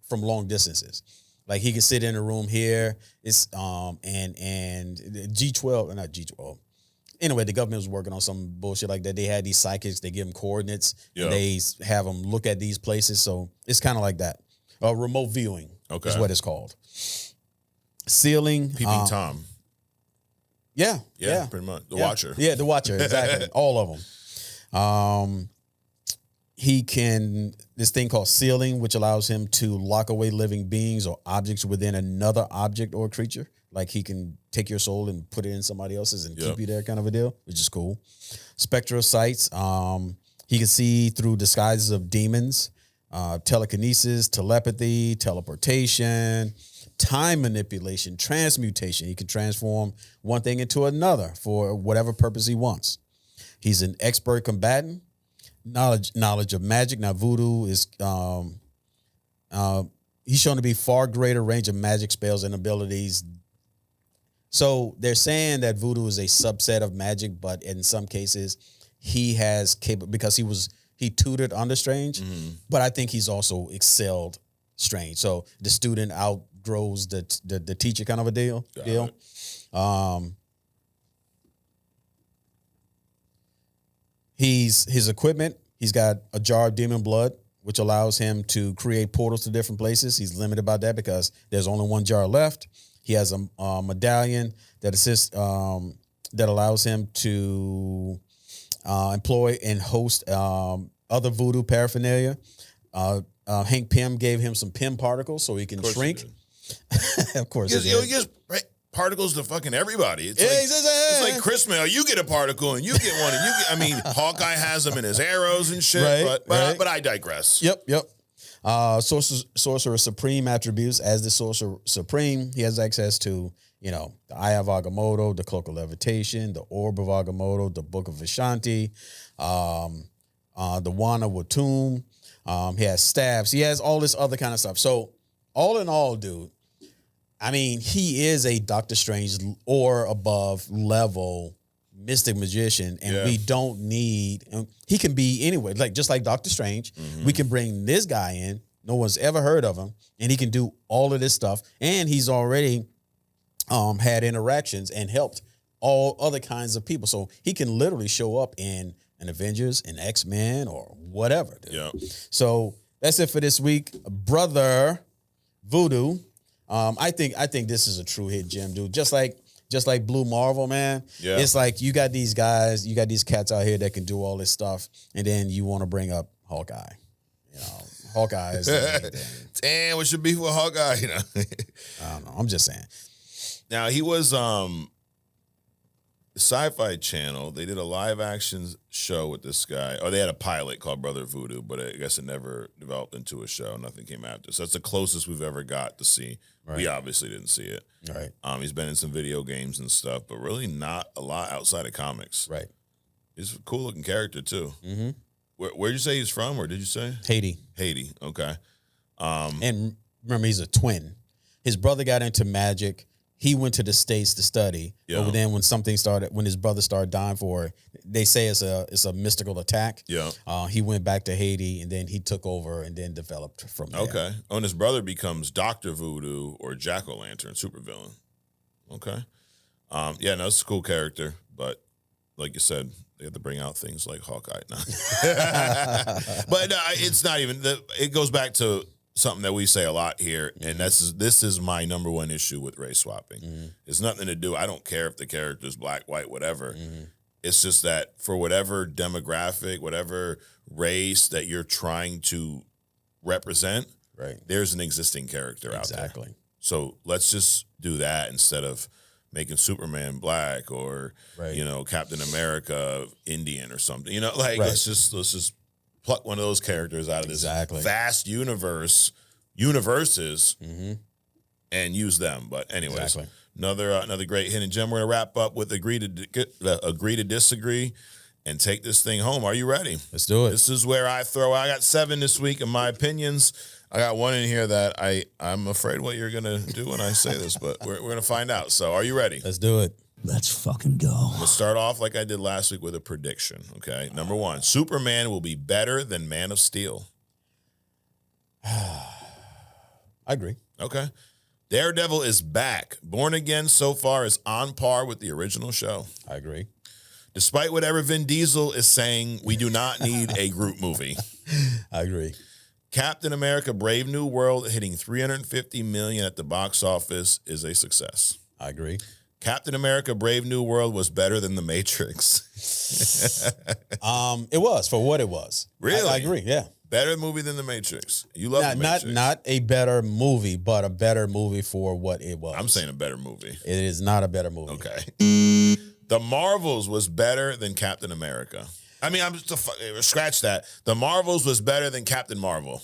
from long distances. Like he can sit in a room here. It's and G12, not G12. Anyway, the government was working on some bullshit like that. They had these psychics. They give them coordinates. And they have them look at these places. So it's kind of like that. Remote viewing is what it's called. Sealing. Peeping Tom. Yeah, pretty much. The Watcher. Yeah, the Watcher, exactly. All of them. He can, this thing called sealing, which allows him to lock away living beings or objects within another object or creature. Like he can take your soul and put it in somebody else's and keep you there, kind of a deal, which is cool. Spectral sights. He can see through disguises of demons, telekinesis, telepathy, teleportation, time manipulation, transmutation. He can transform one thing into another for whatever purpose he wants. He's an expert combatant. Knowledge of magic. Now, voodoo is he's shown to be far greater range of magic spells and abilities. So they're saying that voodoo is a subset of magic, but in some cases he has because he tutored under Strange, but I think he's also excelled Strange. So the student outgrows the teacher, kind of a deal. His equipment, he's got a jar of demon blood, which allows him to create portals to different places. He's limited by that because there's only one jar left. He has a medallion that assists, that allows him to employ and host other voodoo paraphernalia. Hank Pym gave him some Pym particles so he can shrink. Of course, particles to fucking everybody. It's like Chris Mail. You get a particle and you get one. And Hawkeye has them in his arrows and shit. But I digress. Yep. Sorcerer Supreme attributes. As the Sorcerer Supreme, he has access to, the Eye of Agamotto, the Cloak of Levitation, the Orb of Agamotto, the Book of Vishanti, the Wand of Watum. He has staffs. He has all this other kind of stuff. So all in all, dude, he is a Doctor Strange or above level mystic magician, and we don't need. He can be anywhere, just like Doctor Strange. We can bring this guy in. No one's ever heard of him, and he can do all of this stuff. And he's already had interactions and helped all other kinds of people. So he can literally show up in an Avengers, an X-Men, or whatever. Dude. Yeah. So that's it for this week, Brother Voodoo. I think this is a true hit gem, dude. Just like Blue Marvel, man. Yeah. It's like you got these guys, you got these cats out here that can do all this stuff, and then you want to bring up Hawkeye. Hawkeye is damn, what should be with Hawkeye? I don't know. I'm just saying. Now he was the Sci-Fi Channel. They did a live action show with this guy. Or they had a pilot called Brother Voodoo, but I guess it never developed into a show. Nothing came after. So that's the closest we've ever got to see. Right. We obviously didn't see it. Right. He's been in some video games and stuff, but really not a lot outside of comics. Right. He's a cool looking character too. Mm-hmm. Where'd you say he's from? Where did you say? Haiti. Haiti. Okay. And remember, he's a twin. His brother got into magic. He went to the States to study. Yeah. But then when his brother started dying for it, they say it's a mystical attack. Yeah. He went back to Haiti, and then he took over and then developed from there. Okay. Oh, and his brother becomes Dr. Voodoo or Jack-O-Lantern, supervillain. Okay. Yeah, no, it's a cool character, but like you said, they have to bring out things like Hawkeye now. But it's not even, it goes back to something that we say a lot here, and this is my number one issue with race swapping. It's nothing to do, I don't care if the character's black, white, whatever. It's just that for whatever demographic, whatever race that you're trying to represent, right, there's an existing character out there. Exactly. So let's just do that instead of making Superman black or Captain America Indian or something. Let's just pluck one of those characters out of this vast universes and use them. But anyways, another great hidden gem. We're gonna wrap up with agree to disagree and take this thing home. Are you ready? Let's do it. This is where I got 7 this week in my opinions. I got one in here that I'm afraid what you're gonna do when I say this, but we're gonna find out. So are you ready? Let's do it. Let's fucking go. I'm gonna start off like I did last week with a prediction. Okay, number 1, Superman will be better than Man of Steel. I agree. Okay. Daredevil is back. Born Again so far is on par with the original show. I agree. Despite whatever Vin Diesel is saying, we do not need a Groot movie. I agree. Captain America Brave New World hitting $350 million at the box office is a success. I agree. Captain America Brave New World was better than The Matrix. It was for what it was. Really? I agree, yeah. Better movie than The Matrix. You love The Matrix. Not a better movie, but a better movie for what it was. I'm saying a better movie. It is not a better movie. Okay. The Marvels was better than Captain America. I mean, scratch that. The Marvels was better than Captain Marvel.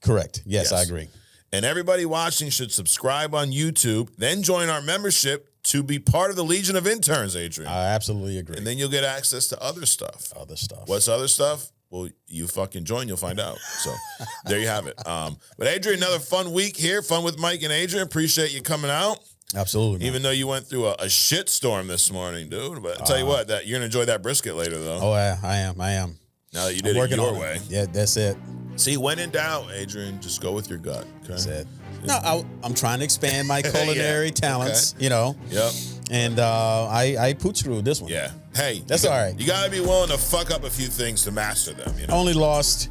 Correct. Yes, I agree. And everybody watching should subscribe on YouTube, then join our membership to be part of the Legion of Interns, Adrian. I absolutely agree. And then you'll get access to other stuff. What's other stuff? Well, you fucking join, you'll find out. So there you have it. But Adrian, another fun week here. Fun with Mike and Adrian. Appreciate you coming out. Absolutely. Man. Even though you went through a shit storm this morning, dude. But I'll tell you what, you're going to enjoy that brisket later, though. Oh, I am. Now that you did it your way. Yeah, that's it. See, when in doubt, Adrian, just go with your gut. Okay? That's it. No, I'm trying to expand my culinary talents, Yep. And I pooch through this one. Yeah. Hey. That's all right. You got to be willing to fuck up a few things to master them, Only lost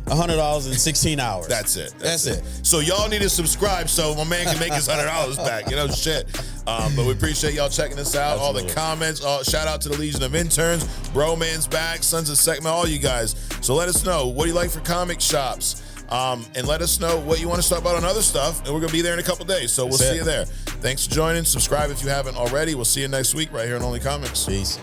$100 in 16 hours. That's it. That's it. So y'all need to subscribe so my man can make his $100 back. Shit. But we appreciate y'all checking us out. Absolutely. All the comments. Shout out to the Legion of Interns. Broman's back. Sons of Segment. All you guys. So let us know. What do you like for comic shops? And let us know what you want to talk about on other stuff. And we're going to be there in a couple days. So we'll see you there. Thanks for joining. Subscribe if you haven't already. We'll see you next week right here on Only Comics. Peace.